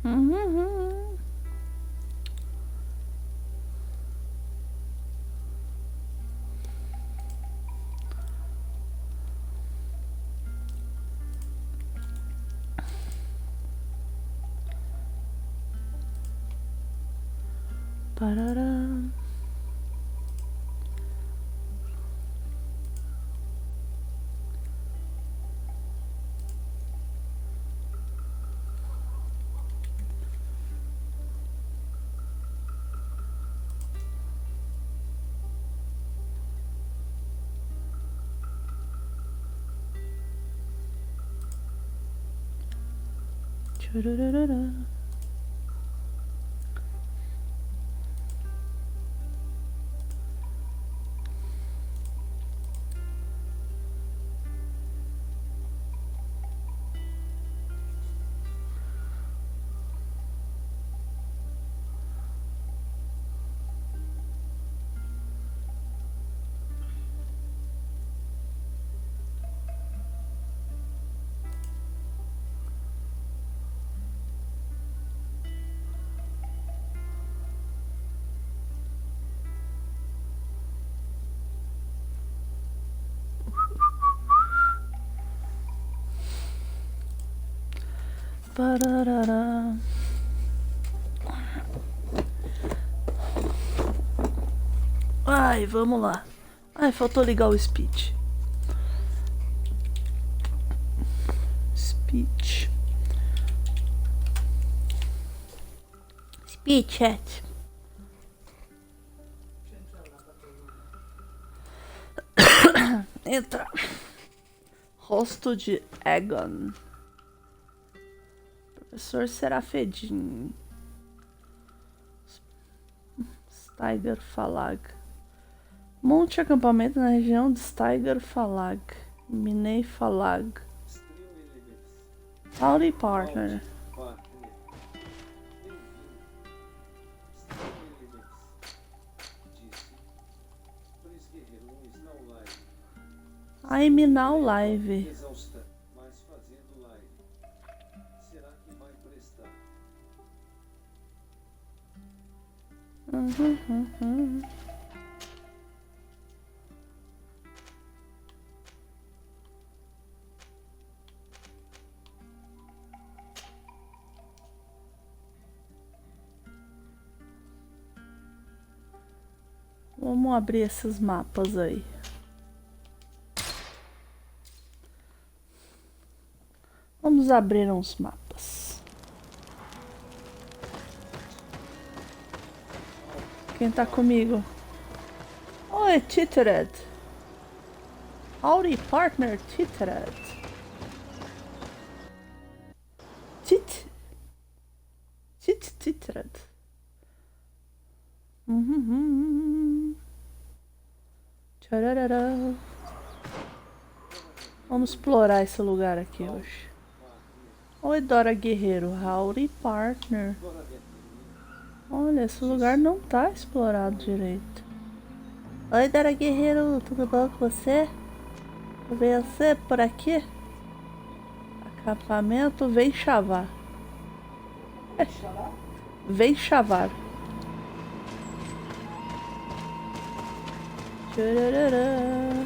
Uhum. Parará. Tchururururá. Parará. Ai, vamos lá. Ai, faltou ligar o speech. Speech. Speech chat. Entra. Rosto de Egon. Professor Será. Steiger Falag. Monte acampamento na região de Steiger Falag. Minei Falag. Howdy Partner. I'm now live. Exausta, mas fazendo live. Será que vai prestar? Vamos abrir esses mapas aí. Vamos abrir uns mapas. Quem tá comigo? Oi, Titered. Howdy, partner, Titered. Titered. Tchararara. Vamos explorar esse lugar aqui hoje. Oi, Dora Guerreiro. Howdy, partner. Olha, esse lugar não tá explorado direito. Oi, Dora Guerreiro. Tudo bom com você? Vou ver você por aqui. Acampamento Vem Chavar. Vem Chavar. Tchararara.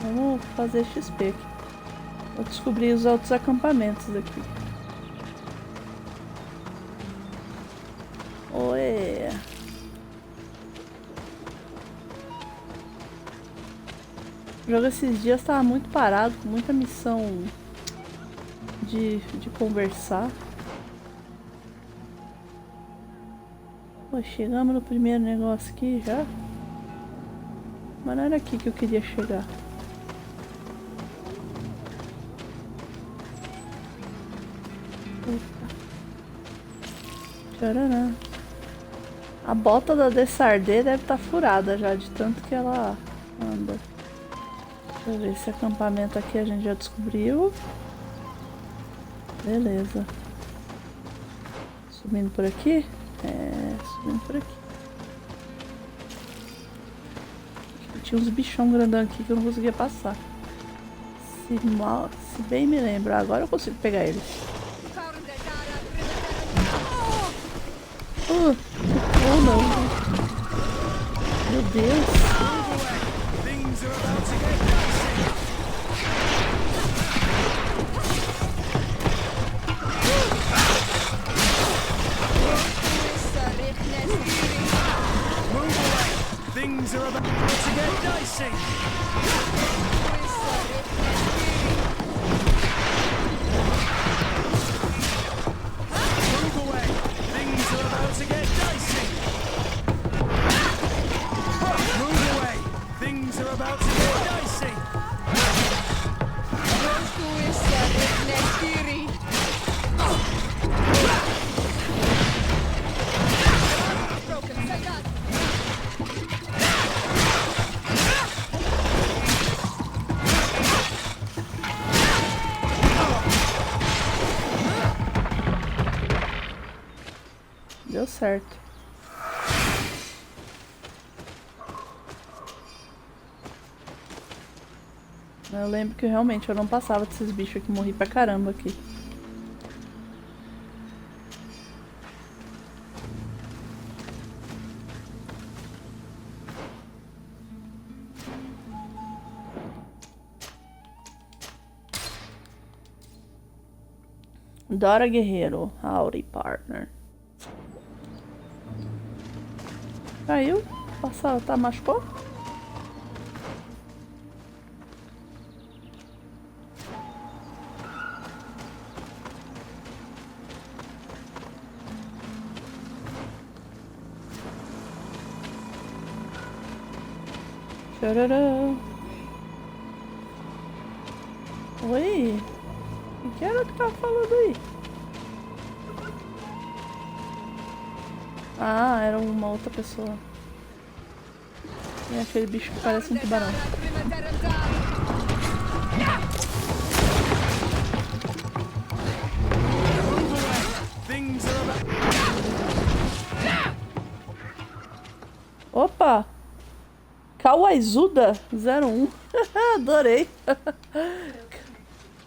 Vamos fazer XP aqui. Vou descobrir os outros acampamentos aqui. Oi. O jogo esses dias estava muito parado, com muita missão de conversar. Pô, chegamos no primeiro negócio aqui já. Mas não era aqui que eu queria chegar. Tcharam. A bota da Dessardê deve estar furada já, de tanto que ela anda. Deixa eu ver, esse acampamento aqui a gente já descobriu. Beleza. Subindo por aqui? É, subindo por aqui. Tinha uns bichão grandão aqui que eu não conseguia passar. Se bem me lembro, agora eu consigo pegar eles. Oh não. Meu Deus. Things are about to get dicey. Move away. Things are about to get dicey. Move away. Things are about to get dicey. Move away. Things are about to get dicey. Deu certo. Eu lembro que realmente eu não passava desses bichos aqui, morri pra caramba aqui. Dora Guerreiro, Howdy Partner. Caiu? Passou, tá, machucou? Tchararã. Oi? O que era que tava falando aí? Ah, era uma outra pessoa. E aquele bicho que parece um tubarão. Opa! Kawaizuda 01. Adorei.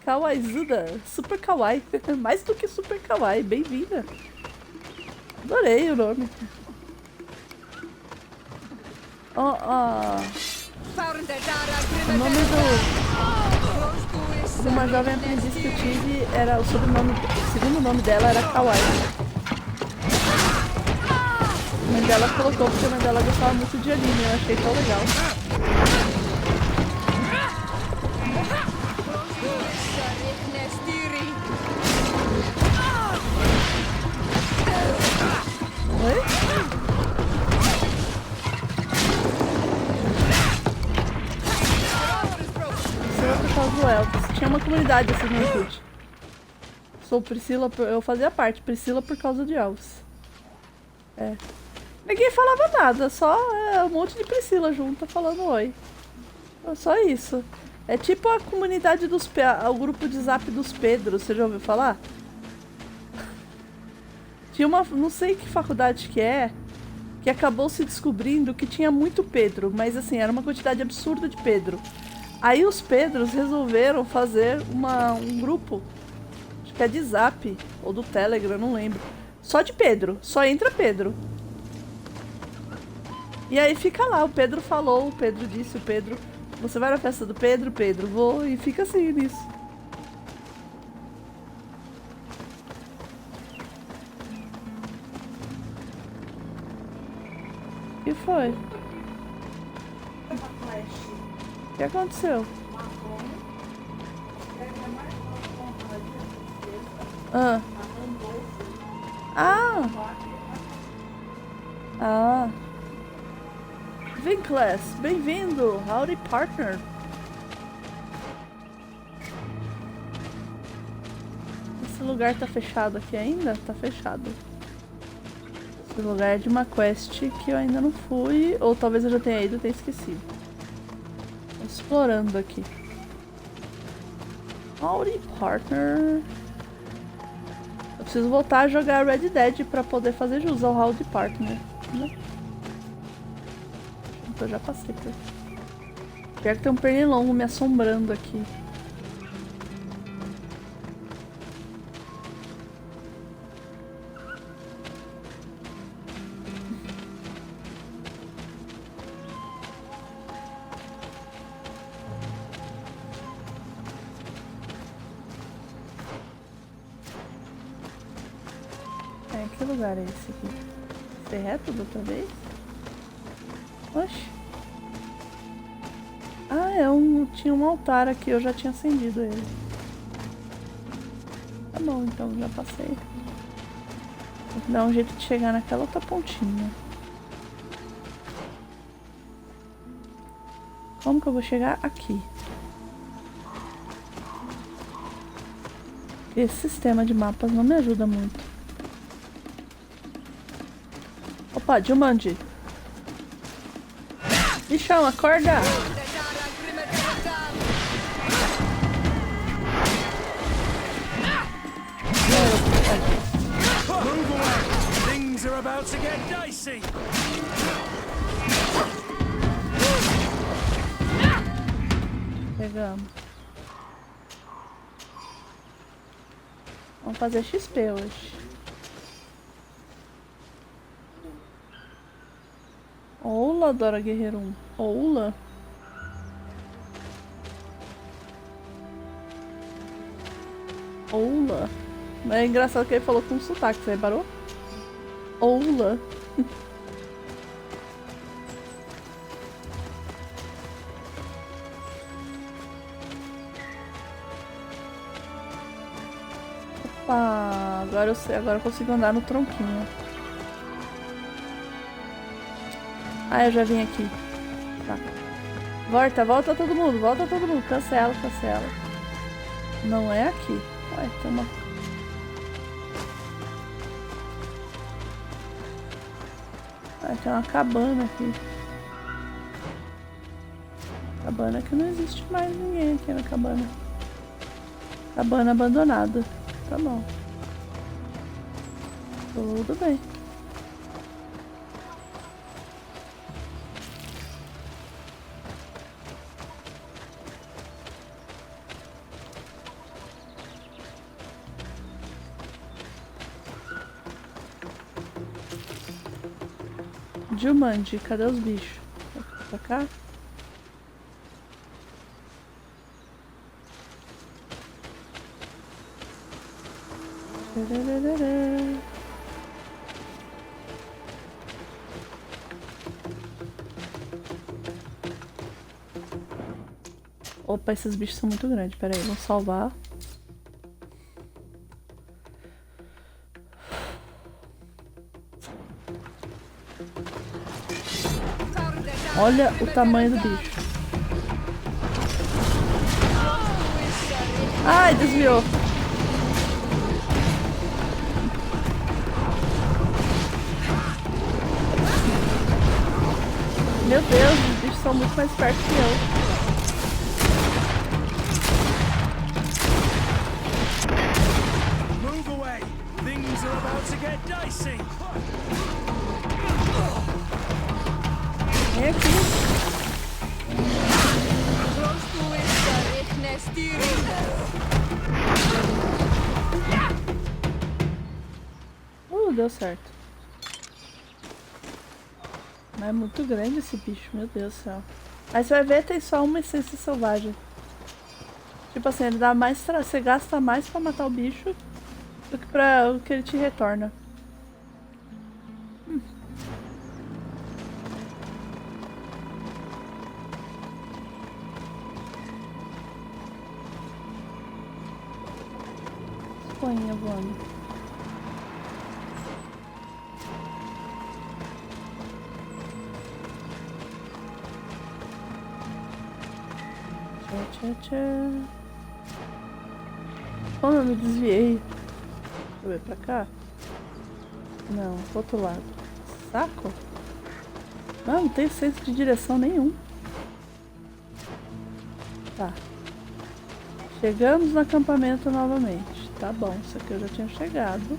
Kawaizuda, super kawaii. Mais do que super kawaii. Bem-vinda. Adorei o nome. O nome de uma jovem aprendiz que eu tive era o sobrenome, o segundo nome dela era Kawaii. A mãe dela colocou porque a mãe dela gostava muito de anime, eu achei tão legal. Oi? Por causa do Elvis. Tinha uma comunidade assim no Orkut. Sou Priscila, eu fazia parte, Priscila por causa de Elvis. É. Ninguém falava nada, só um monte de Priscila junto falando oi. Só isso. É tipo a comunidade dos o grupo de zap dos Pedros, você já ouviu falar? Tinha uma, não sei que faculdade que acabou se descobrindo que tinha muito Pedro, mas assim, era uma quantidade absurda de Pedro. Aí os Pedros resolveram fazer um grupo, acho que é de Zap, ou do Telegram, não lembro. Só de Pedro, só entra Pedro. E aí fica lá, o Pedro falou, o Pedro disse, o Pedro... Você vai na festa do Pedro? Pedro, vou, e fica assim nisso. O que foi? O que aconteceu? Ah. Ah. Vinclass, bem-vindo! Howdy Partner! Esse lugar tá fechado aqui ainda? Tá fechado. Esse lugar é de uma quest que eu ainda não fui, ou talvez eu já tenha ido e tenha esquecido. Tô explorando aqui. Howdy Partner! Eu preciso voltar a jogar Red Dead pra poder fazer jus ao Howdy Partner, né? Eu já passei por aqui. Pior que tem um pernilongo me assombrando aqui. Que lugar é esse aqui? Foi reto da outra vez? Oxi. Ah, tinha um altar aqui, eu já tinha acendido ele. Tá bom, então já passei. Tem que dar um jeito de chegar naquela outra pontinha. Como que eu vou chegar aqui? Esse sistema de mapas não me ajuda muito. Opa, Jumanji. Bichão, acorda! Move away! Things are about to get dicey! Pegamos. Vamos fazer XP hoje. Oula, Dora Guerreiro 1. Oula. Oula. É engraçado que ele falou com sotaque, você reparou? Oula. Opa, agora eu sei, agora eu consigo andar no tronquinho. Ah, eu já vim aqui. Tá. Volta todo mundo, volta todo mundo. Cancela, cancela. Não é aqui. Ué, tem uma... Ah, tem uma cabana aqui. Cabana que não existe mais ninguém aqui na cabana. Cabana abandonada. Tá bom. Tudo bem. Jumanji, cadê os bichos? Pra cá? Opa, esses bichos são muito grandes. Pera aí, vamos salvar. Olha o tamanho do bicho. Ai, desviou. Meu Deus, os bichos são muito mais perto que eu. Move away! Things are about to get dicey! Vem aqui. Deu certo. Mas é muito grande esse bicho, meu Deus do céu. Aí você vai ver, tem só uma essência selvagem. Tipo assim, ele dá mais. Você gasta mais pra matar o bicho do que pra o que ele te retorna. Escoinha voando. Como eu me desviei? Deixa eu ver pra cá. Não, pro outro lado. Saco? Não tem senso de direção nenhum. Tá. Chegamos no acampamento novamente. Tá bom, isso aqui eu já tinha chegado.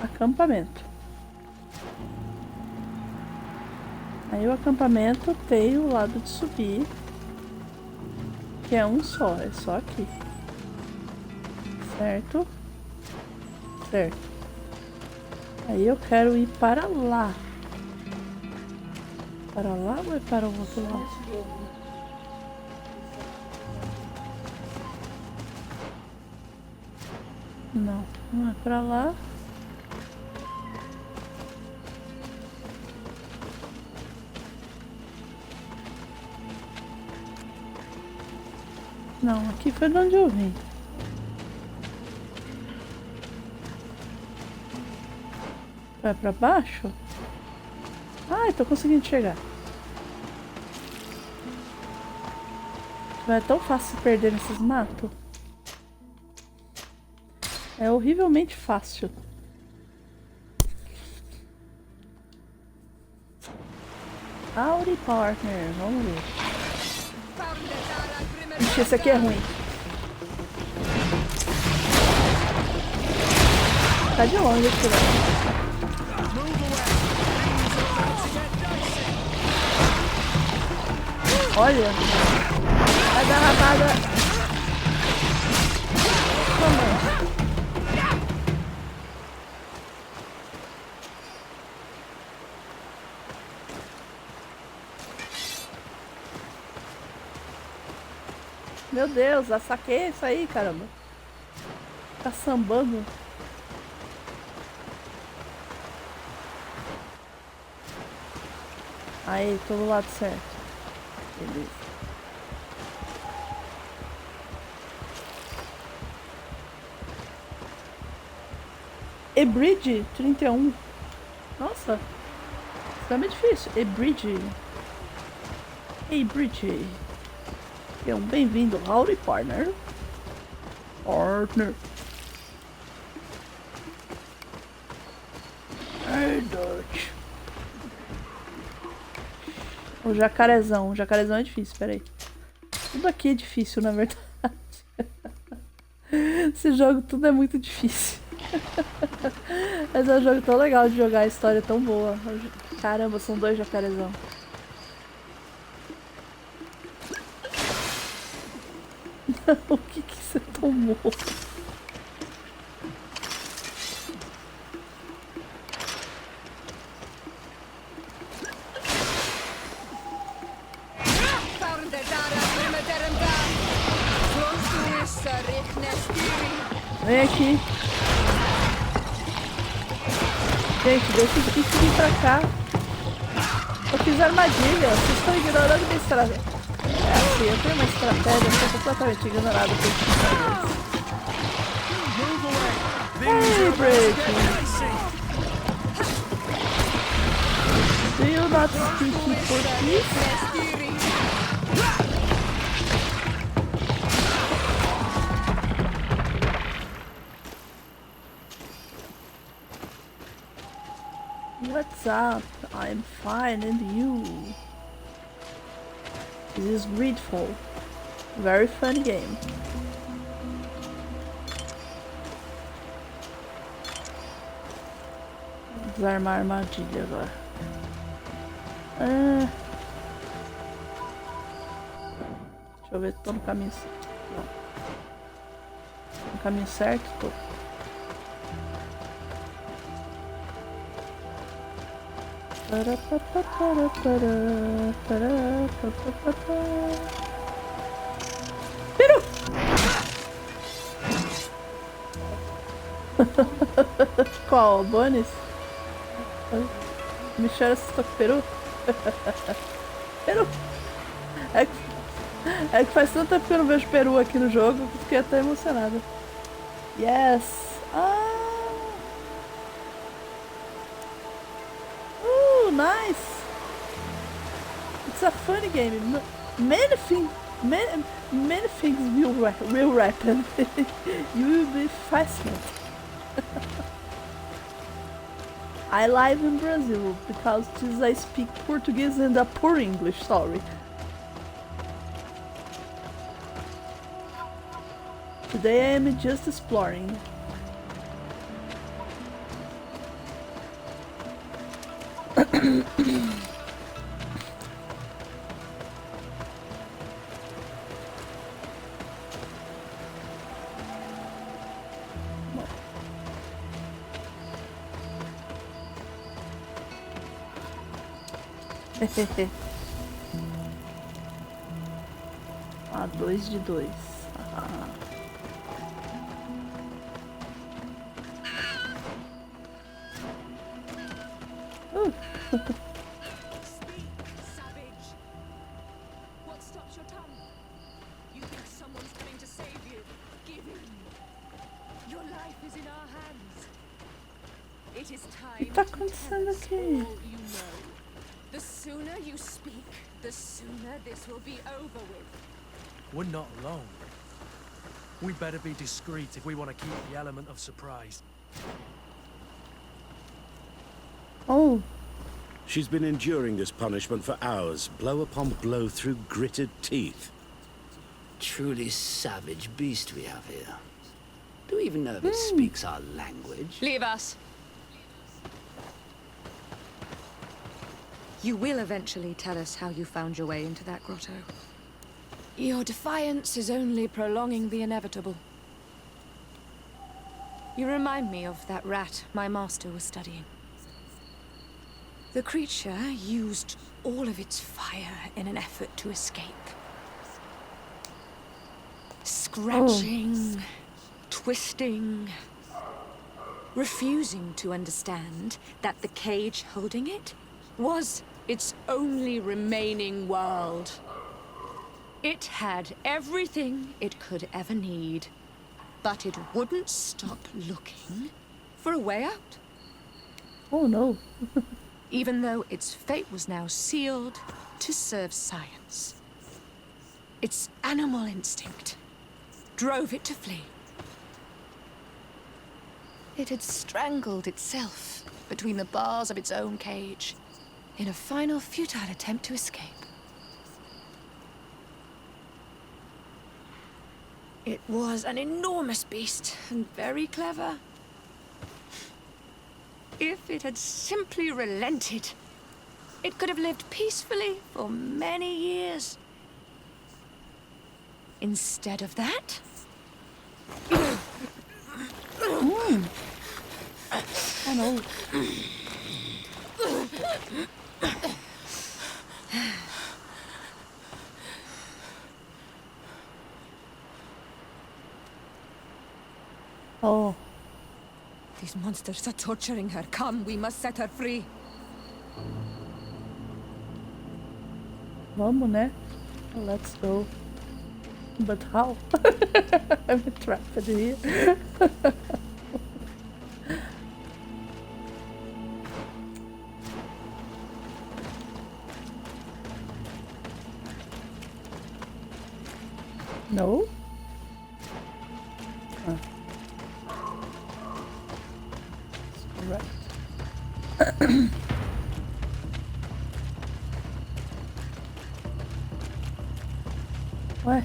Acampamento. Aí o acampamento tem o lado de subir. Que é um só, é só aqui. Certo? Certo. Aí eu quero ir para lá. Para lá ou é para o outro lado? Não, não é para lá. Não, aqui foi de onde eu vim. Vai pra baixo? Ai, tô conseguindo chegar. É tão fácil se perder nesses matos. É horrivelmente fácil. Howdy, partner. Vamos ver. Ixi, esse aqui é ruim. Tá de longe esse lá. Olha. Vai dar rabada. Vamos. Meu Deus, já saquei isso aí, caramba. Tá sambando. Aí, tô do lado certo. Beleza. E-Bridge 31. Nossa. Extremamente difícil. E-Bridge. E-Bridge. Então, bem-vindo, Howdy, partner. Partner. Hey, Dutch. O jacarezão. O jacarezão é difícil, peraí. Tudo aqui é difícil, na verdade. Esse jogo tudo é muito difícil. Mas é um jogo tão legal de jogar, a história é tão boa. Caramba, são 2 jacarezão. O que que você tomou? Vem aqui. Gente, deixa o bicho vir pra cá. Eu fiz armadilha. Vocês estão ignorando minha estratégia. É assim, eu tenho uma estratégia. Eu sou completamente ignorado por esses. Hey, Bridge! Do you not speak Portuguese? What's up? I'm fine, and you? This is grateful. Very fun game. Desarmar a armadilha agora. Deixa eu ver se tô no caminho certo. Não. No caminho certo, tô. Peru! Qual? Bonis? Me chora se estou com peru? Peru! É que faz tanto tempo que eu não vejo peru aqui no jogo que fiquei até emocionada. Yes! Nice! It's a funny game. Many things will happen. You will be fascinated. I live in Brazil because I speak Portuguese and a poor English, sorry. Today I am just exploring. Ah, 2 de 2. What stops your tongue? You think someone's O que tá acontecendo aqui? The sooner you speak, the sooner this will be over with. We're not alone. We better be discreet if we want to keep the element of surprise. Oh, She's been enduring this punishment for hours, blow upon blow through gritted teeth. Truly savage beast we have here. Do we even know if it speaks our language? Leave us. You will eventually tell us how you found your way into that grotto. Your defiance is only prolonging the inevitable. You remind me of that rat my master was studying. The creature used all of its fire in an effort to escape. Scratching, twisting, refusing to understand that the cage holding it was its only remaining world. It had everything it could ever need, but it wouldn't stop looking for a way out. oh no. Even though its fate was now sealed to serve science. Its animal instinct drove it to flee. It had strangled itself between the bars of its own cage in a final futile attempt to escape. It was an enormous beast and very clever. If it had simply relented, it could have lived peacefully for many years. Instead of that, Oh no. Oh, these monsters are torturing her. Come, we must set her free. vamos, né? Let's go. But how? I'm trapped here. No? Ah. Right. What?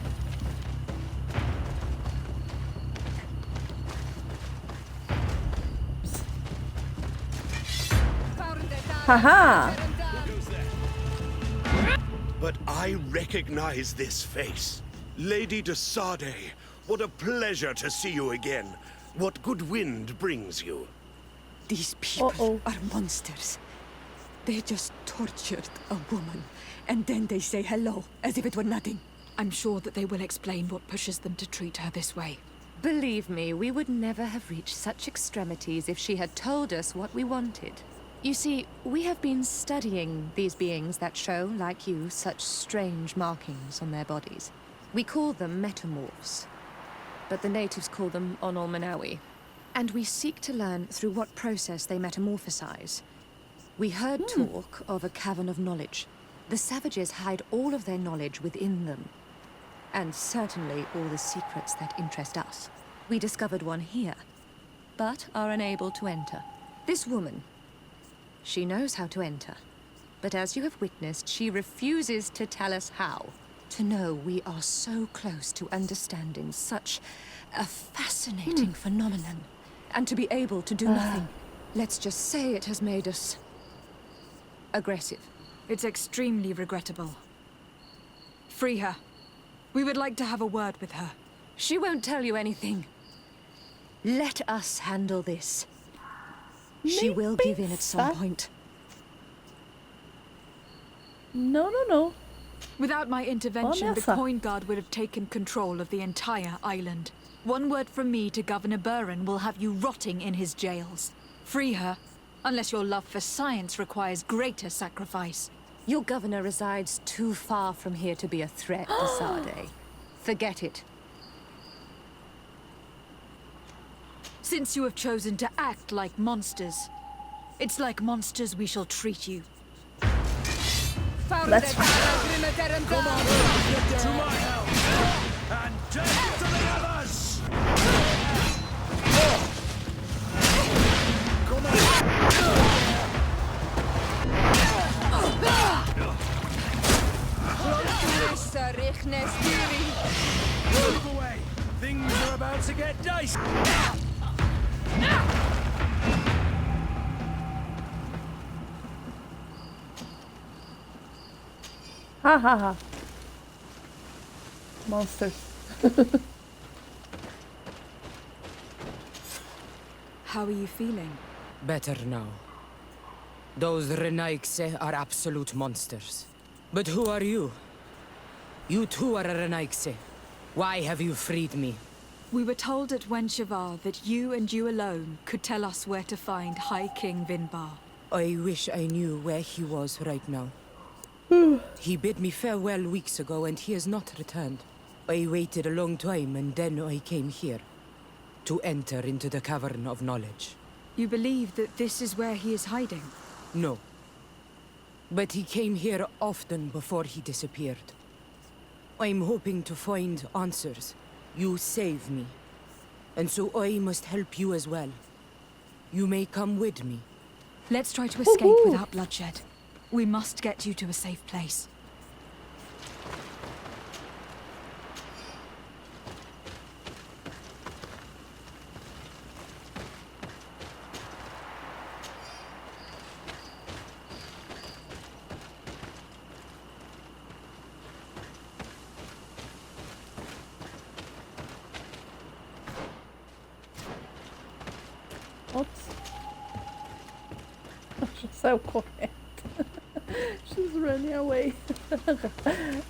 Haha! But I recognize this face. Lady de Sade, what a pleasure to see you again. What good wind brings you? These people Uh-oh. are monsters. They just tortured a woman, and then they say hello, as if it were nothing. I'm sure that they will explain what pushes them to treat her this way. Believe me, we would never have reached such extremities if she had told us what we wanted. You see, we have been studying these beings that show, like you, such strange markings on their bodies. We call them metamorphs, but the natives call them Onol Manawi. And we seek to learn through what process they metamorphosize. We heard talk of a cavern of knowledge. The savages hide all of their knowledge within them. And certainly all the secrets that interest us. We discovered one here, but are unable to enter. This woman, she knows how to enter. But as you have witnessed, she refuses to tell us how. To know we are so close to understanding such a fascinating phenomenon. And to be able to do nothing. Let's just say it has made us aggressive. It's extremely regrettable. Free her. We would like to have a word with her. She won't tell you anything. Let us handle this. She will give in at some point. No, no, no. Without my intervention, the Vanessa. Coin Guard would have taken control of the entire island. One word from me to Governor Buren will have you rotting in his jails. Free her, unless your love for science requires greater sacrifice. Your governor resides too far from here to be a threat to Sade. Forget it. Since you have chosen to act like monsters, It's like monsters we shall treat you. Let's To my help! And death to the others! Move away! Things are about to get dicey! Ha ha ha. Monsters. How are you feeling? Better now. Those Renaigse are absolute monsters. But who are you? You too are a Renaigse. Why have you freed me? We were told at Wenshavar that you and you alone could tell us where to find High King Vinbar. I wish I knew where he was right now. He bid me farewell weeks ago and he has not returned. I waited a long time and then I came here. To enter into the Cavern of Knowledge. You believe that this is where he is hiding? No. But he came here often before he disappeared. I'm hoping to find answers. You saved me. And so I must help you as well. You may come with me. Let's try to escape without bloodshed. We must get you to a safe place. Oops. Já saiu correndo. She's running away.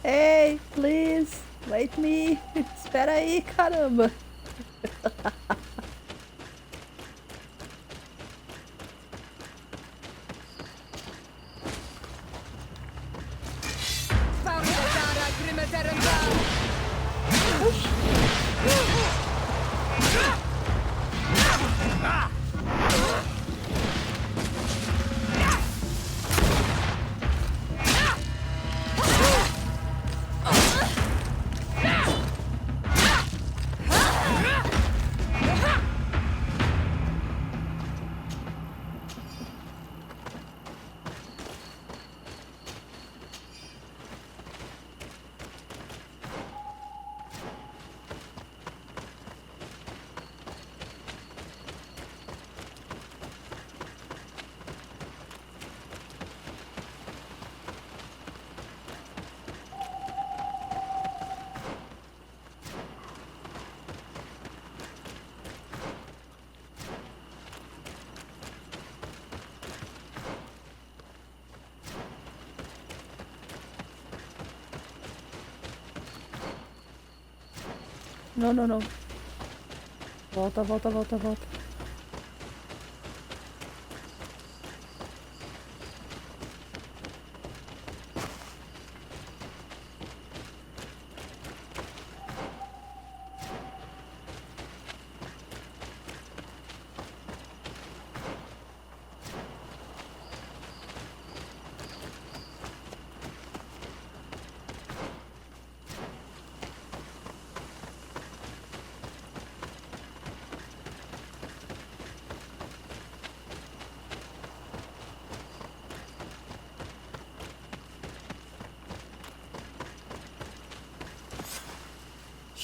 Hey, please, wait me. Espera aí, caramba. Não, não, não. Volta, volta, volta, volta.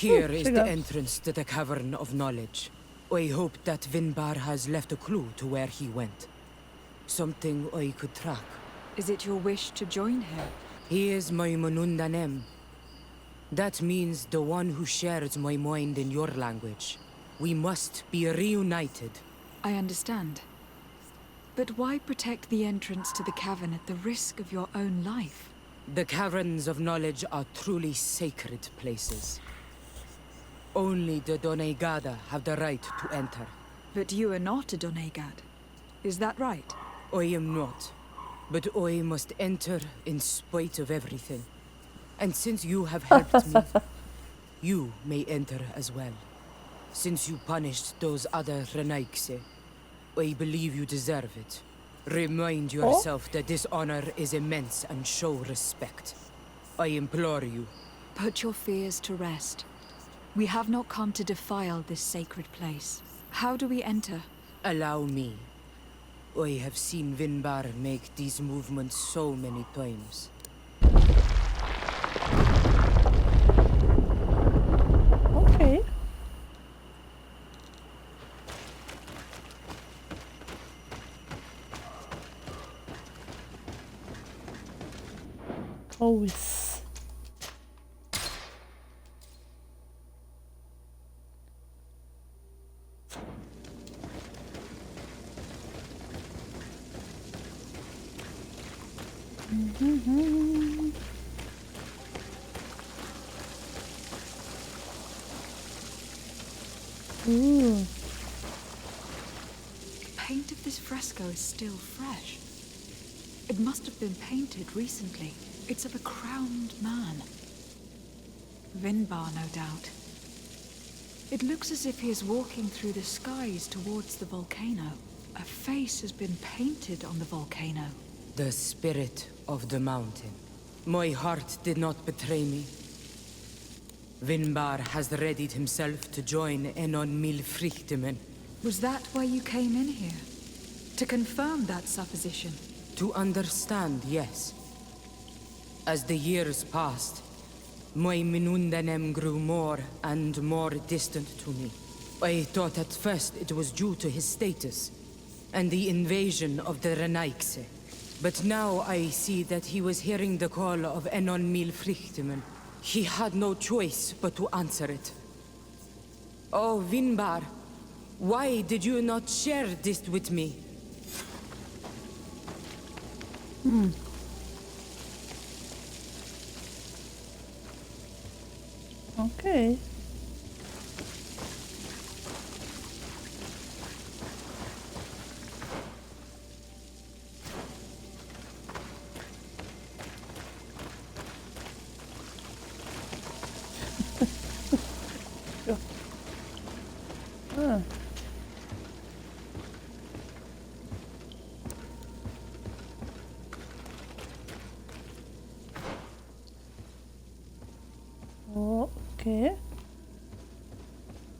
Here is the chegamos. entrance to the Cavern of Knowledge. I hope that Vinbar has left a clue to where he went. Something I could track. Is it your wish to join him? He is my Manundanem. That means the one who shares my mind in your language. We must be reunited. I understand. But why protect the entrance to the cavern at the risk of your own life? The Caverns of Knowledge are truly sacred places. Only the Doneigada have the right to enter. But you are not a Doneigad. Is that right? I am not. But I must enter in spite of everything. And since you have helped me, you may enter as well. Since you punished those other Renaigse, I believe you deserve it. Remind yourself that this honor is immense and show respect. I implore you. Put your fears to rest. We have not come to defile this sacred place. How do we enter? Allow me. I have seen Vinbar make these movements so many times. Okay. Always. Ooh. The paint of this fresco is still fresh. It must have been painted recently. It's of a crowned man. Vinbar, no doubt. It looks as if he is walking through the skies towards the volcano. A face has been painted on the volcano. The spirit of the mountain. My heart did not betray me. Vinbar has readied himself to join Enon Milfrichtemen. Was that why you came in here? To confirm that supposition? To understand, yes. As the years passed, my Minundanem grew more and more distant to me. I thought at first it was due to his status and the invasion of the Renaigse. But now I see that he was hearing the call of Enon Milfrichtemen. He had no choice but to answer it. Oh, Vinbar, why did you not share this with me? Okay. Huh. Okay.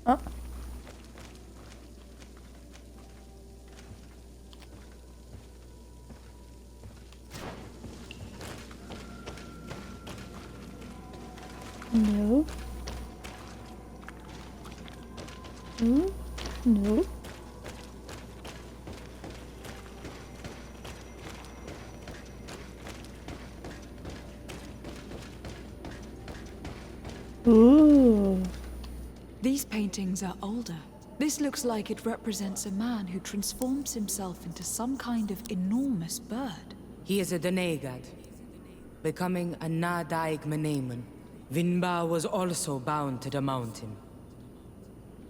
Ah. No. No. Ooh. These paintings are older. This looks like it represents a man who transforms himself into some kind of enormous bird. He is a Denegad, becoming a Nadaig Menemen. Vinbar was also bound to the mountain.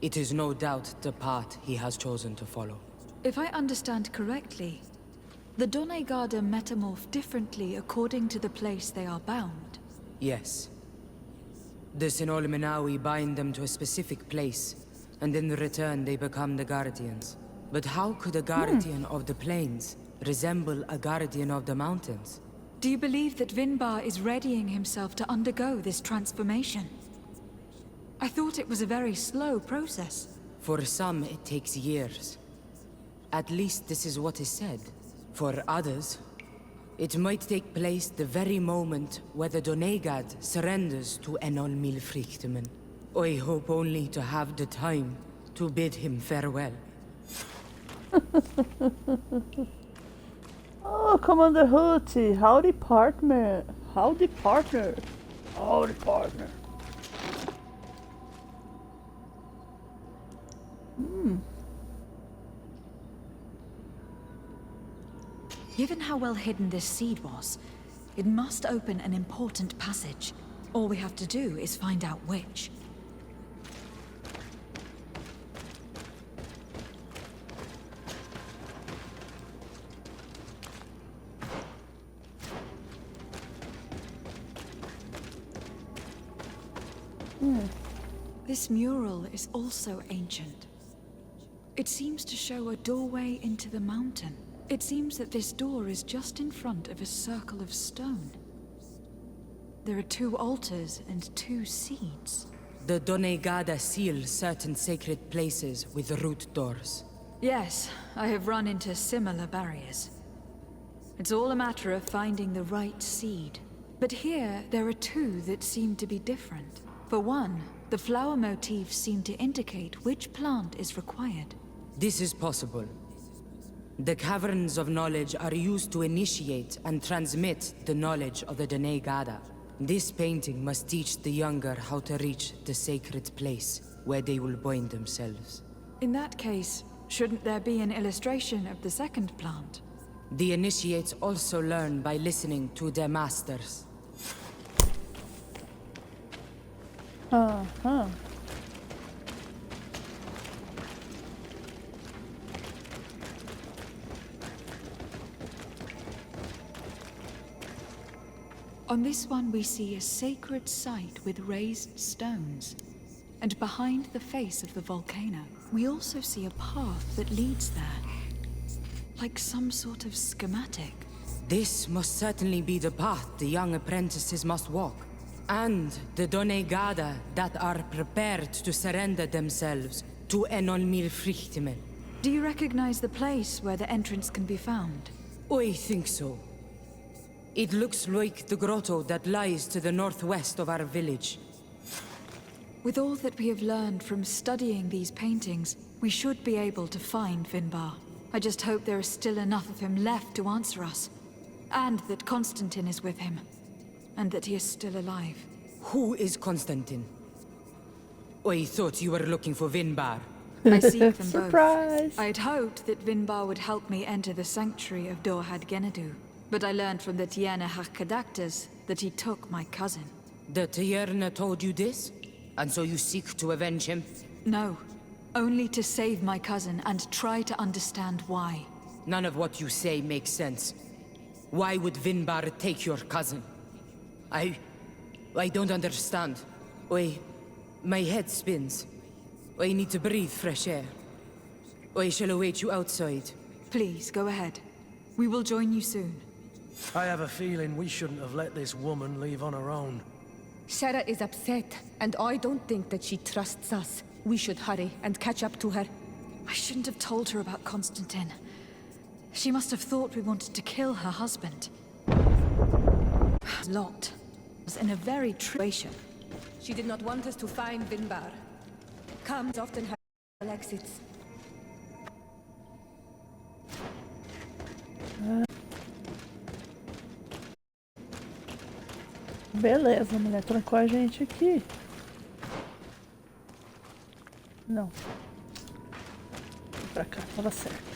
It is no doubt the path he has chosen to follow. If I understand correctly, the Doneigada metamorph differently according to the place they are bound. Yes. The Sinolmenawi bind them to a specific place, and in return they become the Guardians. But how could a Guardian of the Plains resemble a Guardian of the Mountains? Do you believe that Vinbar is readying himself to undergo this transformation? I thought it was a very slow process. For some, it takes years. At least this is what is said. For others, it might take place the very moment where the Doneigad surrenders to Enol Milfrichtemen. I hope only to have the time to bid him farewell. Oh, Commander Hooty. Howdy, partner. Howdy, partner. Howdy, partner. Given how well hidden this seed was, it must open an important passage. All we have to do is find out which. This mural is also ancient. It seems to show a doorway into the mountain. It seems that this door is just in front of a circle of stone. There are 2 altars and 2 seeds. The Donegada seal certain sacred places with root doors. Yes, I have run into similar barriers. It's all a matter of finding the right seed. But here, there are 2 that seem to be different. For one, the flower motifs seem to indicate which plant is required. This is possible. The caverns of knowledge are used to initiate and transmit the knowledge of the Donegada. This painting must teach the younger how to reach the sacred place where they will bind themselves. In that case, shouldn't there be an illustration of the second plant? The initiates also learn by listening to their masters. Uh-huh. On this one we see a sacred site with raised stones. And behind the face of the volcano, we also see a path that leads there. Like some sort of schematic. This must certainly be the path the young apprentices must walk. And the Donegada that are prepared to surrender themselves to Enolmir Frichtimen. Do you recognize the place where the entrance can be found? I think so. It looks like the grotto that lies to the northwest of our village. With all that we have learned from studying these paintings, we should be able to find Vinbar. I just hope there is still enough of him left to answer us. And that Constantine is with him. And that he is still alive. Who is Constantine? I thought you were looking for Vinbar. I seek them both. Surprise! I had hoped that Vinbar would help me enter the sanctuary of Dorhad Genadu. But I learned from the Tiana Hakadactas that he took my cousin. The Tierna told you this? And so you seek to avenge him? No. Only to save my cousin and try to understand why. None of what you say makes sense. Why would Vinbar take your cousin? I don't understand. My head spins. I need to breathe fresh air. I shall await you outside. Please, go ahead. We will join you soon. I have a feeling we shouldn't have let this woman leave on her own. Será is upset, and I don't think that she trusts us. We should hurry and catch up to her. I shouldn't have told her about Constantine. She must have thought we wanted to kill her husband. Lot was in a very situation. She did not want us to find Vinbar. Comes often her exits. Beleza, a mulher trancou a gente aqui. Não. Vou pra cá, tava certo.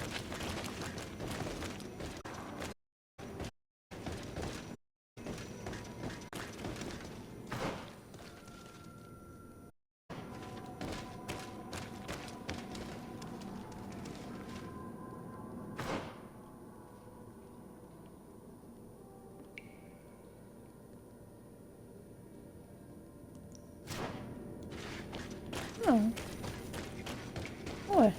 Não. Ué.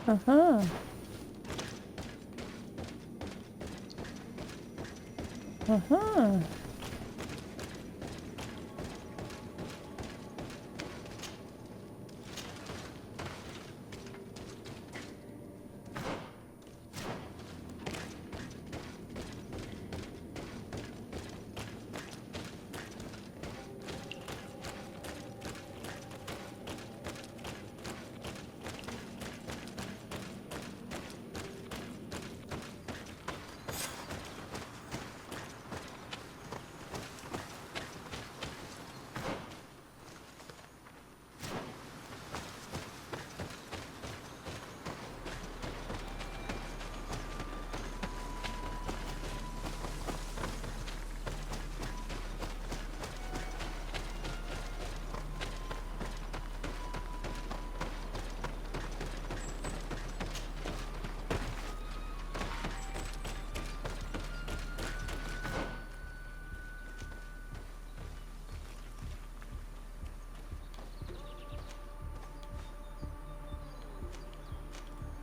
Aham. Aham.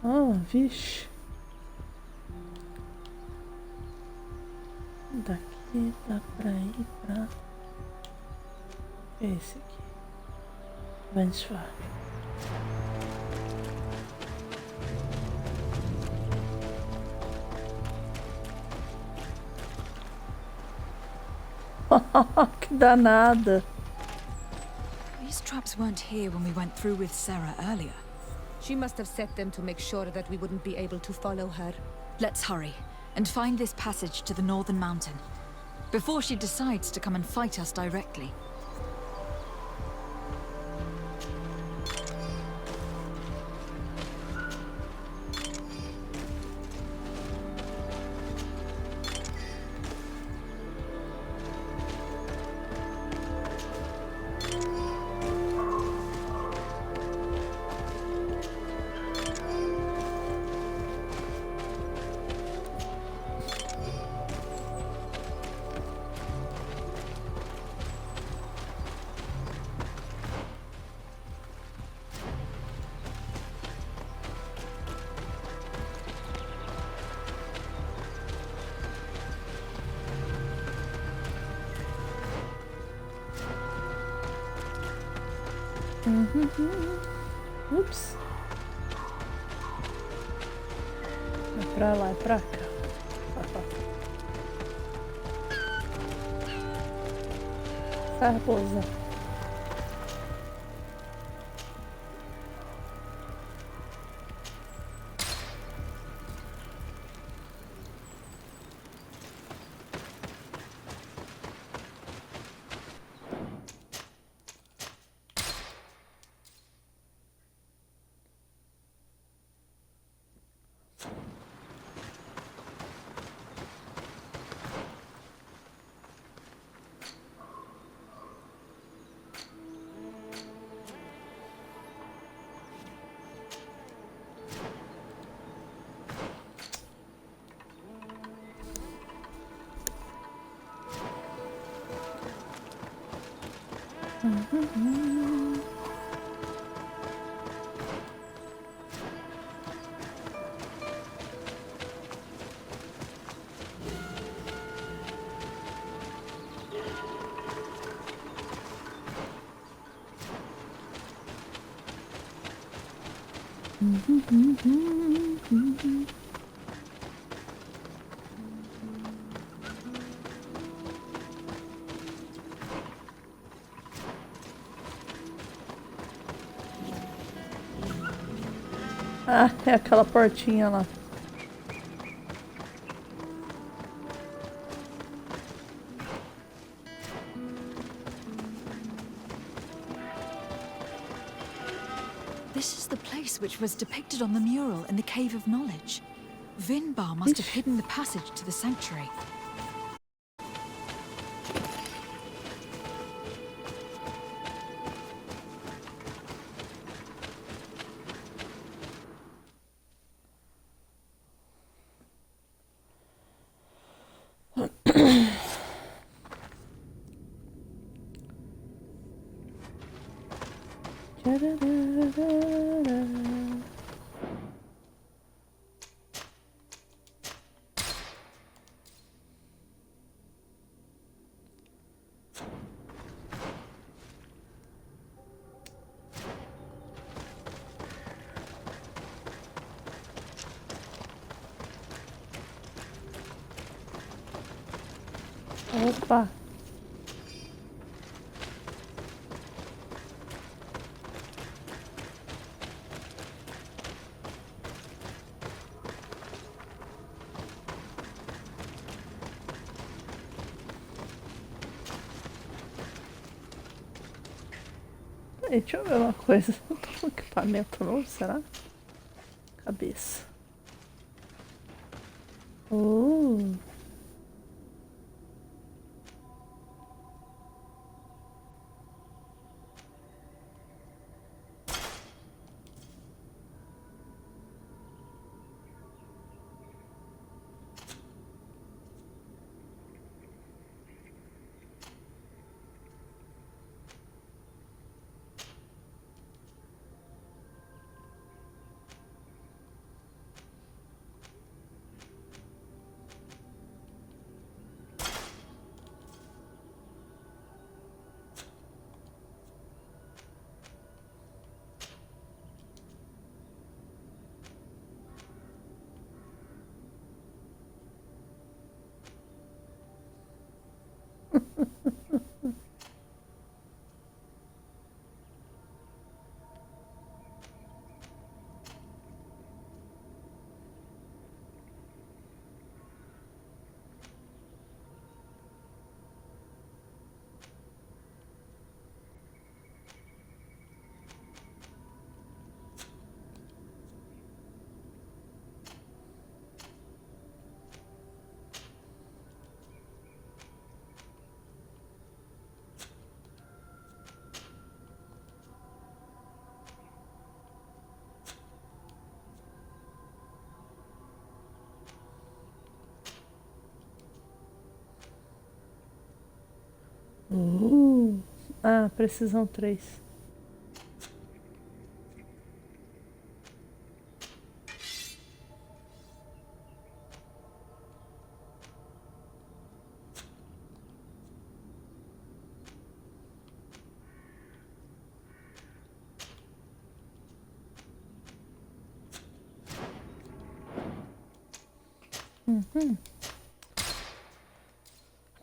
Oh, vixe. Daqui dá pra ir pra esse aqui. Vamos lá. Que danada. These traps weren't here when we went through with Será earlier. She must have set them to make sure that we wouldn't be able to follow her. Let's hurry and find this passage to the northern mountain before she decides to come and fight us directly. Ups. É pra lá, é pra cá. Raposa. Ah, é aquela portinha lá. This is the place which was depicted on the mural in the Cave of Knowledge. Vinbar must have hidden the passage to the sanctuary. Opa. Aí, deixa eu ver uma coisa. Eu tô com equipamento novo, será? Cabeça. Ah, precisão 3.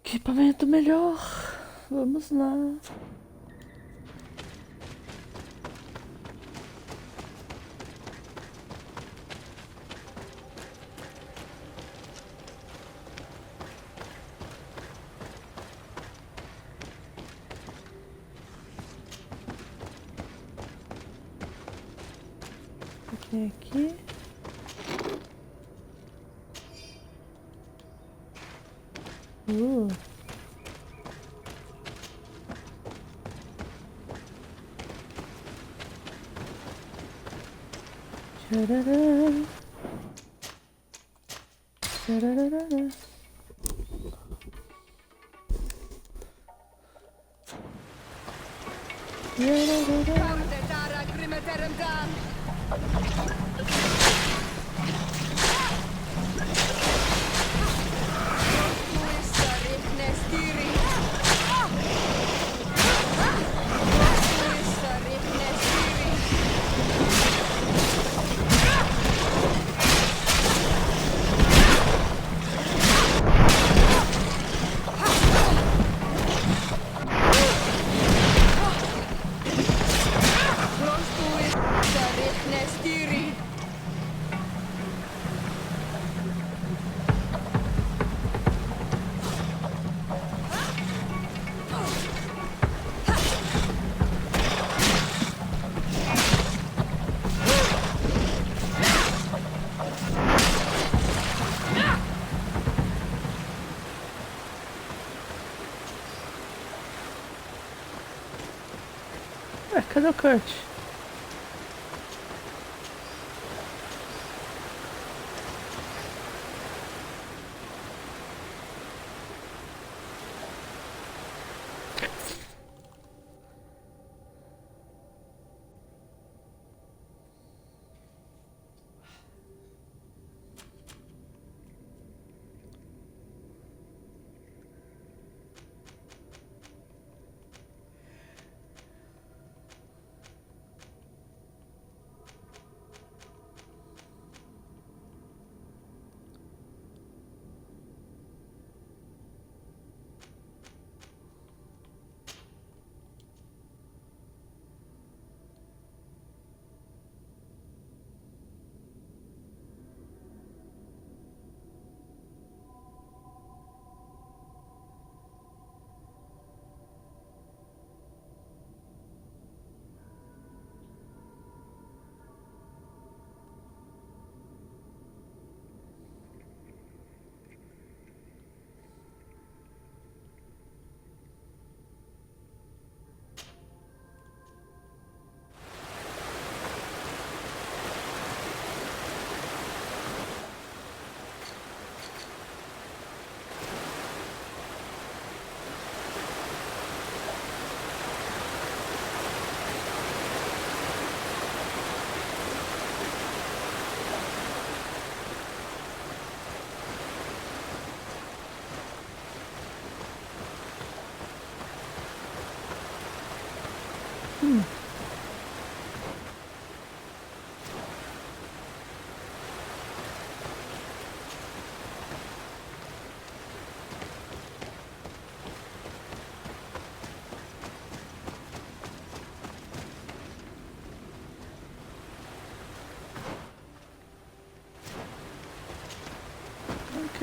Equipamento melhor. Vamos lá. Aqui. Uh. Tcharará. Tcharará. Ué, cadê o Kurt?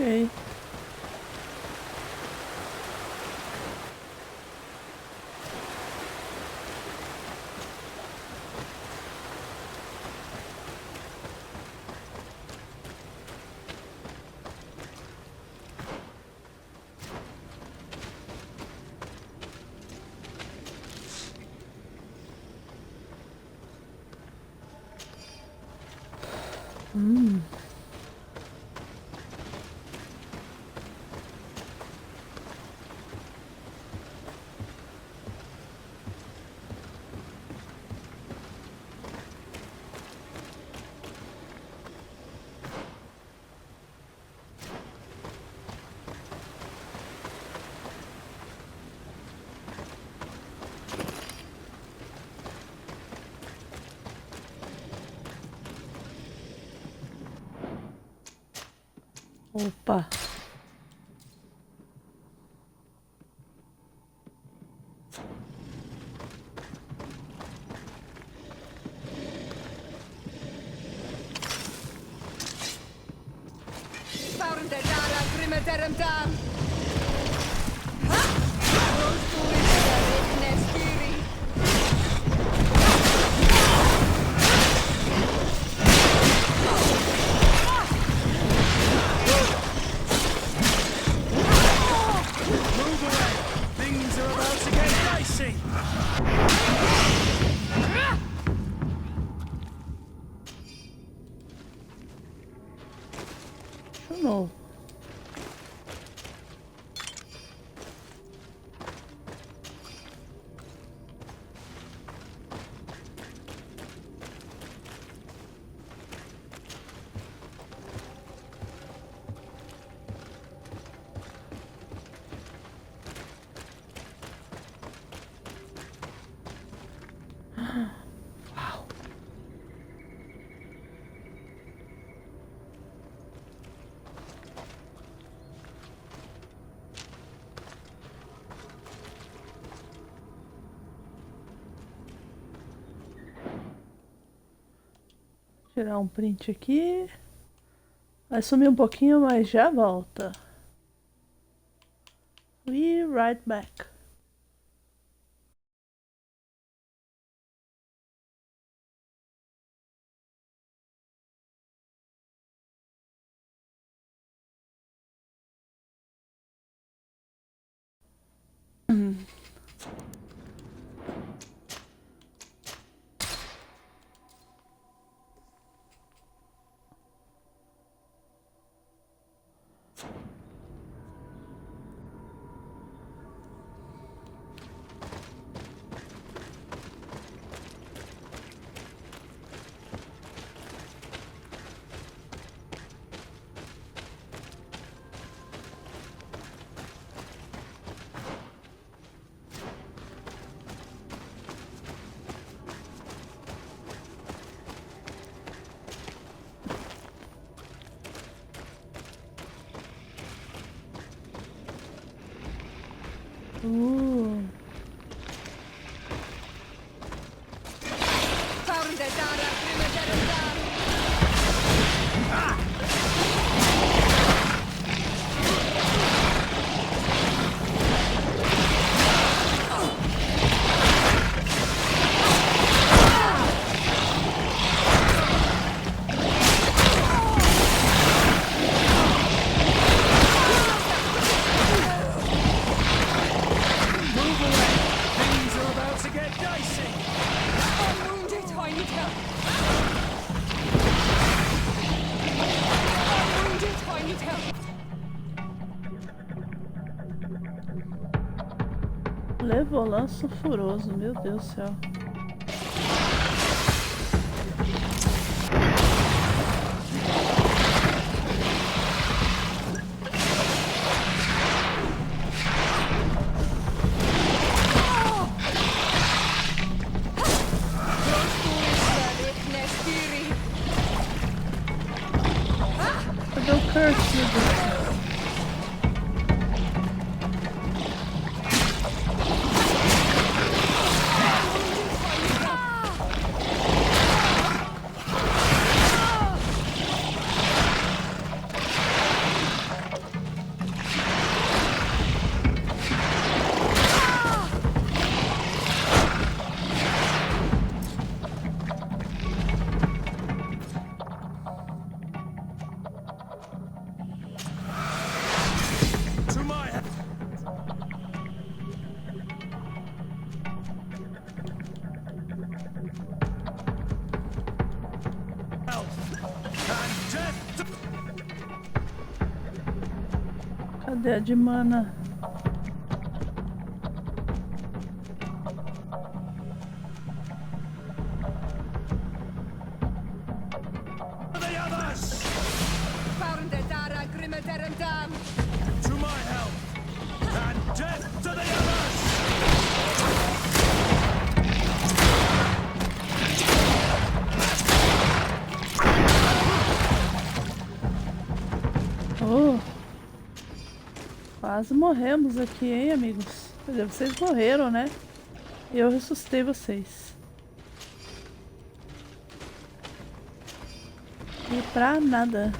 Ok. Opa. Move away! Things are about to get dicey! De novo. Tirar um print aqui. Vai sumir um pouquinho, mas já volta. We right back. Move away! Things are about to get dicey! Levou lanço furoso, meu Deus do céu. Cadê o curse, meu Deus? To my health! And death to... Cadê a de mana? the others! To my health! And death to the others! Oh. Quase morremos aqui, hein, amigos? Quer dizer, vocês morreram, né? Eu ressuscitei vocês. E pra nada.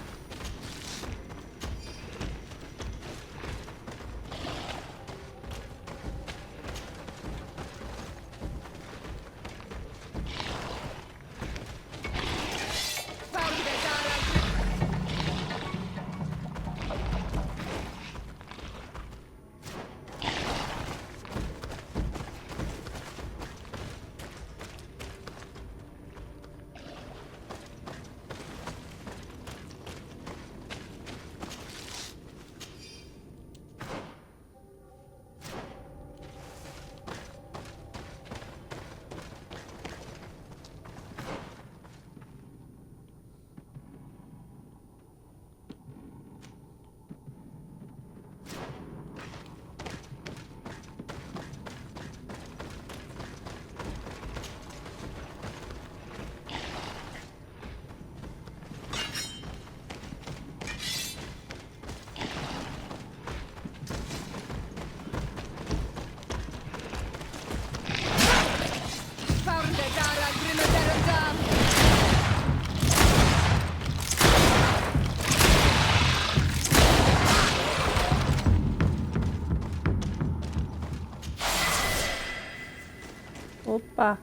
Opa!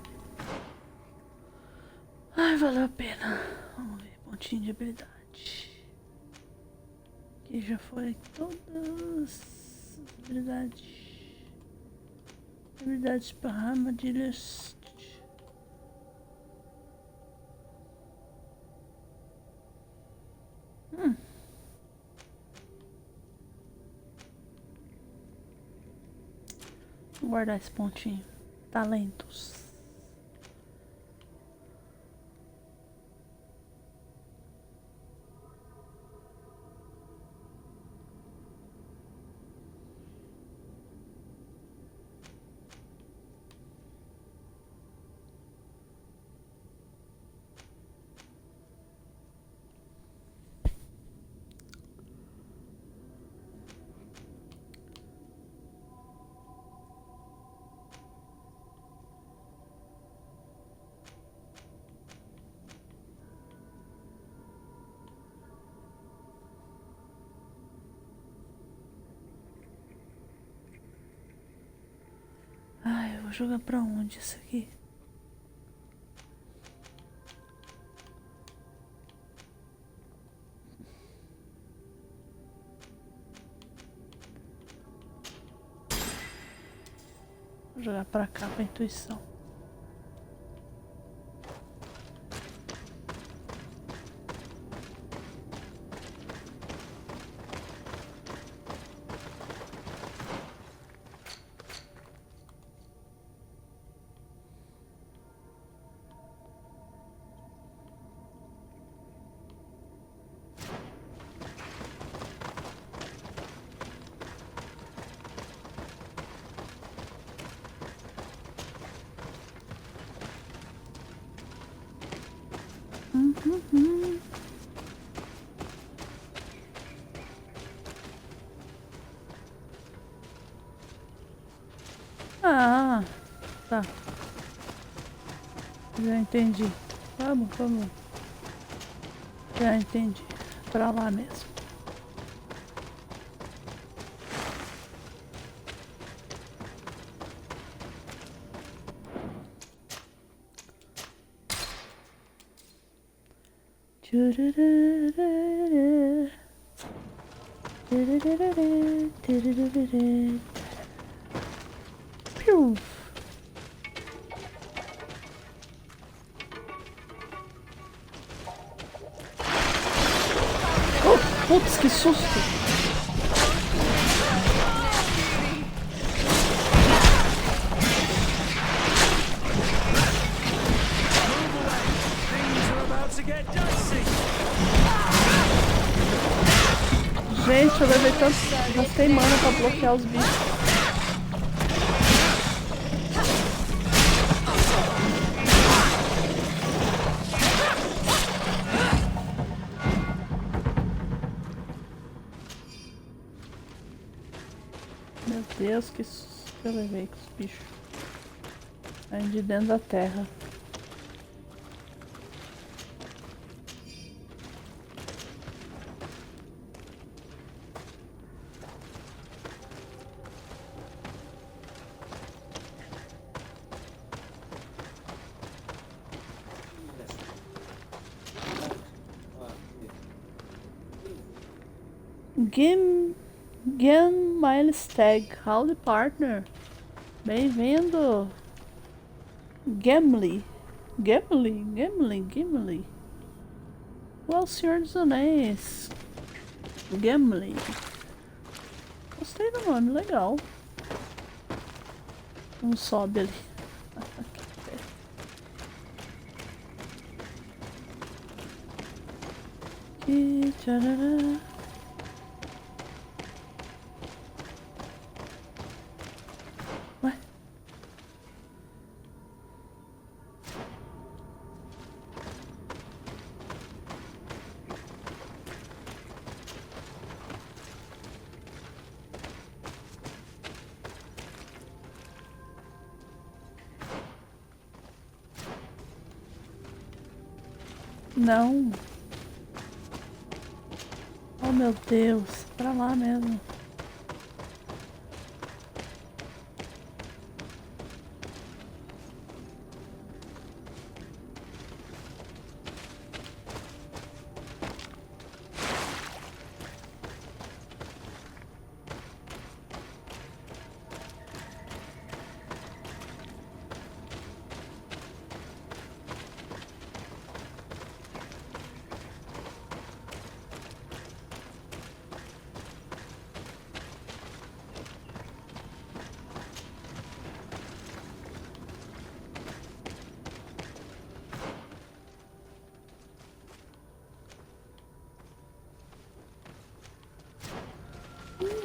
Ai, valeu a pena. Vamos ver, pontinho de habilidade. Aqui já foi todas as habilidades. Habilidades para armadilhas. Vou guardar esse pontinho. Talentos. Ai, eu vou jogar pra onde isso aqui? Vou jogar pra cá, pra intuição. Ah, tá. Já entendi. Vamos. Já entendi. Pra lá mesmo. Piu. Oh, putz, que susto! Gente, eu levei tanto. Gastei mana pra bloquear os bichos. Deus, que susto que eu levei com os bichos. Saindo de dentro da terra. Game Milestag, Howdy Partner. Bem-vindo. Gimli. O Senhor dos Anéis. Gimli. Gostei do nome, legal. Um sobe ali. Aqui, tcharará. Ué? Não. Oh meu Deus, pra lá mesmo.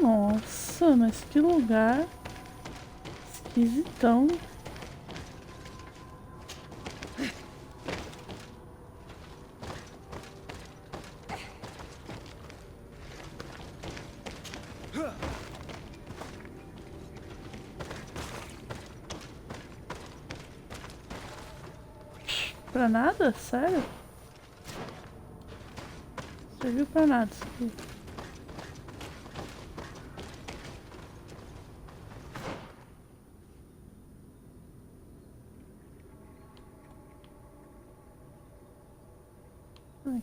Nossa, mas que lugar esquisitão. Pra nada? Sério? Serviu pra nada isso aqui.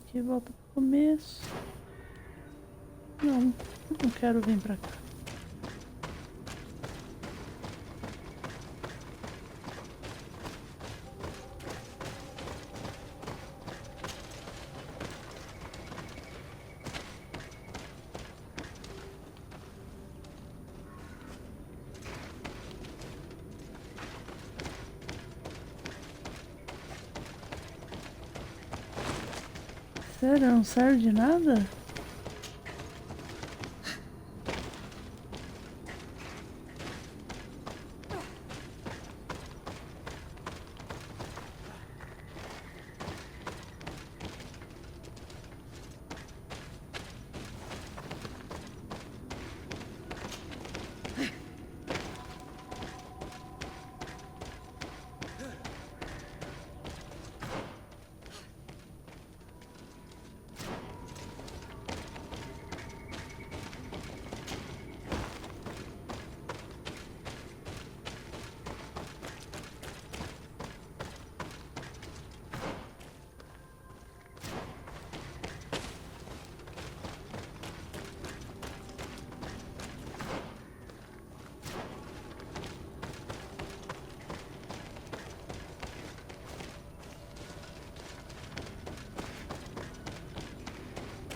Aqui volta pro começo. Não quero vir pra cá. Sério, não serve de nada?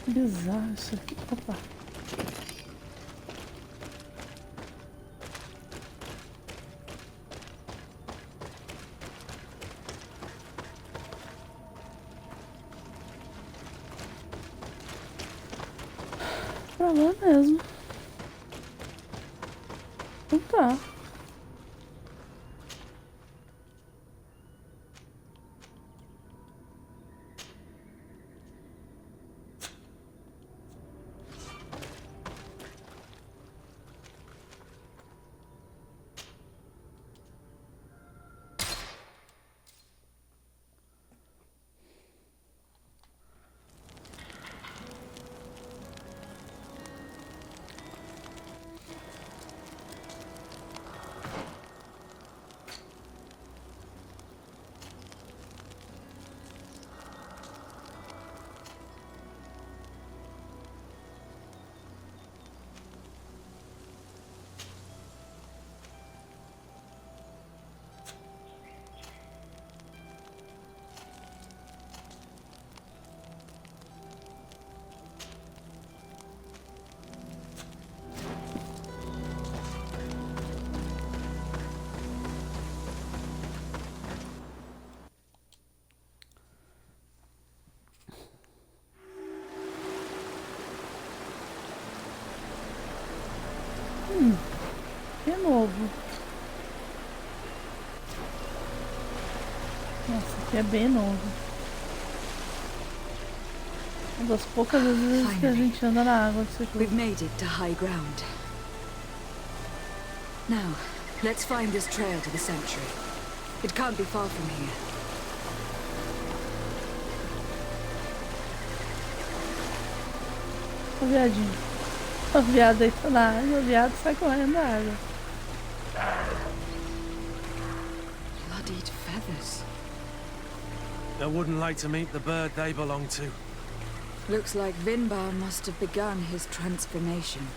Bizarro isso aqui. Opa. Pra lá mesmo. Então tá. novo. Nossa, aqui é bem novo. Uma das poucas vezes que a gente anda na água desse jogo. We've made it to high ground. Now, let's find this trail to the sanctuary. It can't be far from here. O viadinho. O viado deita na água, o viado sai correndo da água. Bloodied feathers. I wouldn't like to meet the bird they belong to. Looks like Vinbar must have begun his transformation.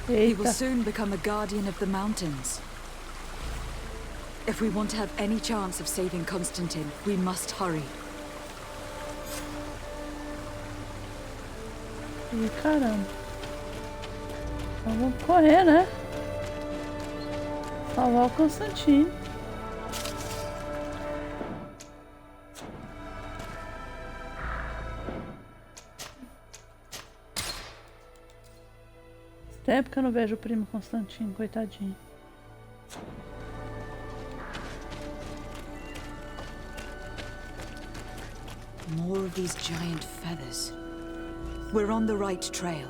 He will Eita. soon become a guardian of the mountains. If we want to have any chance of saving Constantine, we must hurry. Ih, caramba. Então vamos correr, né? Salvar o Constantino. Tempo que eu não vejo o primo Constantino, coitadinho. More of these giant feathers. We're on the right trail.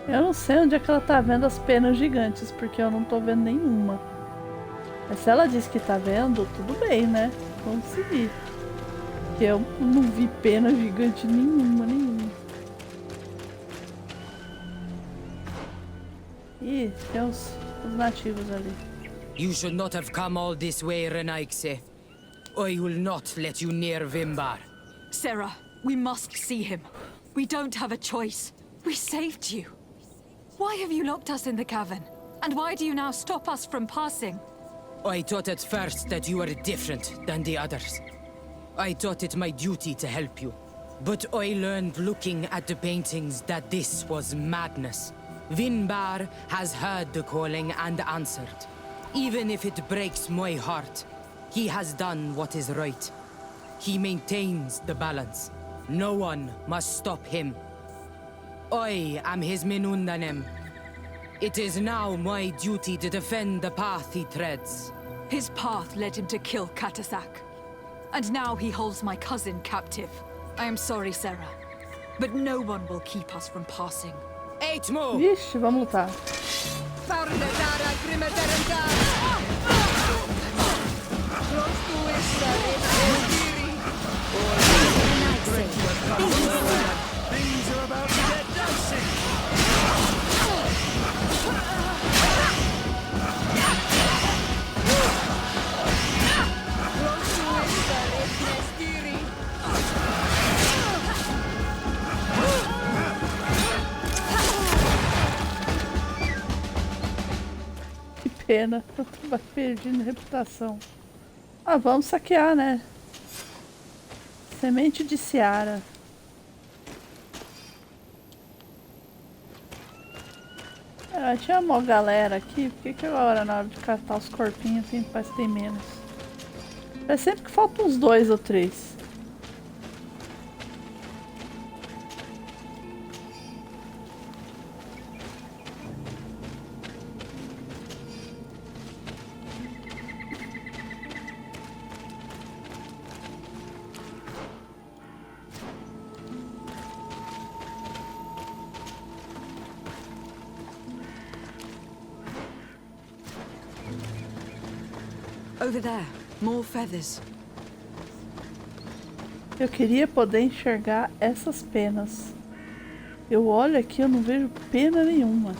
Eu não sei onde é que ela tá vendo as penas gigantes, porque eu não tô vendo nenhuma. Mas se ela disse que tá vendo, tudo bem, né? Vamos seguir. Porque eu não vi pena gigante nenhuma. Ih, tem os nativos ali. You should not have come all this way, Renaigse. I will not let you near Vimbar. Será, we must see him. We don't have a choice. We saved you. Why have you locked us in the cavern? And why do you now stop us from passing? I thought at first that you were different than the others. I thought it my duty to help you. But I learned looking at the paintings that this was madness. Vinbar has heard the calling and answered. Even if it breaks my heart, he has done what is right. He maintains the balance. No one must stop him. I am his Menundanem. It is now my duty to defend the path he treads. His path led him to kill Katasak. And now he holds my cousin captive. I am sorry, Será, but no one will keep us from passing. Eitmo! Vixe, vamos lutar. Things are about to get dicey. Que pena, eu tô perdendo reputação. Ah, vamos saquear, né? Semente de Seara. Tinha uma galera aqui, por que agora na hora de catar os corpinhos assim parece que tem menos? É sempre que faltam uns 2 ou 3. Over there, more feathers. Eu queria poder enxergar essas penas. Eu olho aqui, eu não vejo pena nenhuma.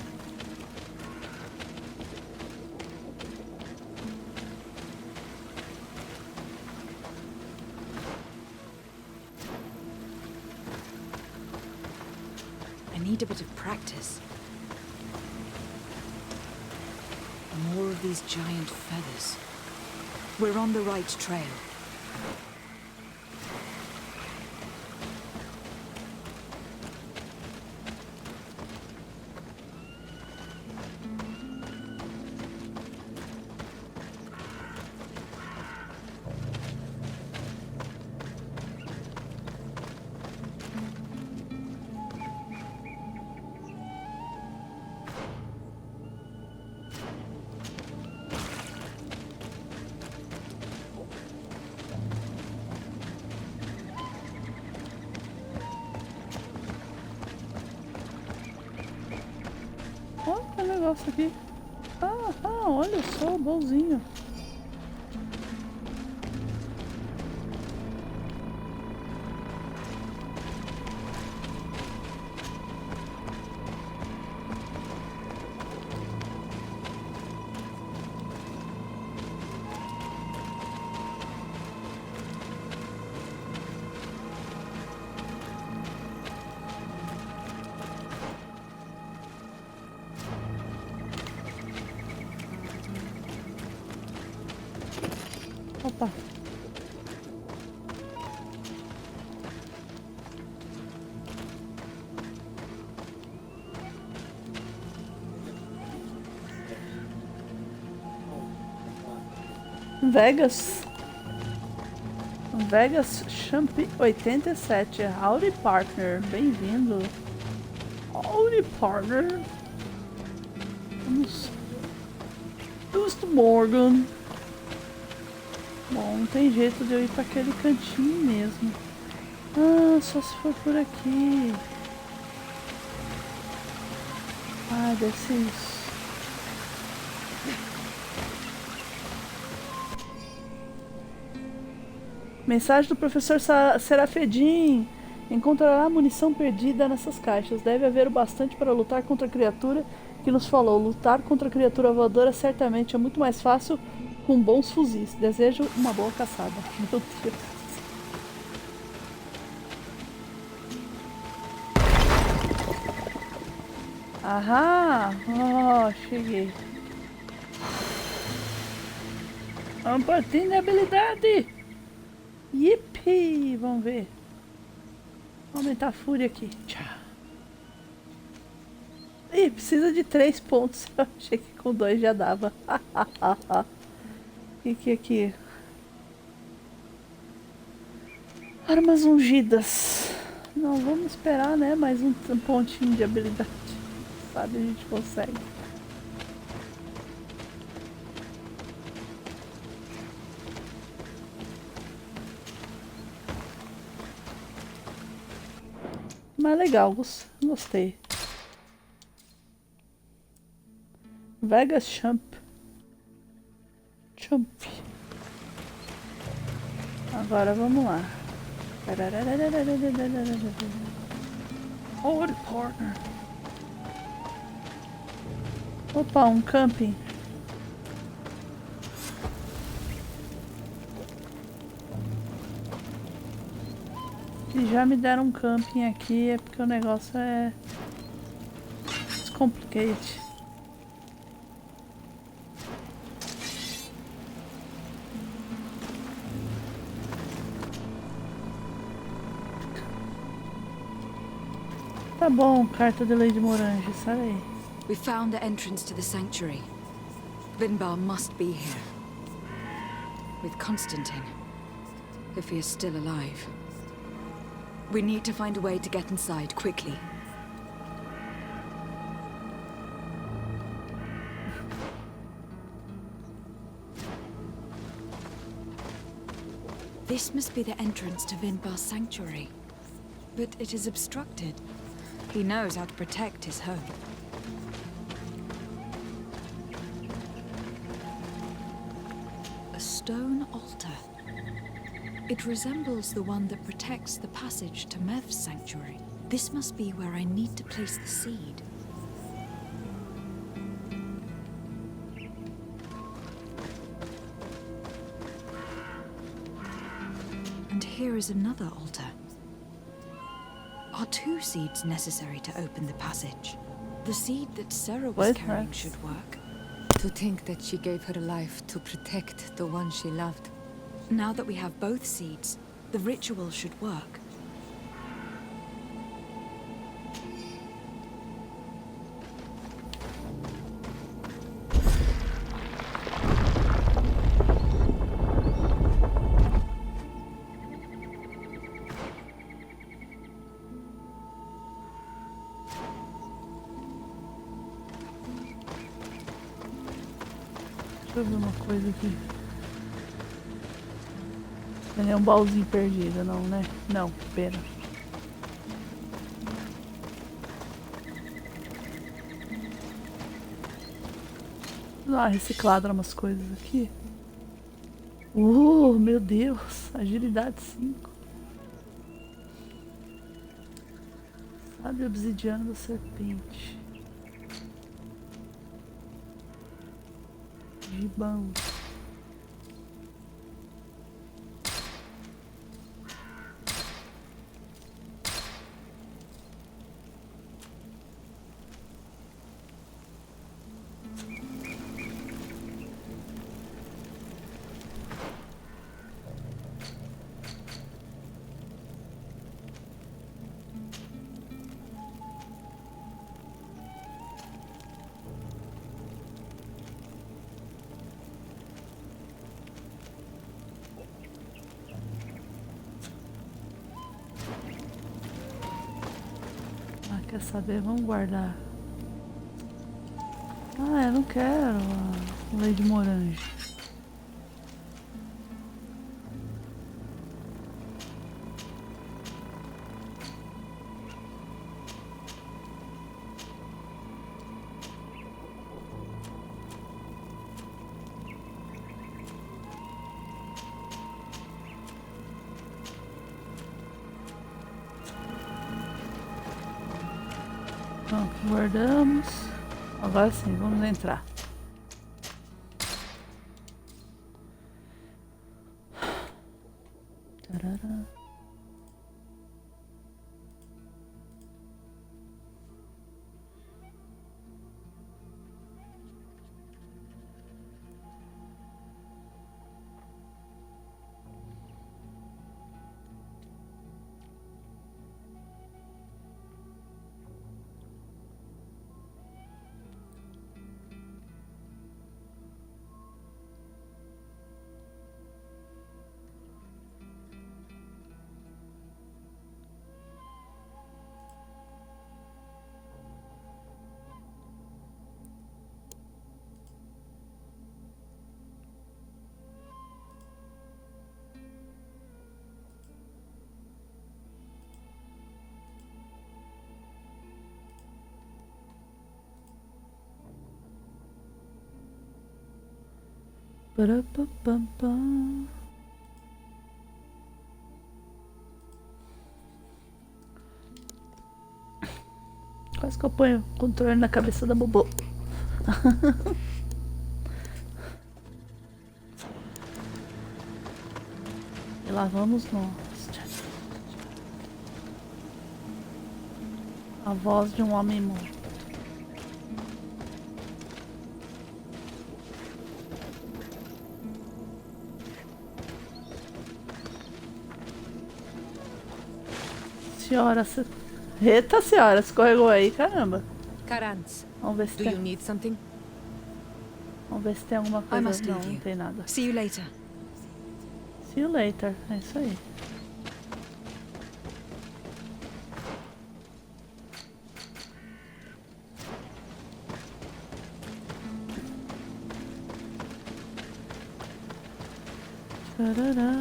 I need a bit of practice. More of these giant feathers. We're on the right trail. negócio aqui. Olha só, bonzinho. Opa. Vegas Champ 87. Howdy partner, bem-vindo. Howdy partner. Vamos to Morgan. Bom, não tem jeito de eu ir para aquele cantinho mesmo. Só se for por aqui. Deve ser isso. Mensagem do professor Será. Encontrará munição perdida nessas caixas. Deve haver o bastante para lutar contra a criatura que nos falou. Lutar contra a criatura voadora certamente é muito mais fácil com bons fuzis. Desejo uma boa caçada. Meu Deus. Cheguei. Um pontinho de habilidade. Yippee! Vamos ver. Vou aumentar a fúria aqui. Tchau. Ih, precisa de 3 pontos. Eu achei que com 2 já dava. O que é aqui? Armas ungidas. Não, vamos esperar, né? Mais um pontinho de habilidade. Sabe, a gente consegue. Mas legal, gostei. Vegas Champ. Agora vamos lá. Howdy partner. Opa, um camping. Se já me deram um camping aqui é porque o negócio é complicated. Tá bom, carta de Lady Morange, sai aí. We found the entrance to the sanctuary. Vinbar must be here. With Constantine, if he is still alive. We need to find a way to get inside quickly. This must be the entrance to Vinbar's sanctuary. But it is obstructed. He knows how to protect his home. A stone altar. It resembles the one that protects the passage to Mev's sanctuary. This must be where I need to place the seed. And here is another altar. Are 2 seeds necessary to open the passage? The seed that Será was carrying should work. To think that she gave her life to protect the one she loved. Now that we have both seeds, the ritual should work. Deixa eu ver uma coisa aqui. Não é um baúzinho perdido, não, né? Não, pera. dar uma reciclada em umas coisas aqui. Meu Deus. Agilidade 5. Sabe, obsidiano da serpente. Gibão. Quer saber? Vamos guardar. Ah, eu não quero a lei de morange. Pronto, guardamos. Agora sim, vamos entrar. Tarará. Parapapapá. Quase que eu ponho o controle na cabeça da Bobô. E lá vamos nós. A voz de um homem morto. Senhora, eita senhora, escorregou aí, caramba. Carans, Vamos ver se do tem. you need something? Vamos ver se tem alguma I coisa. must Não, leave não you. tem nada. See you later. See you later. É isso aí. Tarará.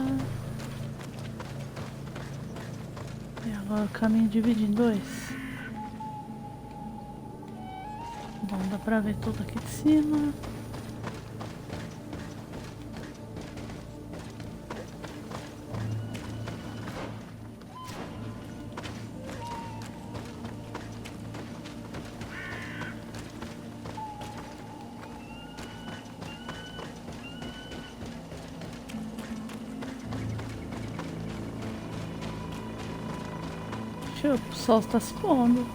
E agora o caminho divide em dois. Bom, dá pra ver tudo aqui de cima. O sol está se pondo.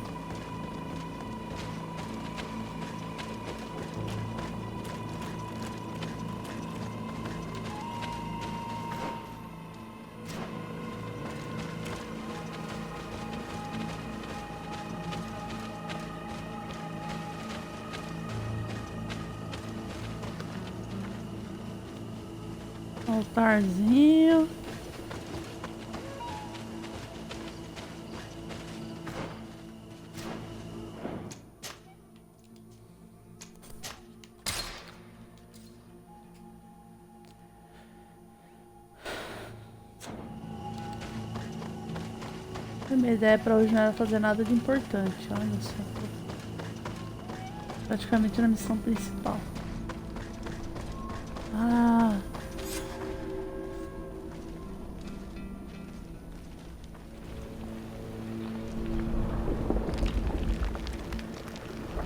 Altarzinho. A minha ideia pra hoje não era fazer nada de importante, olha só. Praticamente na missão principal. Ah.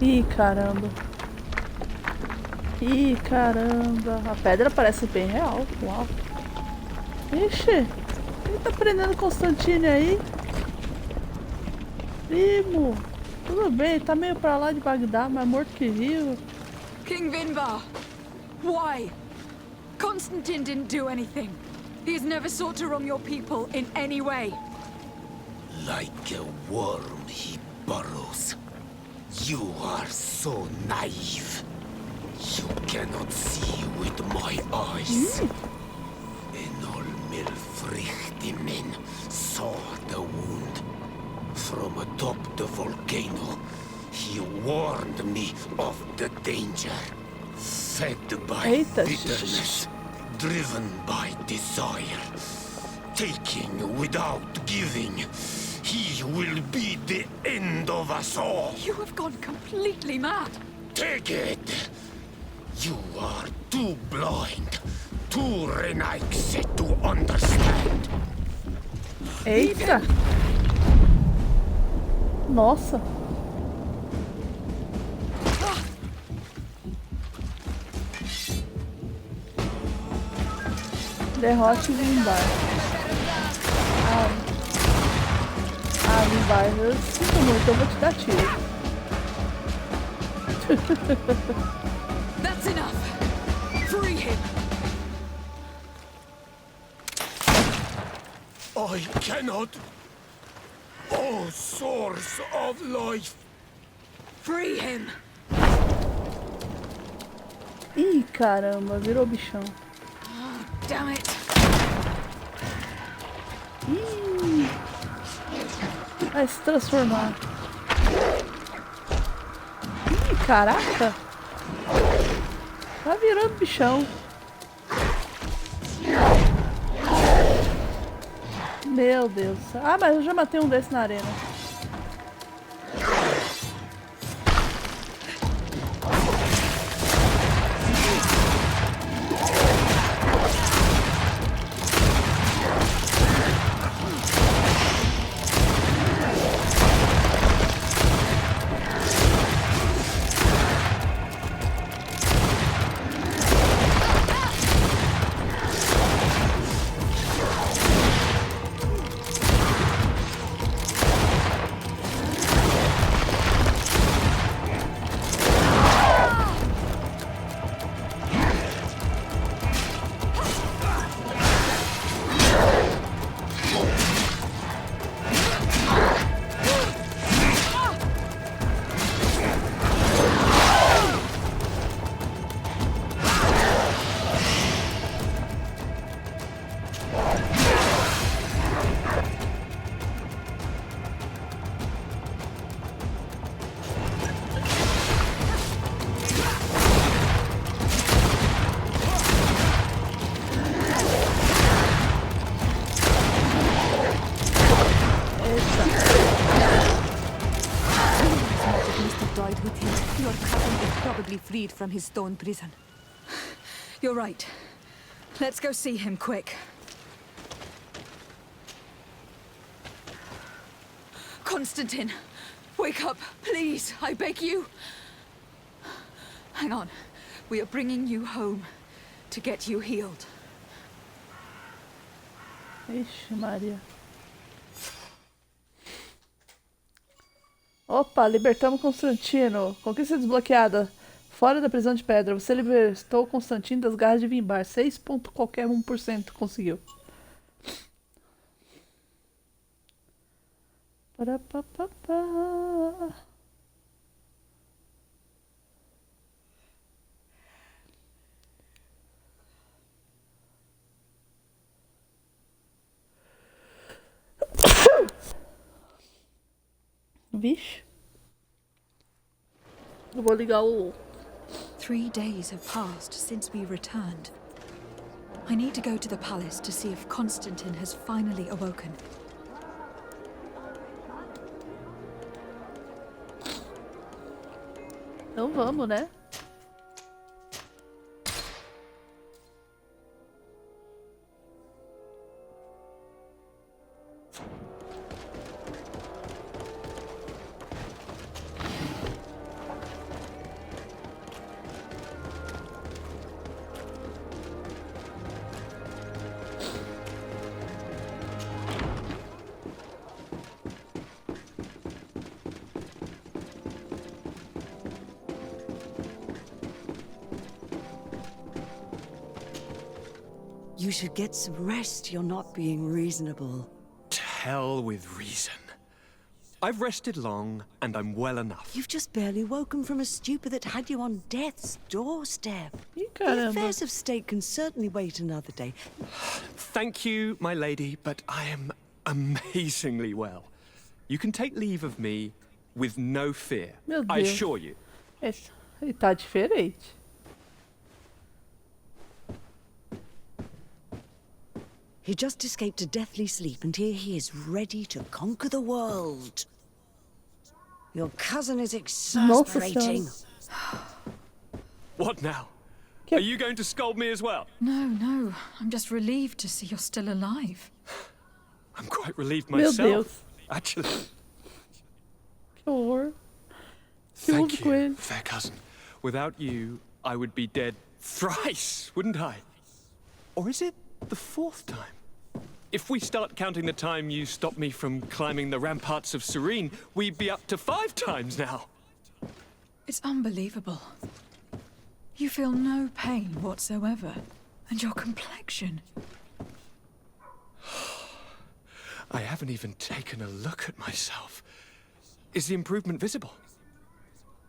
Ih, caramba. Ih, caramba. A pedra parece bem real. Uau. Ixi. Quem tá prendendo Constantine aí? Primo. Tudo bem, tá meio pra lá de Bagdá, mas morto que vivo. King Vinbar! Why? Constantine didn't do anything. He has never sought to wrong your people in any way. Like a worm he burrows. You are so naive. You cannot see with my eyes. Enolmir Frichtimin saw the wound. From atop the volcano, he warned me of the danger. Fed by Eita, bitterness, driven by desire, taking without giving, he will be the end of us all. You have gone completely mad. Take it! You are too blind, too renaixed to understand. Eita. Nossa. Derrote Vinbar. Vinbar, eu sinto muito, eu vou te dar tiro. That's enough. Free him. I cannot. Oh, source of life. Free him. Ih, caramba, virou bichão. Damn it. Ih, vai se transformar. Ih, caraca. Tá virando bichão. Meu Deus. Ah, mas eu já matei um desse na arena. Freed from his stone prison. You're right. Let's go see him quick. Constantine, wake up, please. I beg you. Hang on. We are bringing you home to get you healed. Ixi, Maria. Opa, libertamos Constantino. Conquista desbloqueada. Fora da prisão de pedra. Você libertou Constantino das garras de Vinbar. 6 ponto qualquer 1% conseguiu. Parapapapá. Vixe. Eu vou ligar o... 3 days have passed since we returned. I need to go to the palace to see if Constantine has finally awoken. Então vamos, né? You should get some rest. You're not being reasonable. To hell with reason. I've rested long, and I'm well enough. You've just barely woken from a stupor that had you on death's doorstep. The Caramba. affairs of state can certainly wait another day. Thank you, my lady, but I am amazingly well. You can take leave of me with no fear. Meu I Deus. assure you. Ele tá diferente. He just escaped a deathly sleep, and here he is, ready to conquer the world. Your cousin is exasperating. What now? Que- Are you going to scold me as well? No. I'm just relieved to see you're still alive. I'm quite relieved Meu myself. Deus. Actually. Que horror. Thank houve com ele? you, fair cousin. Without you, I would be dead thrice, wouldn't I? Or is it the fourth time? If we start counting the time you stopped me from climbing the ramparts of Serene, we'd be up to 5 times now. It's unbelievable. You feel no pain whatsoever. And your complexion. I haven't even taken a look at myself. Is the improvement visible?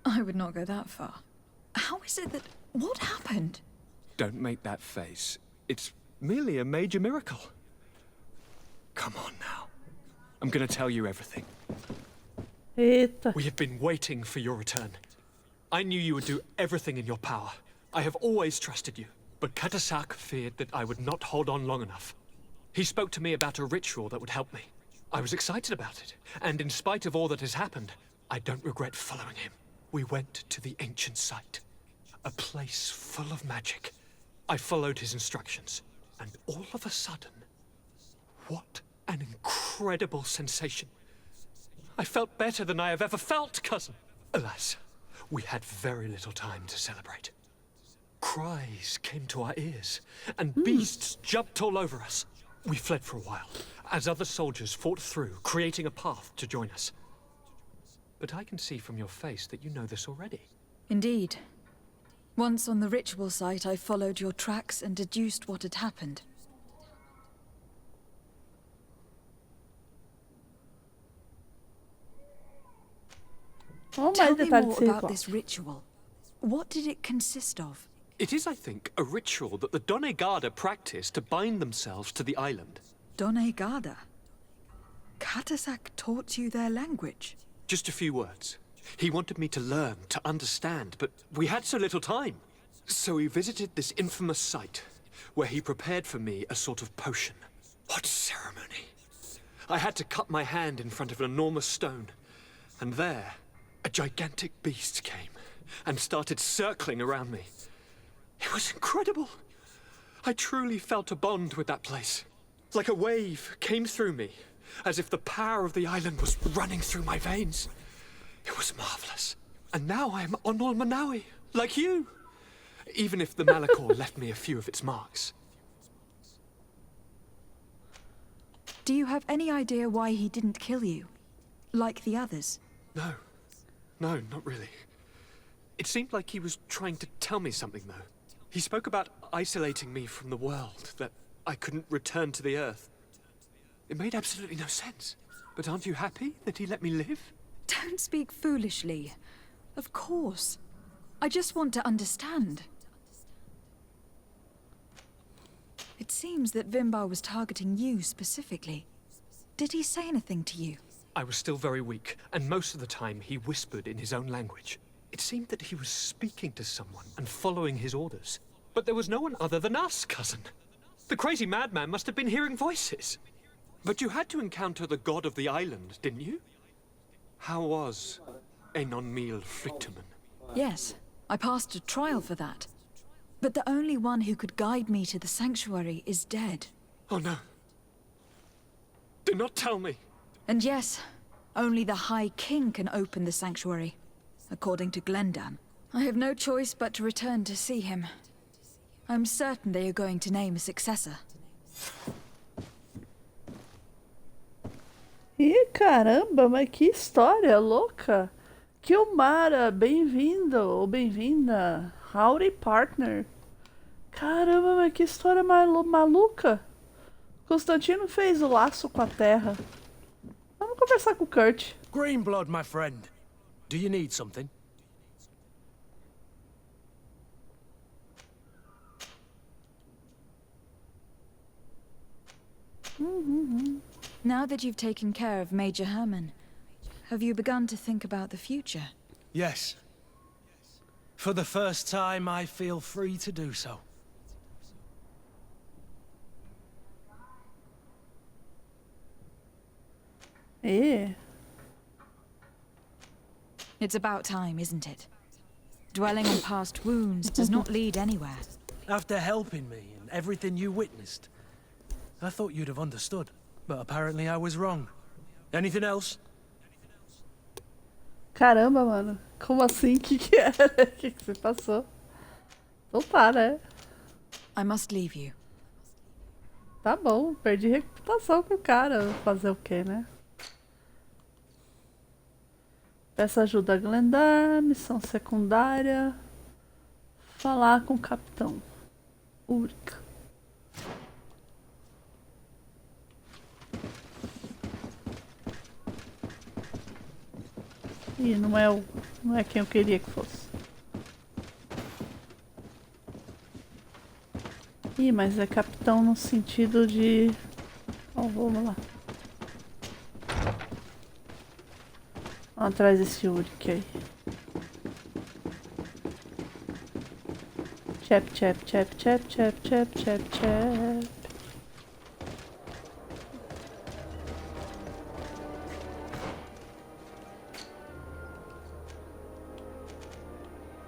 I would not go that far. How is it that... What happened? Don't make that face. It's merely a major miracle. Come on now. I'm gonna tell you everything. Eita. We have been waiting for your return. I knew you would do everything in your power. I have always trusted you. But Katasak feared that I would not hold on long enough. He spoke to me about a ritual that would help me. I was excited about it. And in spite of all that has happened, I don't regret following him. We went to the ancient site. A place full of magic. I followed his instructions. And all of a sudden... What an incredible sensation. I felt better than I have ever felt, cousin. Alas, we had very little time to celebrate. Cries came to our ears, and beasts jumped all over us. We fled for a while, as other soldiers fought through, creating a path to join us. But I can see from your face that you know this already. Indeed. Once on the ritual site, I followed your tracks and deduced what had happened. Oh, mais Tell me detalhes more de about ritual. this ritual. What did it consist of? It is, I think, a ritual that the Donegada practice to bind themselves to the island. Donegada. Katasak taught you their language. Just a few words. He wanted me to learn, to understand, but we had so little time. So we visited this infamous site, where he prepared for me a sort of potion. What ceremony! I had to cut my hand in front of an enormous stone, and there, a gigantic beast came and started circling around me. It was incredible. I truly felt a bond with that place. Like a wave came through me, as if the power of the island was running through my veins. It was marvelous. And now I am Onol Manawi, like you. Even if the Malachor left me a few of its marks. Do you have any idea why he didn't kill you? Like the others? No, not really. It seemed like he was trying to tell me something, though. He spoke about isolating me from the world, that I couldn't return to the Earth. It made absolutely no sense. But aren't you happy that he let me live? Don't speak foolishly. Of course. I just want to understand. It seems that Vimbar was targeting you specifically. Did he say anything to you? I was still very weak, and most of the time he whispered in his own language. It seemed that he was speaking to someone and following his orders. But there was no one other than us, cousin. The crazy madman must have been hearing voices. But you had to encounter the god of the island, didn't you? How was Enon Mil Frictamen? Yes, I passed a trial for that. But the only one who could guide me to the sanctuary is dead. Oh no. Do not tell me. And yes, only the High King can open the sanctuary, according to Glendan. I have no choice but to return to see him. I'm certain they are going to name a successor. Ih, caramba, mas que história louca! Kilmara, bem-vindo ou bem-vinda. Howdy, partner. Caramba, mas que história maluca! Constantino fez o laço com a terra. Vamos conversar com o Kurt. Greenblood, my friend. Do you need something? Now that you've taken care of Major Herman, have you begun to think about the future? Yes. For the first time, I feel free to do so. E It's about time, isn't it? Dwelling on past wounds does not lead anywhere. After helping me and everything you witnessed, I thought you'd have understood, but apparently I was wrong. Anything else? Caramba, mano. Como assim? Que era? Que você passou? Então tá, né? I must leave you. Tá bom, perdi reputação com o cara. Fazer o quê, né? Peça ajuda a Glendar, missão secundária. Falar com o capitão. Ulrich. Ih, não é quem eu queria que fosse. Ih, mas é capitão no sentido de... Ó, vamos lá. Vamos atrás desse Ulrich aí. Chap, chap, chap, chap, chap, chap, chap, chap.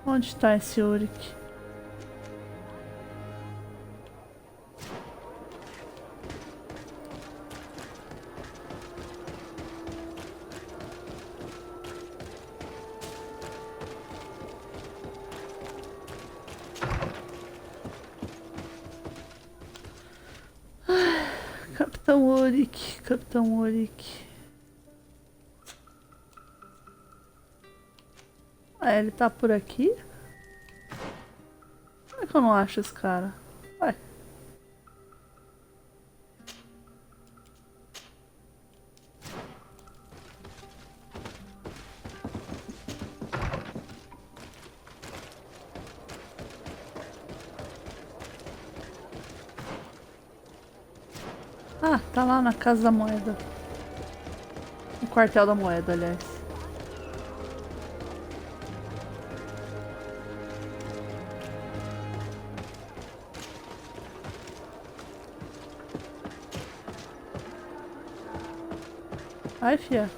Onde está esse Ulrich? Capitão Ulrich, Capitão Ulrich. Ah, ele tá por aqui? Como é que eu não acho esse cara? Vai. Ah, tá lá na Casa da Moeda. No quartel da moeda, aliás. Vai, fia.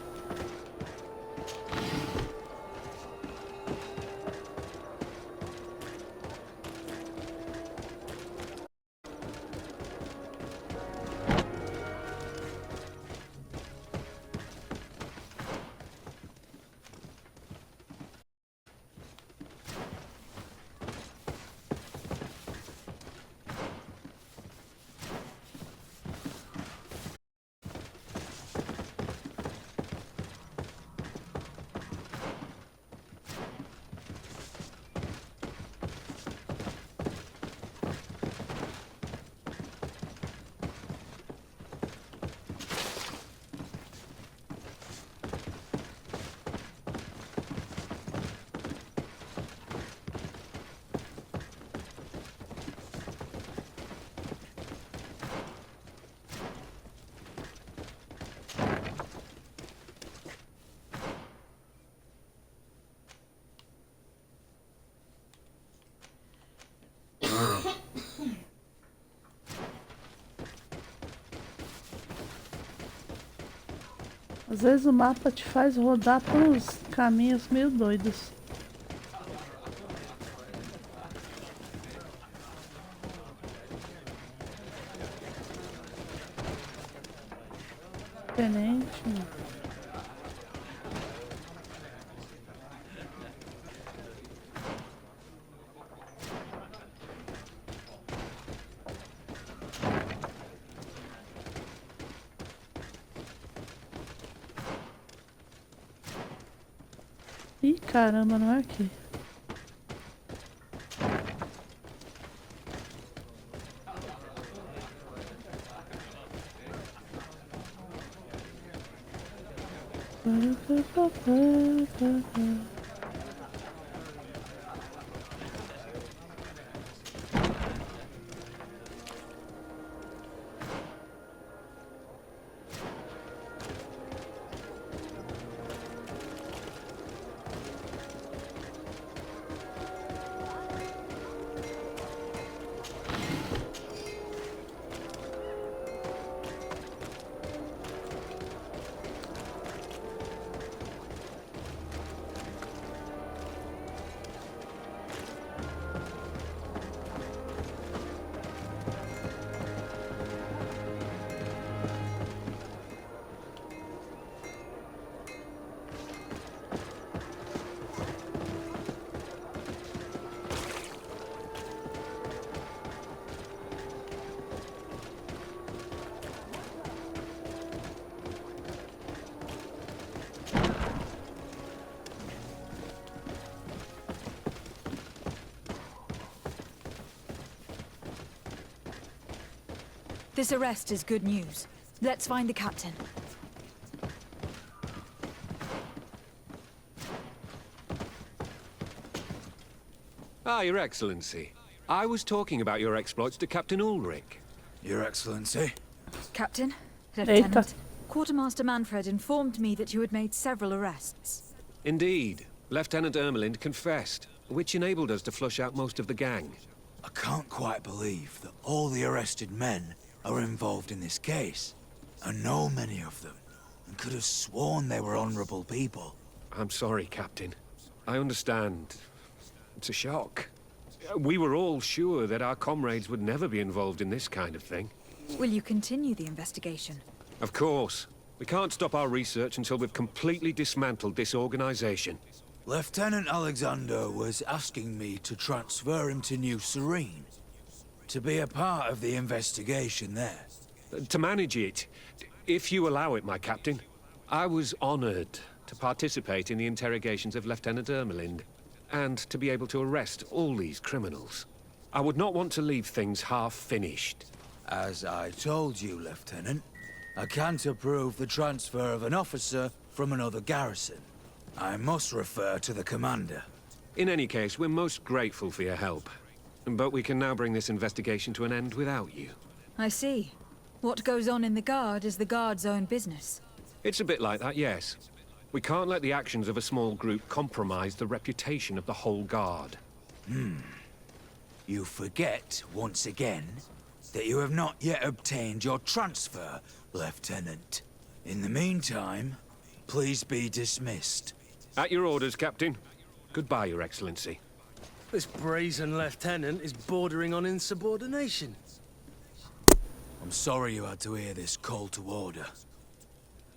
Às vezes o mapa te faz rodar por uns caminhos meio doidos. Tenente. Ih, caramba, não é aqui. This arrest is good news. Let's find the captain. Ah, Your Excellency. I was talking about your exploits to Captain Ulrich. Your Excellency. Captain, Eita. Lieutenant, Quartermaster Manfred informed me that you had made several arrests. Indeed. Lieutenant Ermelind confessed, which enabled us to flush out most of the gang. I can't quite believe that all the arrested men are involved in this case. I know many of them, and could have sworn they were honorable people. I'm sorry, Captain. I understand. It's a shock. We were all sure that our comrades would never be involved in this kind of thing. Will you continue the investigation? Of course. We can't stop our research until we've completely dismantled this organization. Lieutenant Alexander was asking me to transfer him to New Serene, to be a part of the investigation there. To manage it, if you allow it, my captain. I was honored to participate in the interrogations of Lieutenant Ermelind, and to be able to arrest all these criminals. I would not want to leave things half-finished. As I told you, Lieutenant, I can't approve the transfer of an officer from another garrison. I must refer to the commander. In any case, we're most grateful for your help. But we can now bring this investigation to an end without you. I see. What goes on in the Guard is the Guard's own business. It's a bit like that, yes. We can't let the actions of a small group compromise the reputation of the whole Guard. You forget, once again, that you have not yet obtained your transfer, Lieutenant. In the meantime, please be dismissed. At your orders, Captain. Goodbye, Your Excellency. This brazen lieutenant is bordering on insubordination. I'm sorry you had to hear this call to order.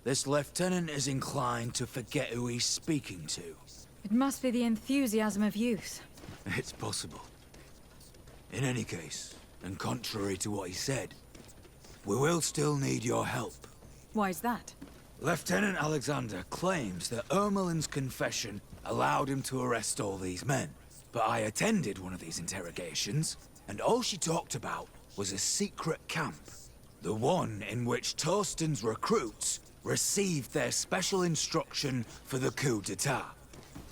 This lieutenant is inclined to forget who he's speaking to. It must be the enthusiasm of youth. It's possible. In any case, and contrary to what he said, we will still need your help. Why's that? Lieutenant Alexander claims that Ermelin's confession allowed him to arrest all these men. But I attended one of these interrogations, and all she talked about was a secret camp. The one in which Torsten's recruits received their special instruction for the coup d'etat.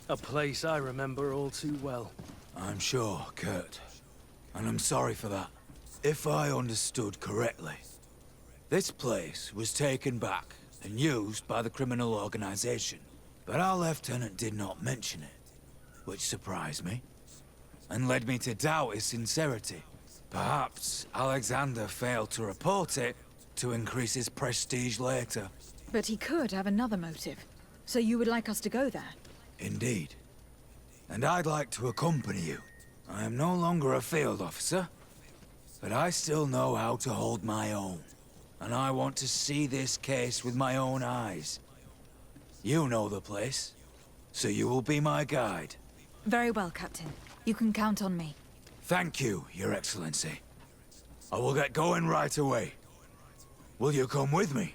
A place I remember all too well. I'm sure, Kurt. And I'm sorry for that. If I understood correctly, this place was taken back and used by the criminal organization. But our lieutenant did not mention it, which surprised me, and led me to doubt his sincerity. Perhaps Alexander failed to report it to increase his prestige later. But he could have another motive. So you would like us to go there? Indeed. And I'd like to accompany you. I am no longer a field officer, but I still know how to hold my own. and I want to see this case with my own eyes. You know the place, so you will be my guide. Very well, Captain. You can count on me. Thank you, Your Excellency. I will get going right away. Will you come with me?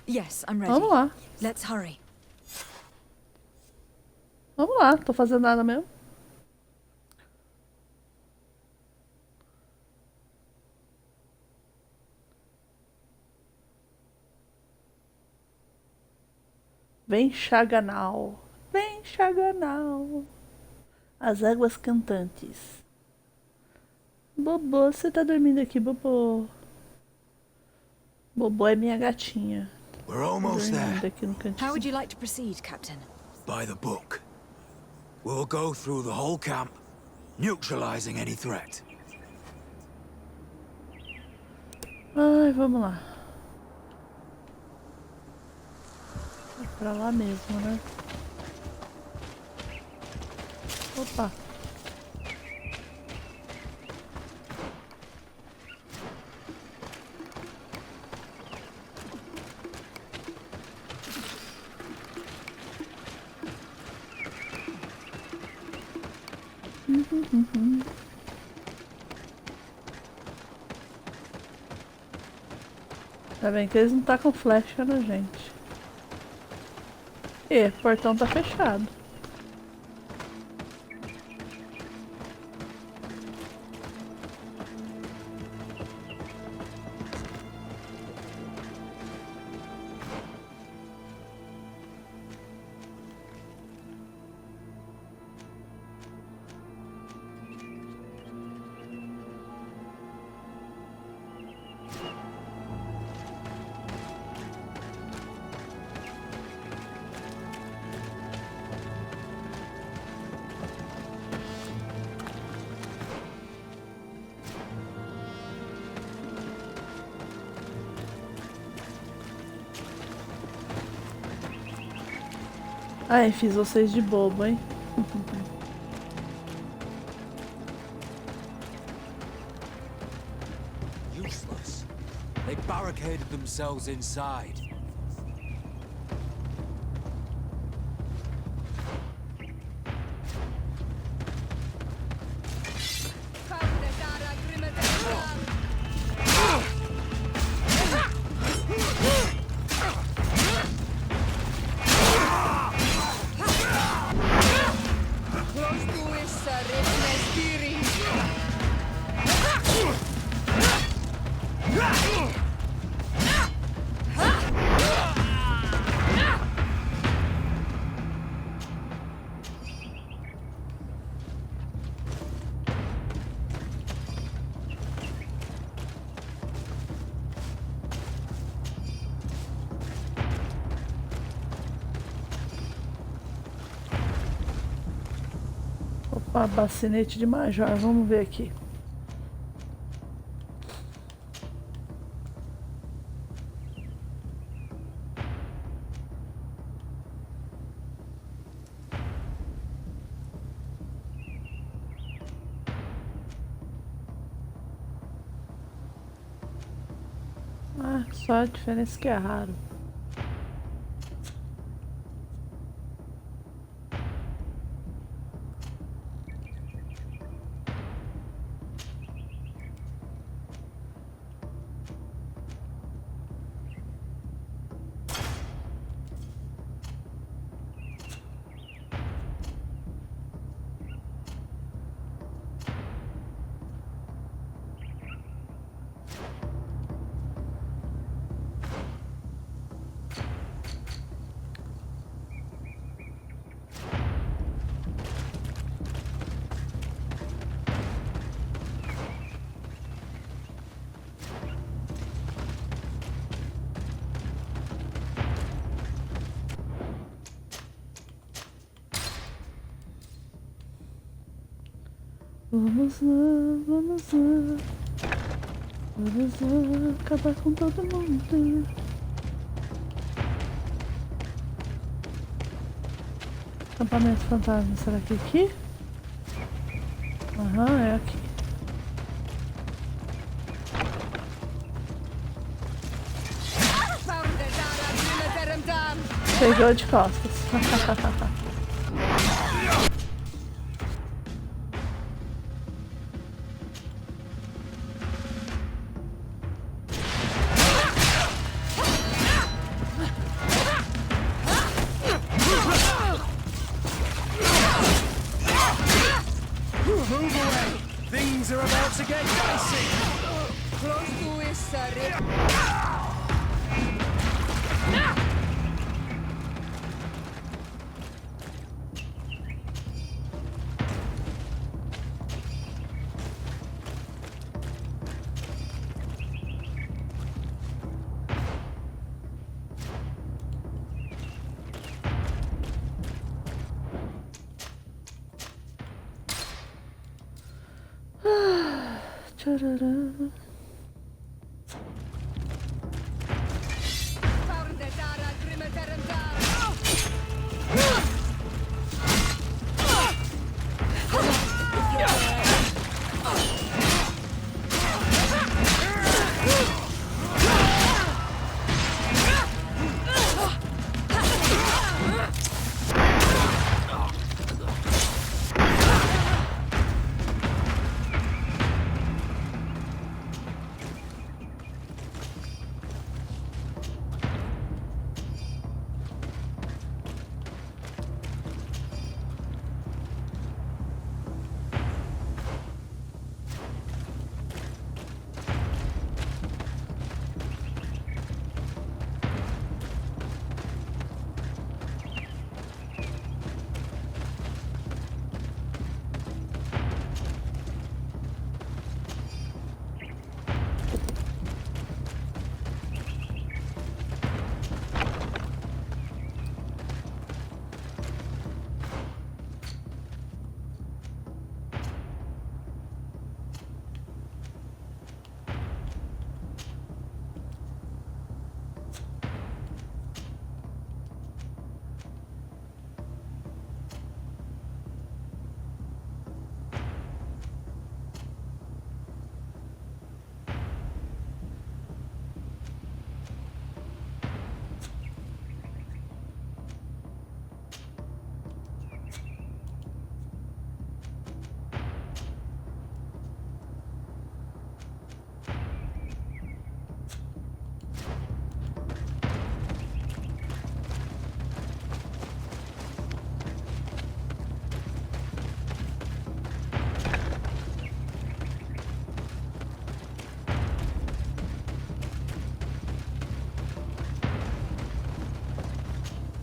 Yes, I'm ready. Vamos lá. Let's hurry. Vamos lá, tô fazendo nada mesmo. Vem Chaganal, vem Chaganal. As águas cantantes. Bobô, você tá dormindo aqui, Bobô? Bobô é minha gatinha. We're almost there. Aqui no cantinho. How would you like to proceed, Captain? By the book. We'll go through the whole camp, neutralizing any threat. Ai, vamos lá. É pra lá mesmo, né? Opa. Tá bem que eles não tá com flecha na gente. E, o portão tá fechado. Ai, fiz vocês de bobo, hein? Useless. They barricaded themselves inside. Opa, bacinete de major, vamos ver aqui. Ah, só a diferença que é raro. Vamos lá, vamos lá. Vamos lá, acabar com todo mundo. Acampamento fantasma, será que é aqui? Aham, é aqui. Pegou de costas. Move away! Things are about to get dicey! Close to it, Será. Tcharará.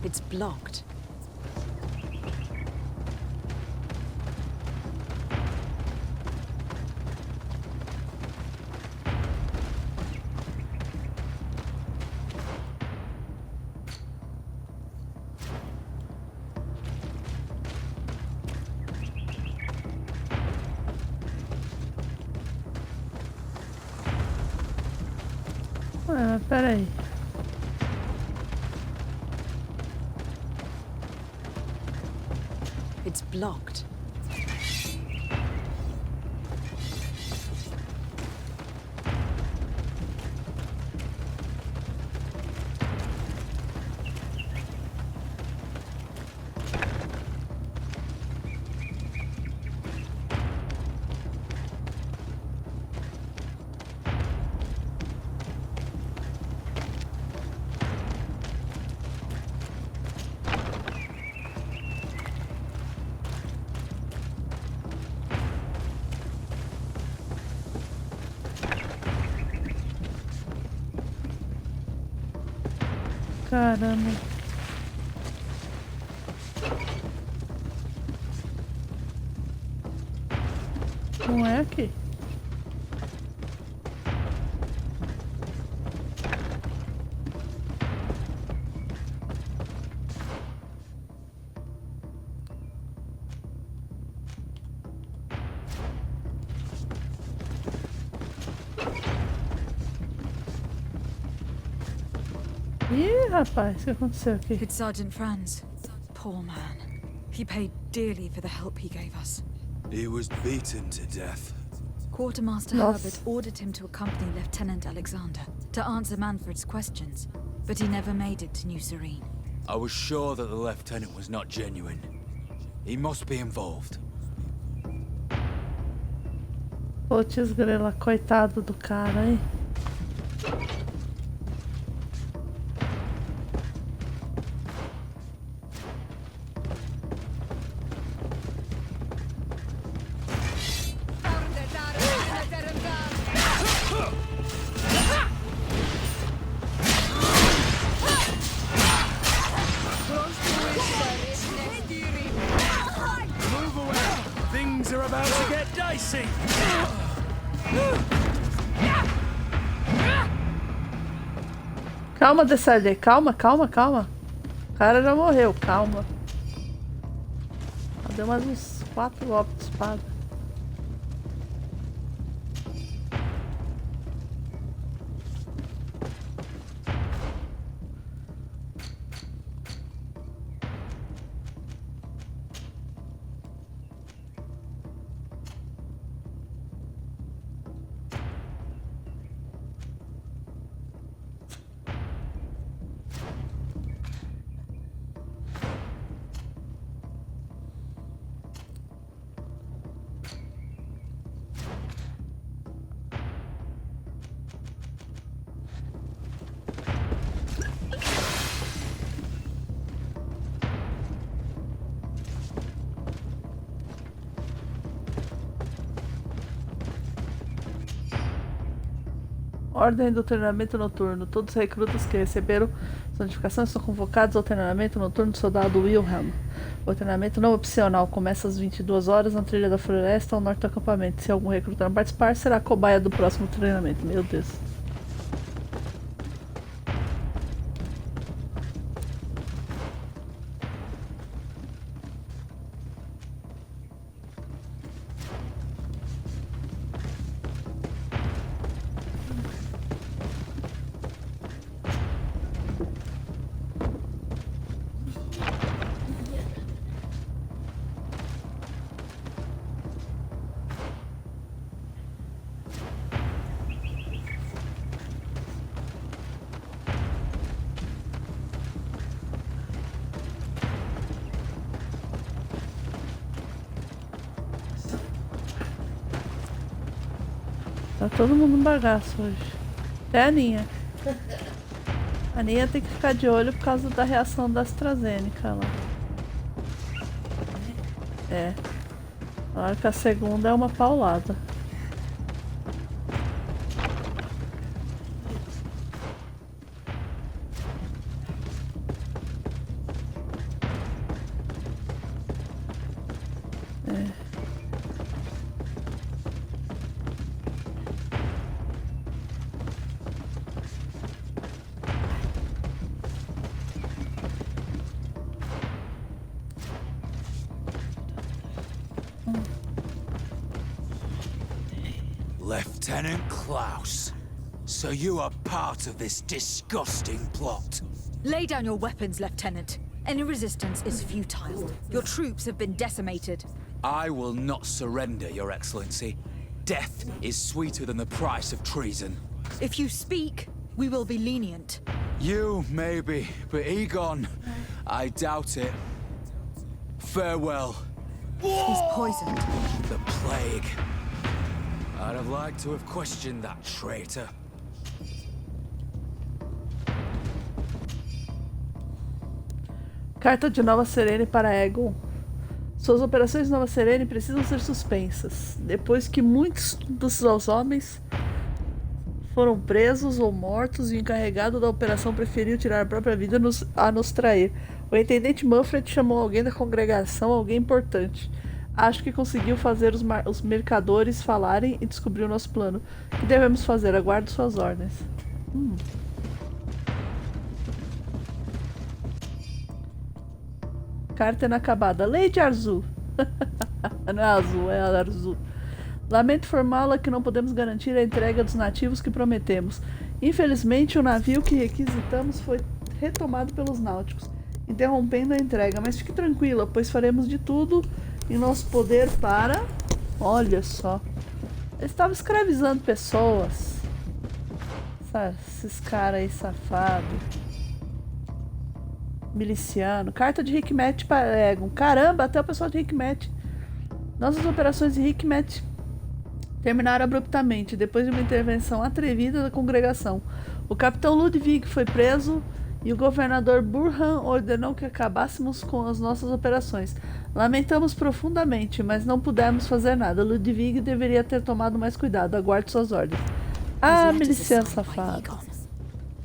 It's blocked. Ah, peraí. It's blocked. Caramba. Não é aqui. Ih, rapaz, o que aconteceu aqui? It's Sergeant Franz. Poor man. He paid dearly for the help he gave us. He was beaten to death. Quartermaster Lost. Herbert ordered him to accompany Lieutenant Alexander to answer Manfred's questions, but he never made it to New Serene. I was sure that the lieutenant was not genuine. He must be involved. Putz, grela, coitado do cara, hein? Things are about to get dicey. Calma, Desarde, calma, calma, calma. O cara já morreu, calma. Deu mais uns 4 golpes de espada. Ordem do treinamento noturno. Todos os recrutas que receberam sua notificação são convocados ao treinamento noturno do soldado Wilhelm. O treinamento não opcional começa às 22 horas na trilha da floresta ao norte do acampamento. Se algum recruta não participar, será a cobaia do próximo treinamento. Meu Deus. Tá todo mundo um bagaço hoje. Até a Aninha. A Aninha tem que ficar de olho por causa da reação da AstraZeneca lá. É. Claro que a segunda é uma paulada. Lieutenant Klaus, so you are part of this disgusting plot. Lay down your weapons, Lieutenant. Any resistance is futile. Your troops have been decimated. I will not surrender, Your Excellency. Death is sweeter than the price of treason. If you speak, we will be lenient. You, maybe, but Egon, I doubt it. Farewell. He's poisoned. The plague. I'd have liked to have questioned that traitor. Carta de Nova Serene para Egon. Suas operações de Nova Serene precisam ser suspensas. Depois que muitos dos seus homens foram presos ou mortos e o encarregado da operação preferiu tirar a própria vida a nos trair. O intendente Manfred chamou alguém da congregação, alguém importante. Acho que conseguiu fazer os mercadores falarem e descobriu o nosso plano. O que devemos fazer? Aguardo suas ordens. Carta inacabada. Lady Arzu. Não é azul, é Arzu. Lamento informá-la que não podemos garantir a entrega dos nativos que prometemos. Infelizmente, o navio que requisitamos foi retomado pelos náuticos, interrompendo a entrega. Mas fique tranquila, pois faremos de tudo em nosso poder para... Olha só. Eles estavam escravizando pessoas. Esses caras aí safados. Miliciano. Carta de Hikmet para Egon. Caramba, até o pessoal de Hikmet. Nossas operações de Hikmet terminaram abruptamente, depois de uma intervenção atrevida da congregação. O capitão Ludwig foi preso e o governador Burhan ordenou que acabássemos com as nossas operações. Lamentamos profundamente, mas não pudemos fazer nada. Ludwig deveria ter tomado mais cuidado. Aguarde suas ordens. Ah, miliciano safado.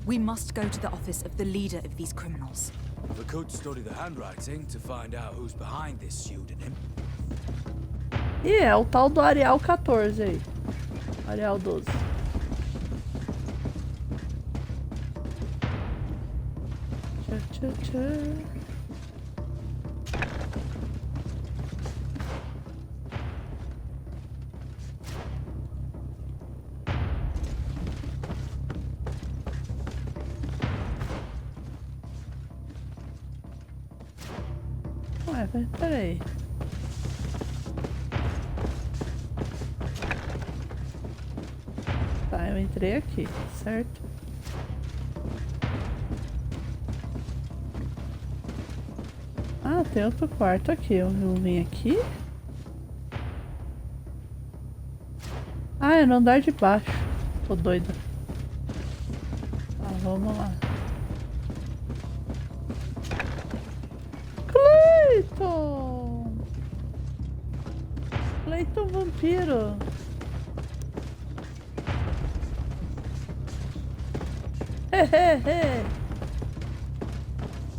We must go to the office of the leader of these criminals. We could study the handwriting to find out who's behind this pseudonym. E é o tal do Arial 14 aí. Arial 12. Tchá, tchá, tchá. Ué, peraí. Tá, eu entrei aqui, certo? Ah, tem outro quarto aqui. Eu vim aqui. Ah, é no andar de baixo. Tô doida. Tá, vamos lá. Cleiton! Cleiton vampiro.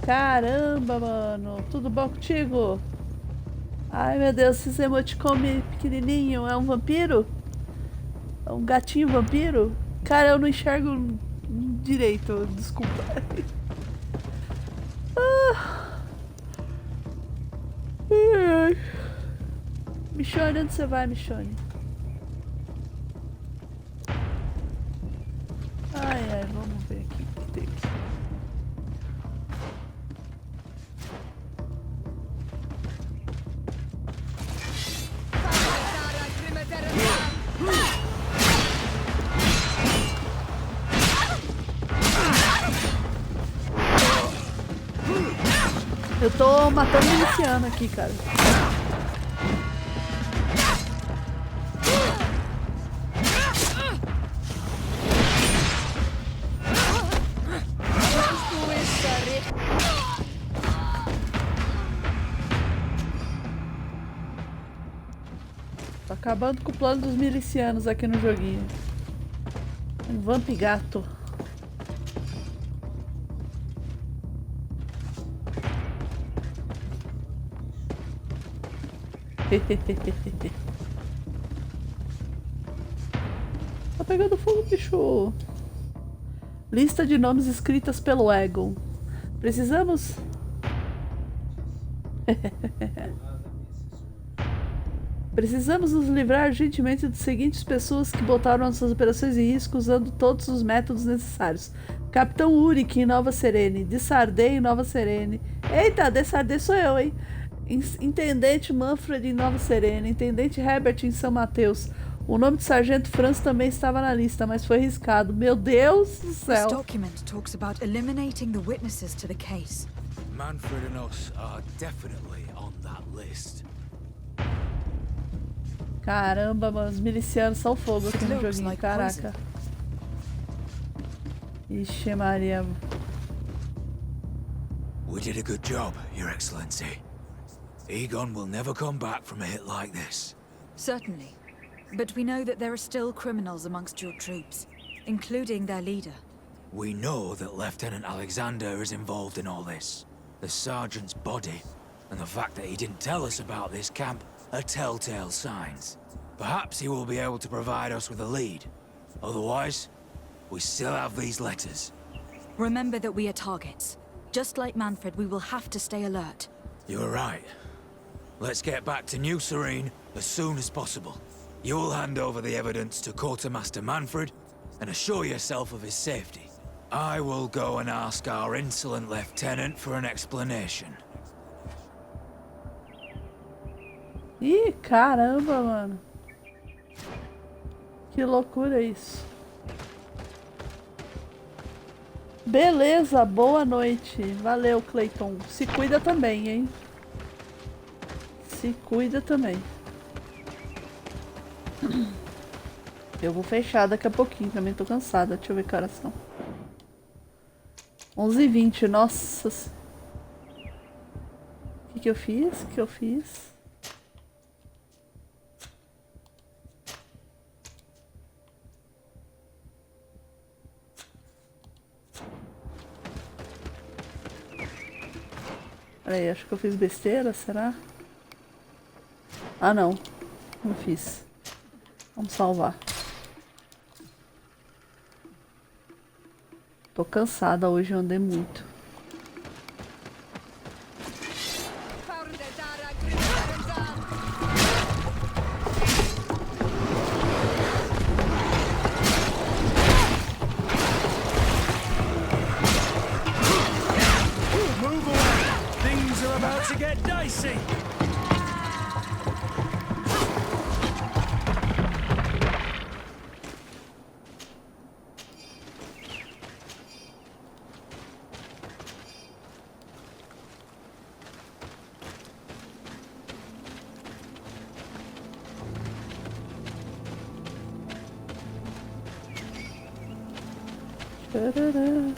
Caramba, mano. Tudo bom contigo? Ai, meu Deus, esse emoticon pequenininho é um vampiro? É um gatinho vampiro? Cara, eu não enxergo direito, desculpa. Michonne, onde você vai, Michonne? Ai, vamos ver aqui o que tem aqui. Eu tô matando miliciano aqui, cara. Tô acabando com o plano dos milicianos aqui no joguinho. Um vamp gato. Tá pegando fogo, bicho. Lista de nomes escritas pelo Egon. Precisamos... Precisamos nos livrar urgentemente das seguintes pessoas que botaram nossas operações em risco usando todos os métodos necessários. Capitão Uric em Nova Serene. De Sardê em Nova Serene. Eita, de Sardê sou eu, hein? Intendente Manfred em Nova Serena, Intendente Herbert em São Mateus. O nome de Sargento Franz também estava na lista, mas foi riscado. Meu Deus do céu. This document talks about eliminating the witnesses to the case. Manfred and us are definitely on that list. Caramba, mano, os milicianos são fogo aqui no joguinho, caraca. Ixi, Maria. We did a good job, Your Excellency. Egon will never come back from a hit like this. Certainly. But we know that there are still criminals amongst your troops, including their leader. We know that Lieutenant Alexander is involved in all this. The sergeant's body, and the fact that he didn't tell us about this camp, are telltale signs. Perhaps he will be able to provide us with a lead. Otherwise, we still have these letters. Remember that we are targets. Just like Manfred, we will have to stay alert. You're right. Let's get back to New Serene as soon as possible. You'll hand over the evidence to Quartermaster Manfred and assure yourself of his safety. I will go and ask our insolent lieutenant for an explanation. Ih, caramba, mano. Que loucura isso. Beleza, boa noite. Valeu, Clayton. Se cuida também, hein? Se cuida também. Eu vou fechar daqui a pouquinho, também tô cansada. Deixa eu ver que horas são. 11h20, nossa. O que eu fiz? O que eu fiz? Peraí, acho que eu fiz besteira, será? Ah, não. Não fiz. Vamos salvar. Tô cansada hoje, eu andei muito. Move away! Things are about to get dicey! Tarará.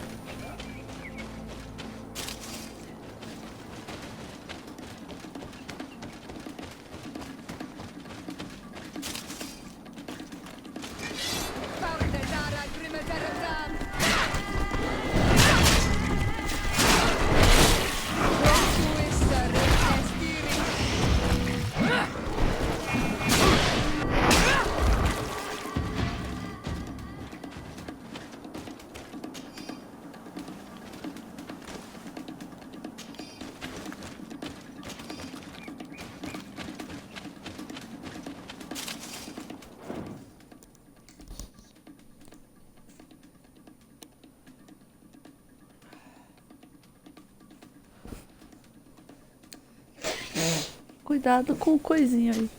Cuidado com o coisinho aí.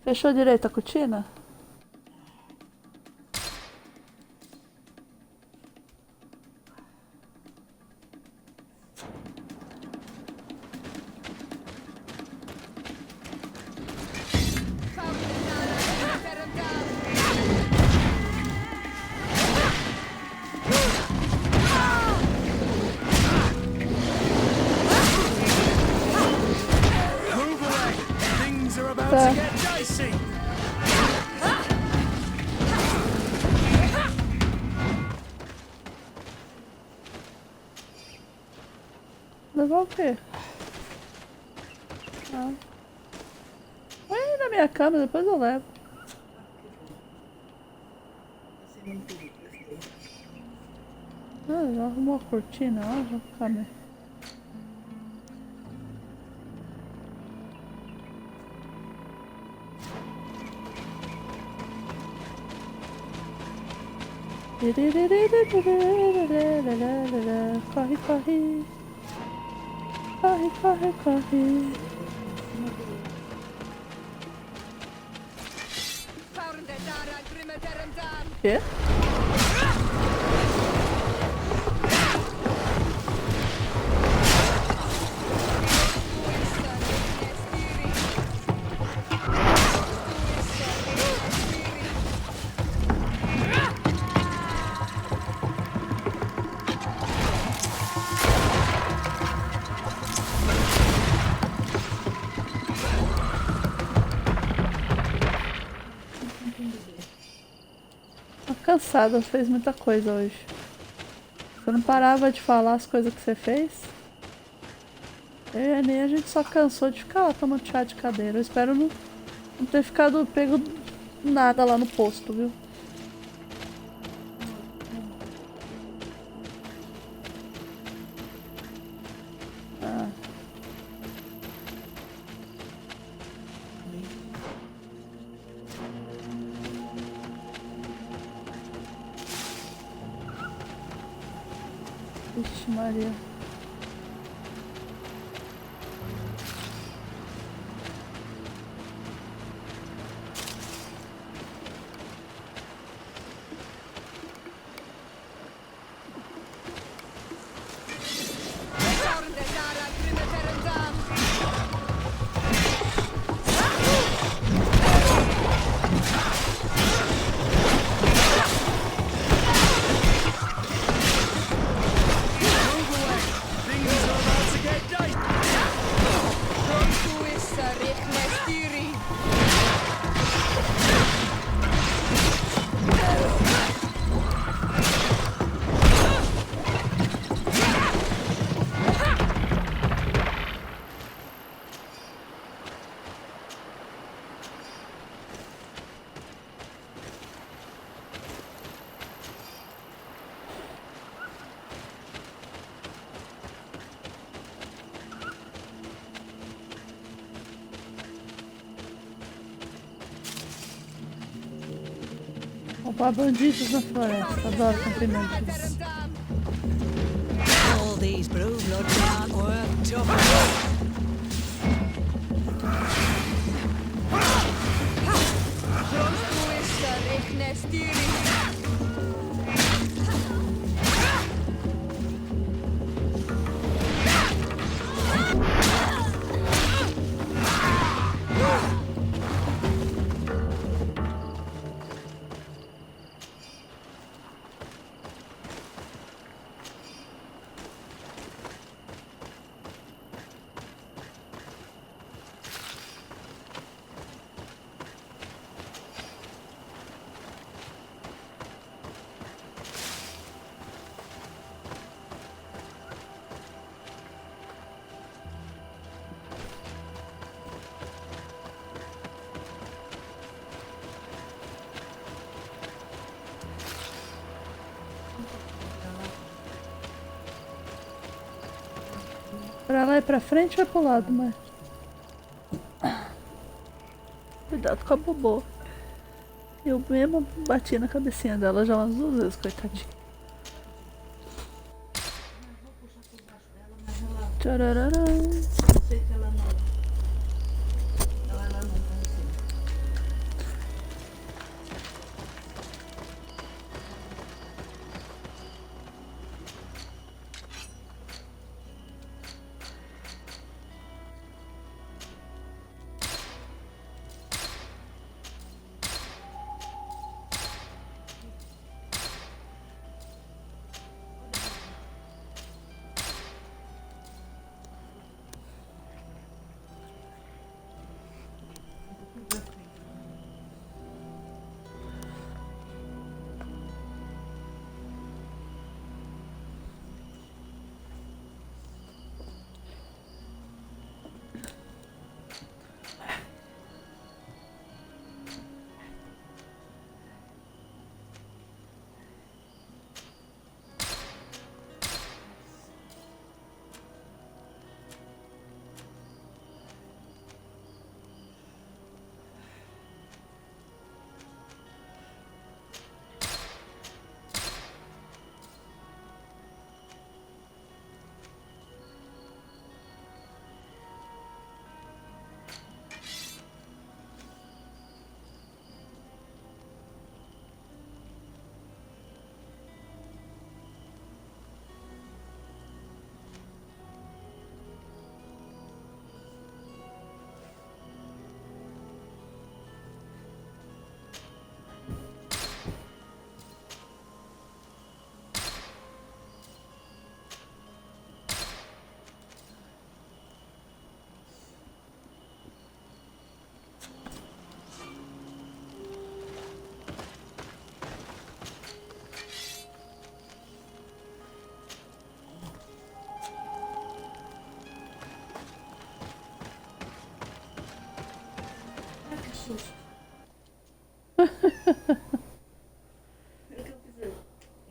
Fechou direito a cortina? Move away! Things are about Tá. to get dicey! Levar o quê? Ah. Vai na minha cama, depois eu levo. Ah, já arrumou a cortina, ó, já ficar bem. Corre, corre. Corre, corre, corre. Quê? Tô cansada, fez muita coisa hoje. Você não parava de falar as coisas que você fez? Eu e a Ney, a gente só cansou de ficar lá tomando chá de cadeira. Eu espero não ter ficado pego nada lá no posto, viu? Ah. Vixe, Maria. Roubar bandidos na floresta. Adoro cumprimentos. All these blue bloods aren't worth tough. Pra lá e pra frente ou pro lado, mas... Cuidado com a Bobô. Eu mesmo bati na cabecinha dela já umas 2 vezes, coitadinha. Tcharararã.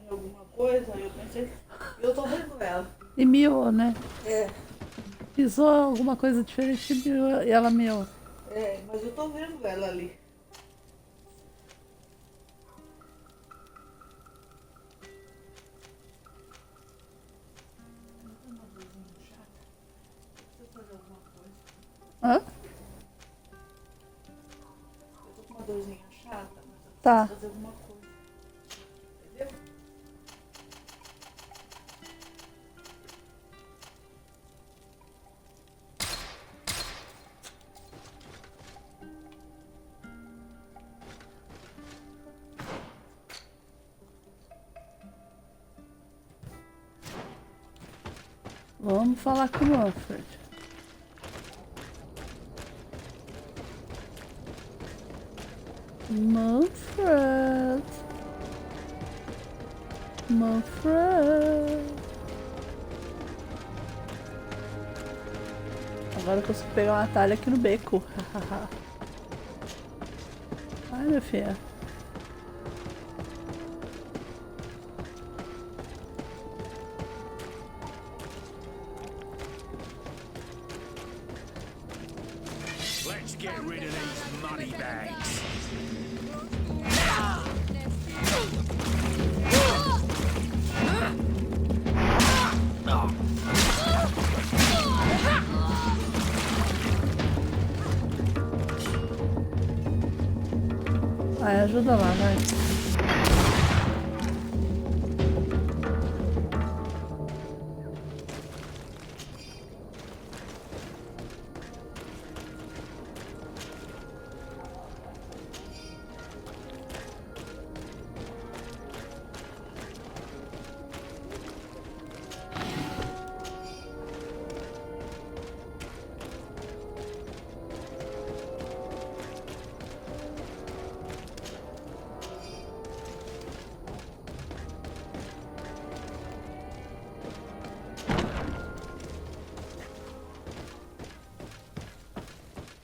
Alguma coisa, eu pensei, eu tô vendo ela. E miou, né? É, Pisou alguma coisa diferente e ela miou. mas eu tô vendo ela ali. Hã? Eu tô com uma dorzinha chata, mas eu Tá. preciso fazer alguma coisa. Entendeu? Vamos falar com o Manfred. Manfred. Manfred. Agora eu consigo pegar uma atalho aqui no beco. Ai, minha filha. Let's get rid of these money bags. Vai, ajuda lá, vai.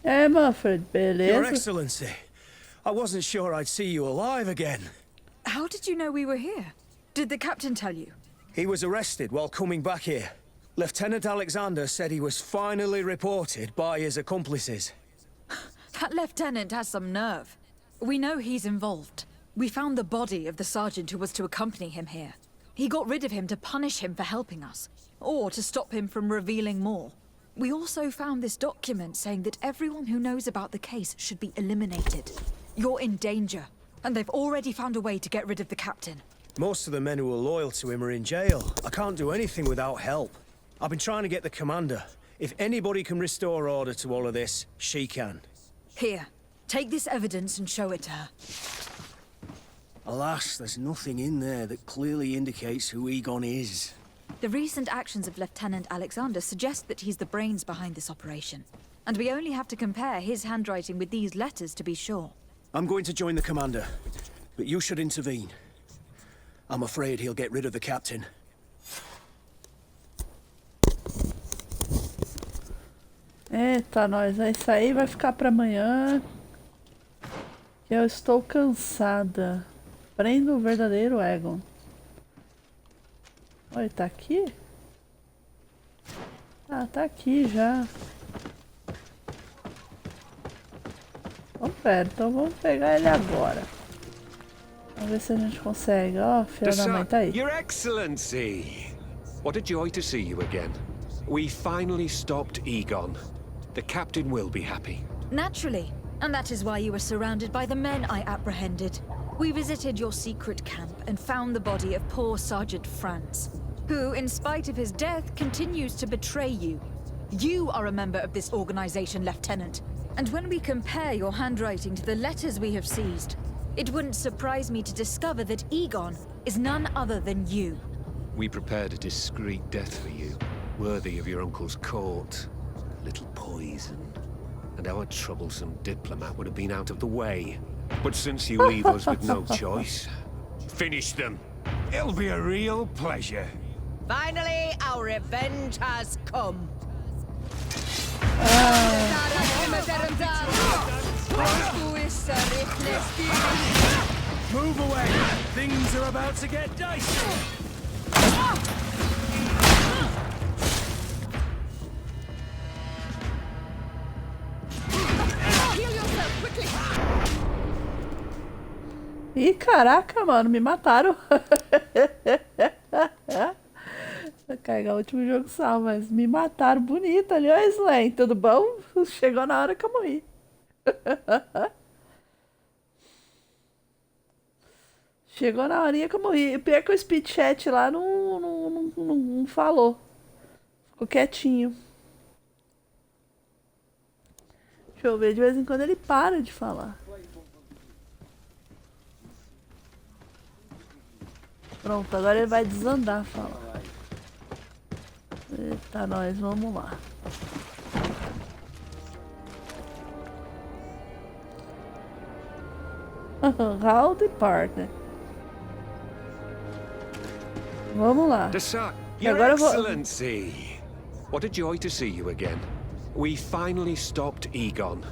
Hey, Manfred, beleza? Your Excellency, I wasn't sure I'd see you alive again. How did you know we were here? Did the captain tell you? He was arrested while coming back here. Lieutenant Alexander said he was finally reported by his accomplices. That lieutenant has some nerve. We know he's involved. We found the body of the sergeant who was to accompany him here. He got rid of him to punish him for helping us, or to stop him from revealing more. We also found this document saying that everyone who knows about the case should be eliminated. You're in danger, and they've already found a way to get rid of the captain. Most of the men who are loyal to him are in jail. I can't do anything without help. I've been trying to get the commander. If anybody can restore order to all of this, she can. Here, take this evidence and show it to her. Alas, there's nothing in there that clearly indicates who Egon is. The recent actions of Lieutenant Alexander suggest that he's the brains behind this operation. And we only have to compare his handwriting with these letters to be sure. I'm going to join the commander, but you should intervene. I'm afraid he'll get rid of the captain. Eita, nós, isso aí vai ficar pra amanhã. Eu estou cansada. Prenda o verdadeiro Egon. Oi, tá aqui? Ah, tá aqui já. Então, pera, então vamos pegar ele agora. Vamos ver se a gente consegue. Ó, filha da mãe, tá aí. Your Excellency! What a joy to see you again. We finally stopped Egon. The captain will be happy. Naturally. And that is why you were surrounded by the men I apprehended. We visited your secret camp and found the body of poor Sergeant Franz, who, in spite of his death, continues to betray you. You are a member of this organization, Lieutenant. And when we compare your handwriting to the letters we have seized, it wouldn't surprise me to discover that Egon is none other than you. We prepared a discreet death for you, worthy of your uncle's court. A little poison, and our troublesome diplomat would have been out of the way. But since you leave us with no choice, finish them. It'll be a real pleasure. Finally, our revenge has come. Move away! Things are about to get dicey! Ih, caraca, mano, me mataram. Vou carregar o último jogo sal, mas me mataram bonito ali, ó, Slen, tudo bom? Chegou na hora que eu morri. Chegou na horinha que eu morri. Pior que o speed chat lá não falou. Ficou quietinho. Deixa eu ver, de vez em quando ele para de falar. Pronto, agora ele vai desandar a falar. Eita, nós, vamos lá. Howdy, partner. Vamos lá. Your Excellency! What a joy to see you again. We finally stopped Egon.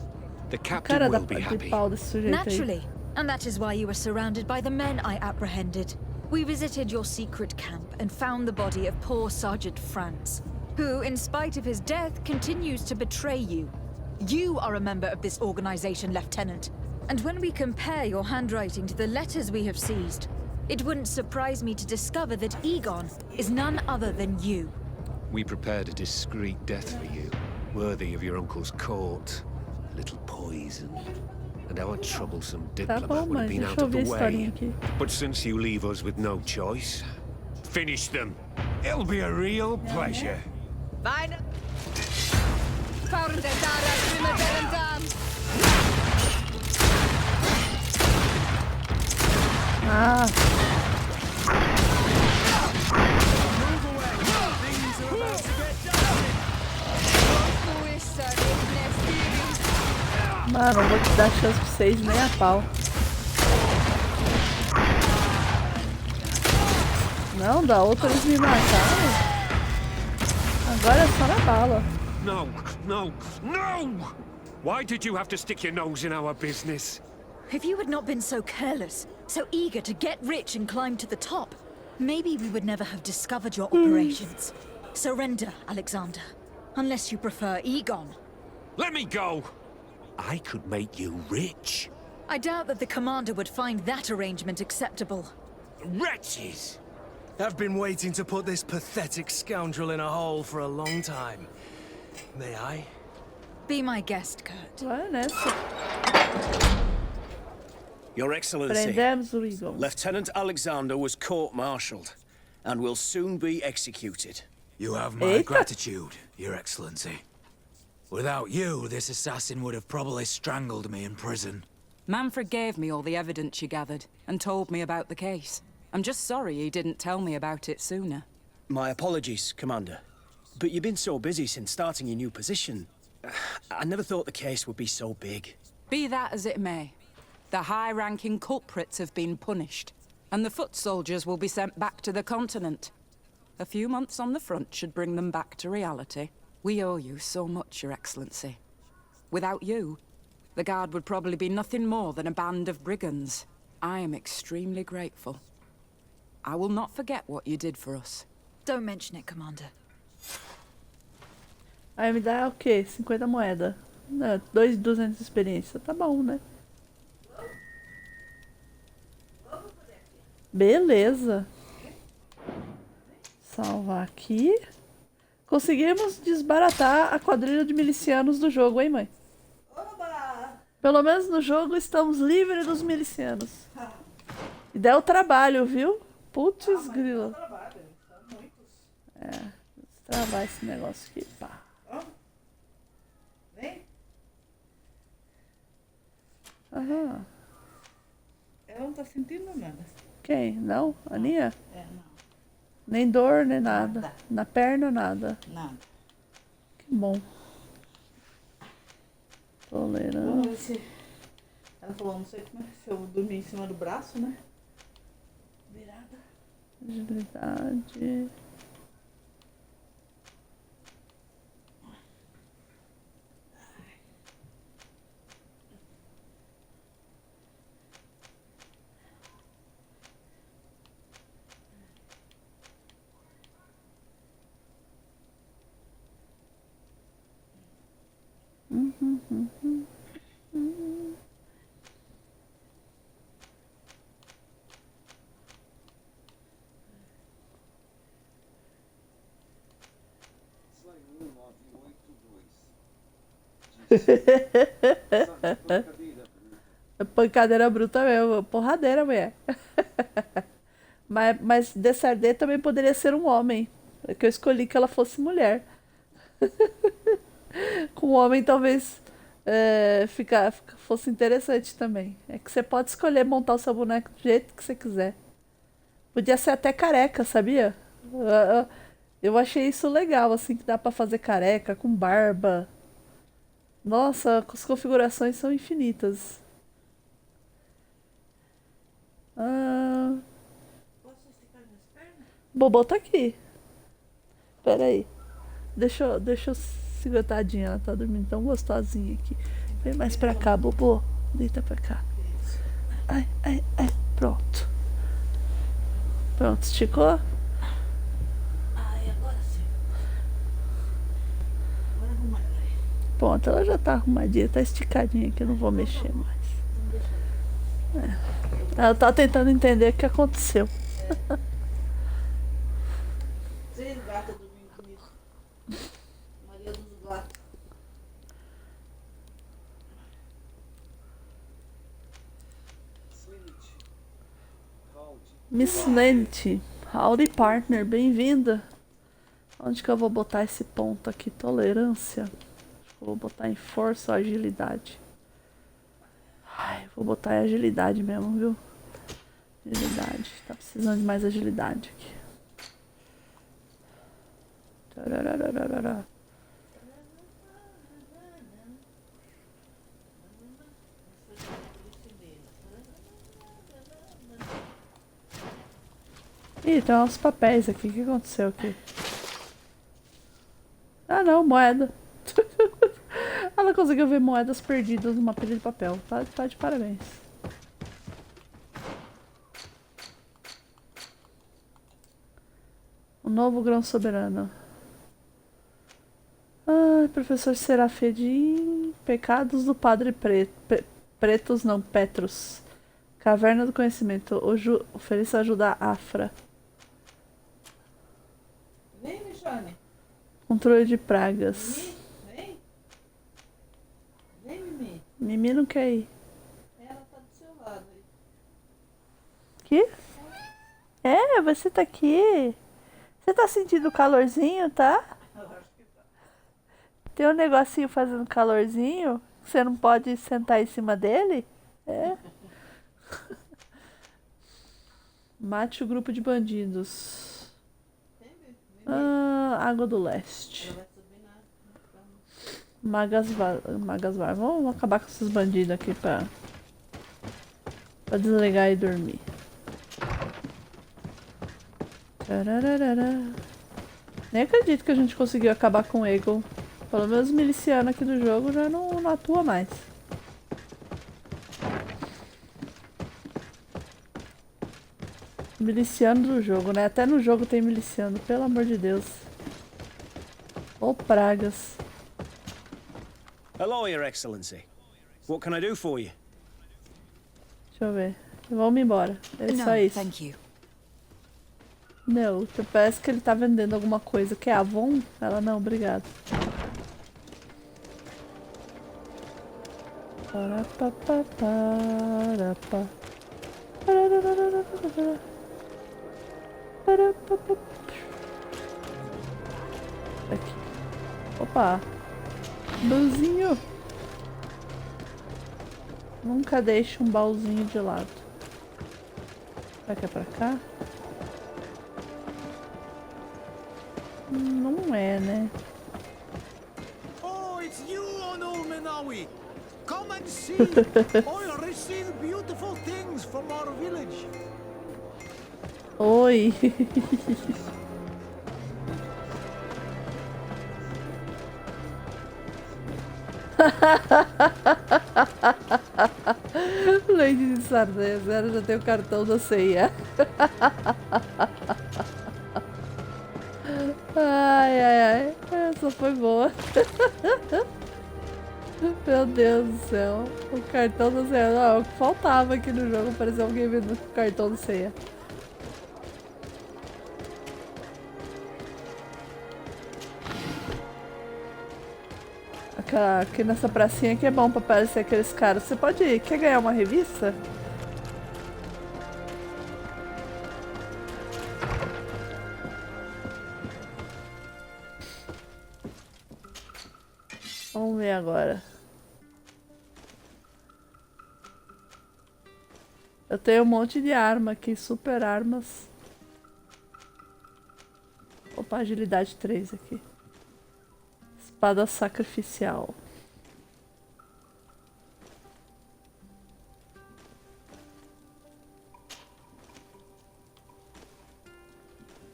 The captain will be happy. Naturally. And that is why you were surrounded by the men I apprehended. We visited your secret camp and found the body of poor Sergeant Franz, who, in spite of his death, continues to betray you. You are a member of this organization, Lieutenant. And when we compare your handwriting to the letters we have seized, it wouldn't surprise me to discover that Egon is none other than you. We prepared a discreet death for you, worthy of your uncle's court. A little poison, and our troublesome Tá diplomat bom, would have mãe. been Deixa out eu of ver the a historinha way. aqui. But since you leave us with no choice, finish them. It'll be a real pleasure. Fine. Found the Dara Primaveran. Ah. Mano, não vou te dar chance pra vocês nem a pau. Não, da outra eles me mataram. Agora é só na bala. No, no, no! Why did you have to stick your nose in our business? If you had not been so careless, so eager to get rich and climb to the top, maybe we would never have discovered your operations. Surrender, Alexander. Unless you prefer Egon. Let me go! I could make you rich. I doubt that the commander would find that arrangement acceptable. Wretches! I've been waiting to put this pathetic scoundrel in a hole for a long time. May I? Be my guest, Kurt. Vai nessa. Your Excellency, Prendemos o Egon. Lieutenant Alexander was court-martialed and will soon be executed. You have my gratitude, Your Excellency. Without you, this assassin would have probably strangled me in prison. Manfred gave me all the evidence you gathered, and told me about the case. I'm just sorry he didn't tell me about it sooner. My apologies, Commander. But you've been so busy since starting your new position. I never thought the case would be so big. Be that as it may, the high-ranking culprits have been punished, and the foot soldiers will be sent back to the continent. A few months on the front should bring them back to reality. We owe you so much, Your Excellency. Without you, the Guard would probably be nothing more than a band of brigands. I am extremely grateful. I will not forget what you did for us. Don't mention it, Commander. Aí me dá o quê? 50 moedas. 2.200 de experiência. Tá bom, né? Beleza. Salvar aqui. Conseguimos desbaratar a quadrilha de milicianos do jogo, hein, mãe? Pelo menos no jogo estamos livres dos milicianos. E deu trabalho, viu? Putz, grilo. É, destravar esse negócio aqui, pá. Vem. Aham. Ela não tá sentindo nada. Quem? Não? A Nia? É, não. Nem dor, nem nada. Nada. Na perna, nada. Nada. Que bom. Vamos Tolerância. ver se... Ela falou, não sei como é se eu dormir em cima do braço, né? Virada. Agilidade. Pancadeira bruta mesmo, porradeira, mulher. Mas Dessardé também poderia ser um homem. É que eu escolhi que ela fosse mulher. Com um homem talvez fosse interessante também. É que você pode escolher montar o seu boneco do jeito que você quiser. Podia ser até careca, sabia? Eu achei isso legal, assim, que dá pra fazer careca, com barba. Nossa, as configurações são infinitas. Posso esticar minhas pernas? Bobô tá aqui. Pera aí. Deixa eu segurar, tadinha. Ela tá dormindo tão gostosinha aqui. Vem mais pra cá, Bobô. Deita pra cá. Ai, ai, ai. Pronto. Pronto, esticou? Ai, agora sim. Agora arrumadinha. Pronto, ela já tá arrumadinha, tá esticadinha aqui, eu não vou mexer mais. Ela tá tentando entender o que aconteceu. Três gatas dormindo comigo. Maria dos gatos. Miss Lente, howdy partner, bem-vinda. Onde que eu vou botar esse ponto aqui? Tolerância. Acho que eu vou botar em força ou agilidade. Ai, vou botar em agilidade mesmo, viu? Agilidade. Tá precisando de mais agilidade aqui. Tararararara. Ih, tem uns papéis aqui. O que aconteceu aqui? Ah, não, moeda. Ela conseguiu ver moedas perdidas numa pilha de papel. Tá de parabéns. O novo grão soberano. Ah, professor Será Pecados do Padre Pretos, não, Petrus. Caverna do Conhecimento. Ofereça ajuda a Afra. Vem, Michone. Controle de pragas. Mimi, vem. Vem, Mimi. Mimi não quer ir. Ela tá do seu lado aí. Que? É, você tá aqui. Você tá sentindo calorzinho, tá? Tem um negocinho fazendo calorzinho. Você não pode sentar em cima dele? É. Mate o grupo de bandidos. Ah, Água do Leste. Magasvar. Vamos acabar com esses bandidos aqui pra desligar e dormir. Tararara. Nem acredito que a gente conseguiu acabar com o Eagle. Pelo menos o miliciano aqui do jogo já não atua mais. Miliciano do jogo, né? Até no jogo tem miliciano, pelo amor de Deus. Ô pragas. Hello, Your Excellency. What can I do for you? Deixa eu ver. Vamos embora. É só isso. Thank you. Não, parece que ele tá vendendo alguma coisa. Que é Avon? Ela não, obrigado. Aqui. Opa! Baúzinho! Nunca deixe um baúzinho de lado. Será que é pra cá? Não é, né? Oh, it's you, Onomenawi. Come and see. I'll receive beautiful things from our village. Oi! Leite de sardinha, já tem o cartão da ceia. Ai, ai, ai. Essa foi boa. Meu Deus do céu. O cartão da ceia. Não, o que faltava aqui no jogo. Apareceu alguém vendo o cartão da ceia. Aqui nessa pracinha aqui é bom pra aparecer aqueles caras. Você pode ir. Quer ganhar uma revista? Vamos ver agora. Eu tenho um monte de arma aqui, super armas. Opa, agilidade 3 aqui. Espada sacrificial.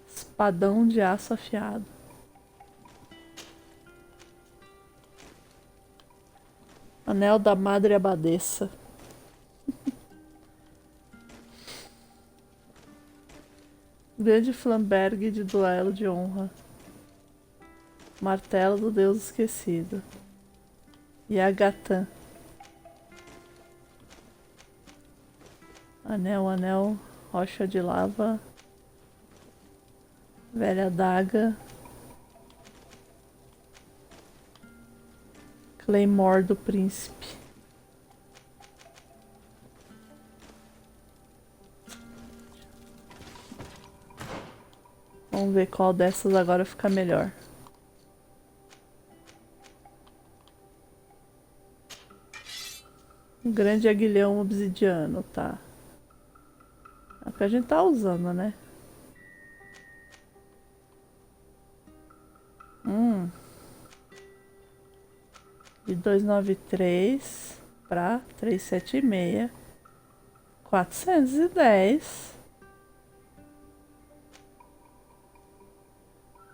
Espadão de aço afiado. Anel da Madre Abadesa. Grande Flamberg de duelo de honra. Martelo do Deus Esquecido. Yagatã. Anel, rocha de lava. Velha adaga. Claymore do Príncipe. Vamos ver qual dessas agora fica melhor. Um grande aguilhão obsidiano, tá. É o que a gente tá usando, né? De 293 para 376. 410.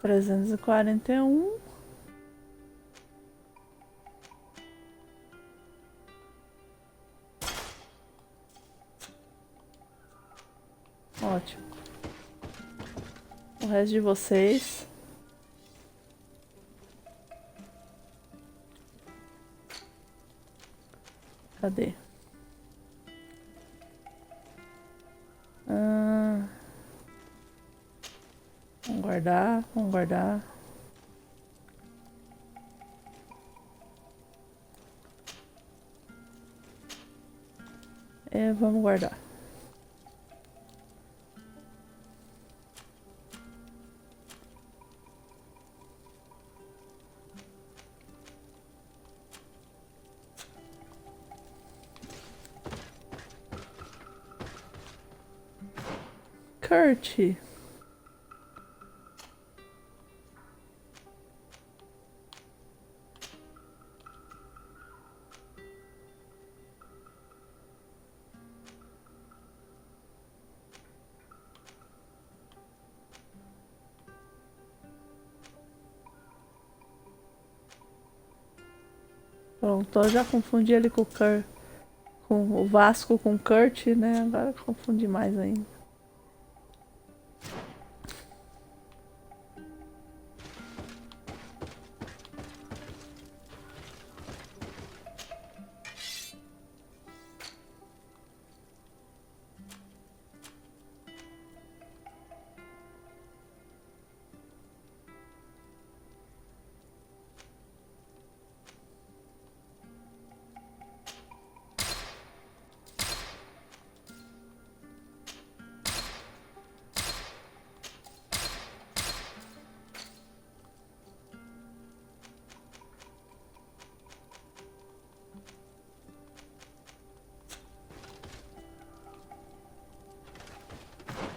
341. Ótimo. O resto de vocês. Cadê? Vamos guardar, vamos guardar. Vamos guardar. Kurt. Pronto, eu já confundi ele com o Kurt, com o Vasco com o Kurt, né? Agora confundi mais ainda.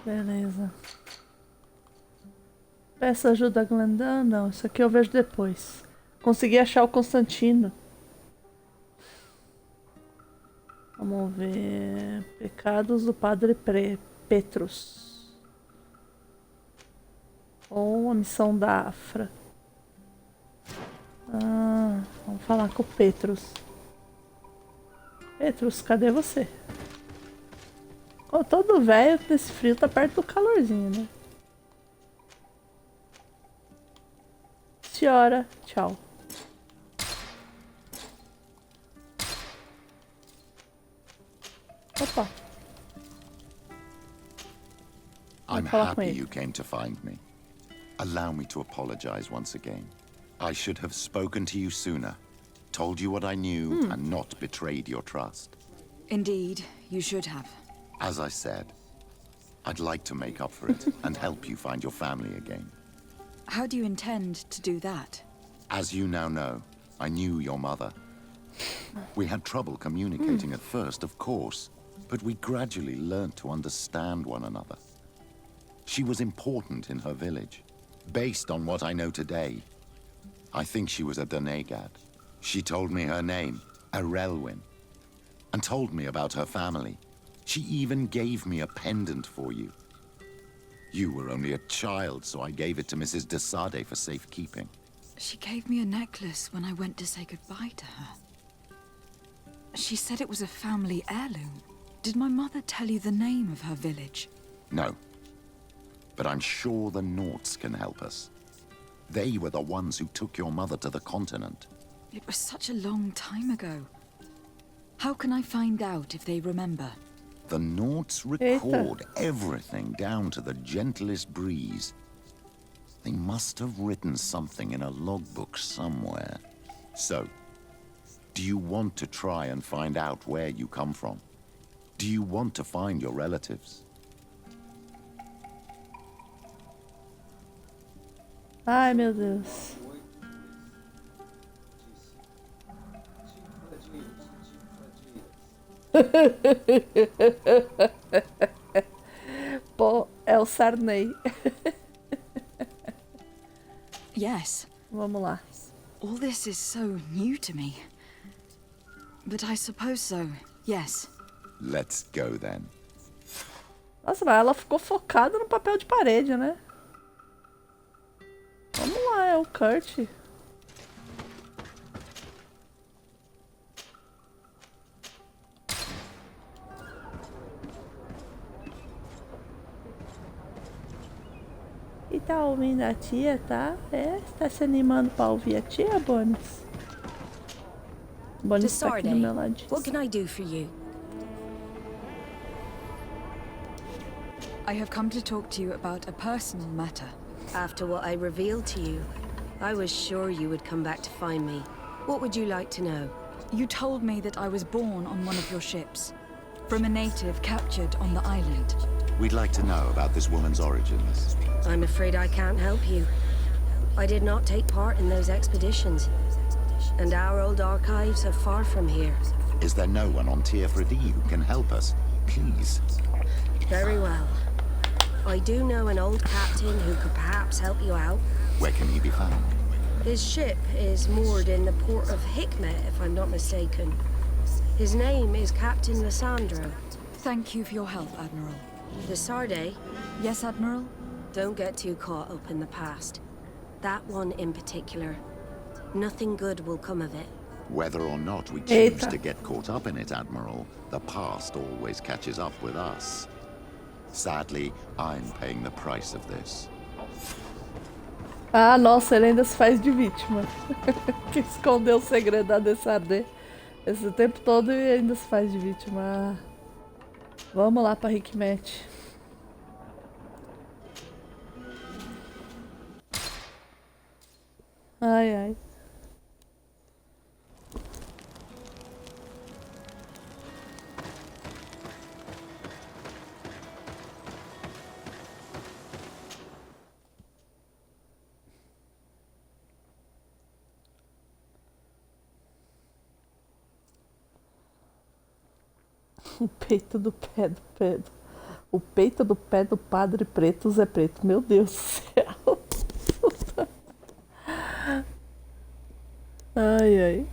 Beleza. Peça ajuda a Glendan? Não, isso aqui eu vejo depois. Consegui achar o Constantino. Vamos ver. Pecados do Padre Petrus. Ou a missão da Afra. Vamos falar com o Petrus. Petrus, cadê você? Oh, todo velho nesse frio tá perto do calorzinho, né? Senhora, tchau. Opa. I'm happy you came to find me. Allow me to apologize once again. I should have spoken to you sooner, told you what I knew, and not betrayed your trust. Indeed, you should have. As I said, I'd like to make up for it and help you find your family again. How do you intend to do that? As you now know, I knew your mother. We had trouble communicating at first, of course, but we gradually learned to understand one another. She was important in her village. Based on what I know today, I think she was a Donegad. She told me her name, Arelwyn, and told me about her family. She even gave me a pendant for you. You were only a child, so I gave it to Mrs. de Sade for safekeeping. She gave me a necklace when I went to say goodbye to her. She said it was a family heirloom. Did my mother tell you the name of her village? No. But I'm sure the Nauts can help us. They were the ones who took your mother to the continent. It was such a long time ago. How can I find out if they remember? The Nauts record everything down to the gentlest breeze. They must have written something in a logbook somewhere. So, do you want to try and find out where you come from? Do you want to find your relatives? Ai, meu Deus. Pô, é o Sarney. Yes. Vamos lá. All this is so new to me. But I suppose so, yes. Let's go then. Nossa, mas ela ficou focada no papel de parede, né? Vamos lá, é o Kurt. E tá ouvindo a tia, tá? É? Tá se animando pra ouvir a tia, Bonis? Bonis tá aqui do meu ladinho. What can I do for you? I have come to talk to you about a personal matter. After what I revealed to you, I was sure you would come back to find me. What would you like to know? You told me that I was born on one of your ships, from a native captured on the island. We'd like to know about this woman's origins. I'm afraid I can't help you. I did not take part in those expeditions, and our old archives are far from here. Is there no one on Tier 3D who can help us? Please. Very well. I do know an old captain who could perhaps help you out. Where can he be found? His ship is moored in the port of Hikmet, if I'm not mistaken. His name is Captain Lissandro. Thank you for your help, Admiral. The Sarde? Yes, Admiral? Don't get too caught up in the past. That one in particular. Nothing good will come of it. Whether or not we choose Eita. to get caught up in it, Admiral, the past always catches up with us. Sadly, I'm paying the price of this. Ah, nossa, ele ainda se faz de vítima. Que escondeu o segredo da Desardet esse tempo todo e ainda se faz de vítima. Ah. Vamos lá pra Hikmet. Ai, ai. O peito do pé do pé. O peito do pé do padre preto Zé Preto. Meu Deus do céu. Ai, ai.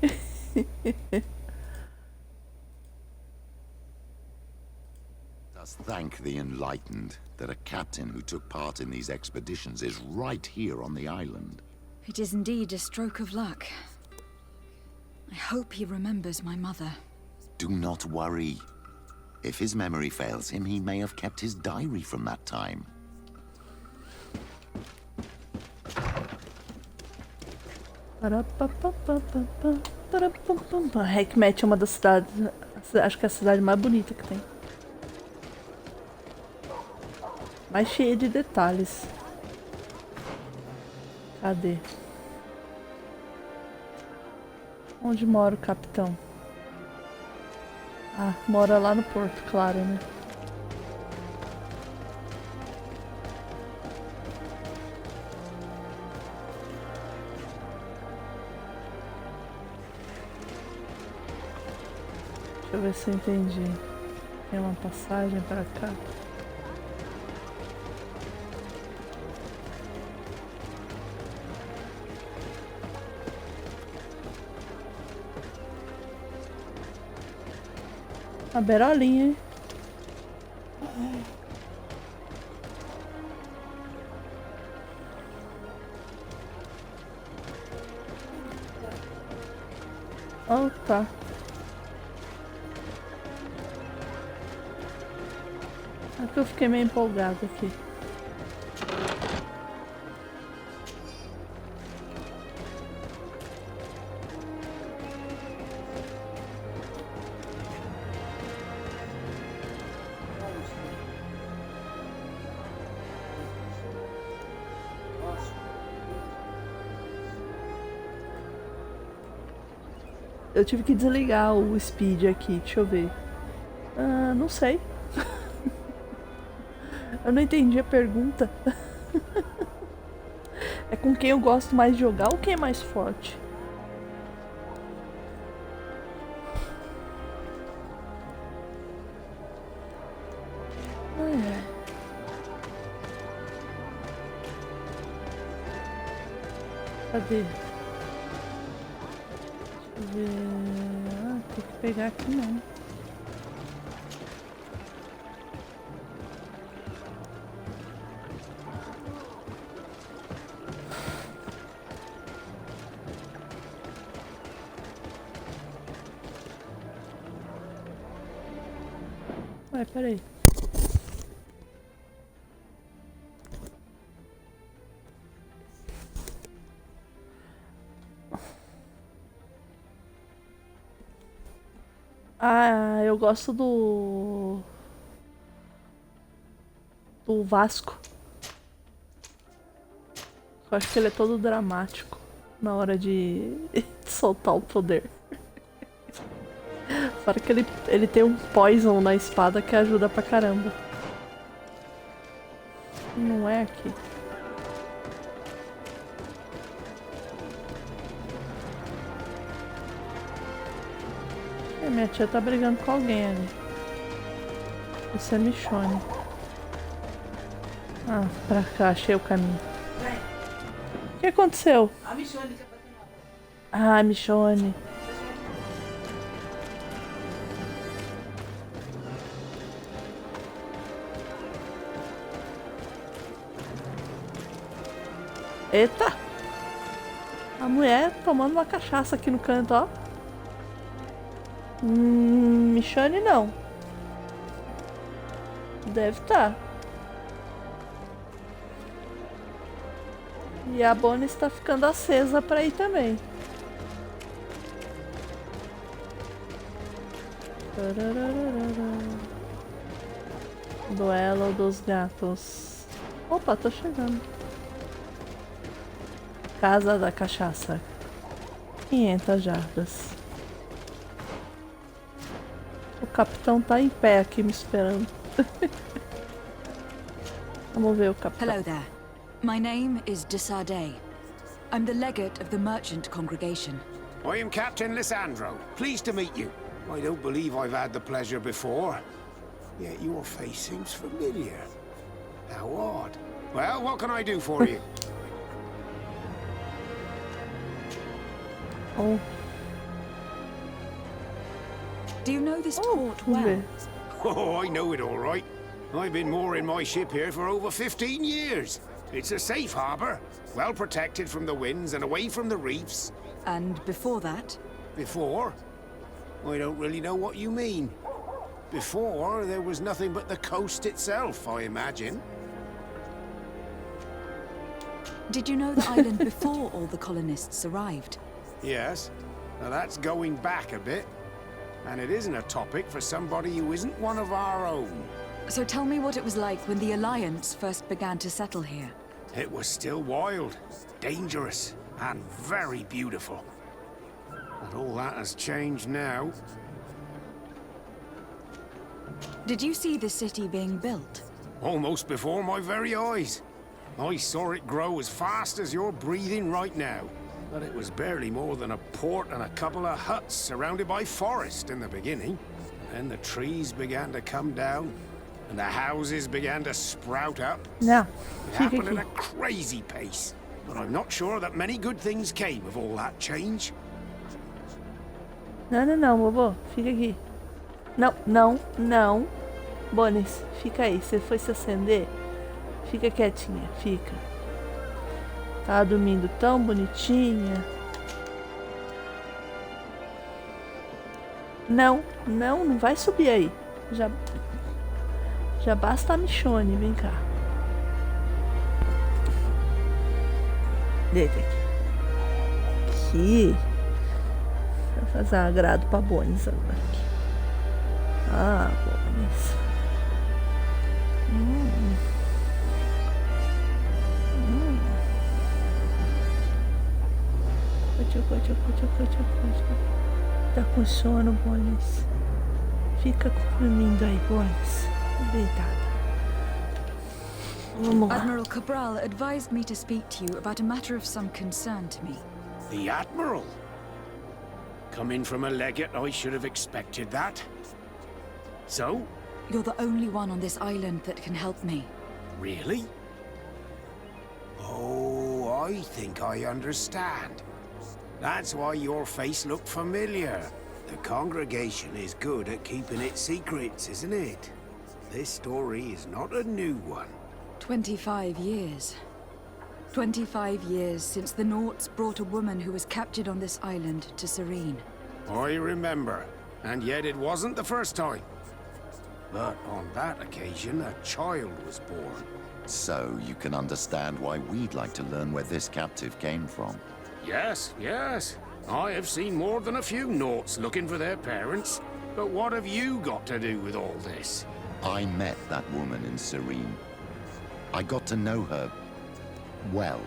Let's thank the enlightened that a captain who took part in these expeditions is right here on the island. It is indeed a stroke of luck. I hope he remembers my mother. Do not worry. If his memory fails him, he may have kept his diary from that time. Hikmet é uma das cidades, acho que é a cidade mais bonita que tem. Mais cheia de detalhes. Cadê? Onde mora o capitão? Ah, mora lá no porto, claro, né? Deixa eu ver se eu entendi. Tem uma passagem pra cá. Uma berolinha, hein? Oh, tá. É que eu fiquei meio empolgado aqui. Eu tive que desligar o speed aqui, deixa eu ver. Ah, não sei. Eu não entendi a pergunta. É com quem eu gosto mais de jogar ou quem é mais forte? Cadê? Deixa eu ver. Ah, tem que pegar aqui não. Ué, peraí. Ah, eu gosto do Vasco. Eu acho que ele é todo dramático na hora de soltar o poder. Fora que ele tem um poison na espada que ajuda pra caramba. Não é aqui. Minha tia tá brigando com alguém ali. Isso é Michonne. Ah, pra cá, achei o caminho. O que aconteceu? A Michonne quer bater na Ah, Michonne. Eita! A mulher tomando uma cachaça aqui no canto, ó. Michonne não. Deve estar. E a Bonnie está ficando acesa pra ir também. Duelo dos gatos. Opa, tô chegando. Casa da cachaça. 500 jardas. O capitão tá em pé aqui me esperando. Vamos ver o capitão. Hello there. My name is de Sardet. I'm the legate of the merchant congregation. I am Captain Lissandro. Pleased to meet you. I don't believe I've had the pleasure before. Yet your face seems familiar. How odd. Well, what can I do for you? Oh. Do you know this port well? Oh, I know it all right. I've been mooring my ship here for over 15 years. It's a safe harbor, well protected from the winds and away from the reefs. And before that? Before? I don't really know what you mean. Before, there was nothing but the coast itself, I imagine. Did you know the island before all the colonists arrived? Yes. Now that's going back a bit. And it isn't a topic for somebody who isn't one of our own. So tell me what it was like when the Alliance first began to settle here. It was still wild, dangerous, and very beautiful. And all that has changed now. Did you see the city being built? Almost before my very eyes. I saw it grow as fast as you're breathing right now. But it was barely more than a port and a couple of huts surrounded by forest in the beginning. Then the trees began to come down, and the houses began to sprout up. No. It happened at a crazy pace. But I'm not sure that many good things came of all that change. Não, não, não, vovô. Fica aqui. Não, não, não. Bonis, fica aí. Você foi se acender? Fica quietinha, fica. Tá dormindo tão bonitinha. Não, não, não vai subir aí. Já basta a Michonne, vem cá. Deita aqui. Aqui. Vou fazer um agrado pra Bonis agora aqui. Ah, Bonis. Tá com sono, Bonis? Fica dormindo aí, Bonis. Deitada. Vamos lá. Admiral Cabral advised me to speak to you about a matter of some concern to me. The Admiral? Coming from a legate, I should have expected that. So? You're the only one on this island that can help me. Really? Oh, I think I understand. That's why your face looked familiar. The congregation is good at keeping its secrets, isn't it? This story is not a new one. 25 years. 25 years since the Nauts brought a woman who was captured on this island to Serene. I remember, and yet it wasn't the first time. But on that occasion, a child was born. So you can understand why we'd like to learn where this captive came from. Yes, yes. I have seen more than a few Nauts looking for their parents. But what have you got to do with all this? I met that woman in Serene. I got to know her well.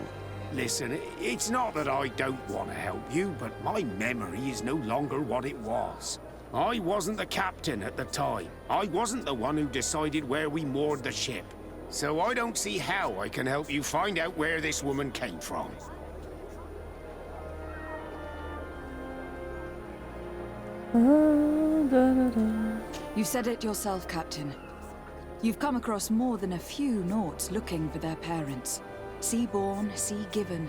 Listen, it's not that I don't want to help you, but my memory is no longer what it was. I wasn't the captain at the time. I wasn't the one who decided where we moored the ship. So I don't see how I can help you find out where this woman came from. You said it yourself, Captain. You've come across more than a few Nauts looking for their parents. Sea-born, sea-given.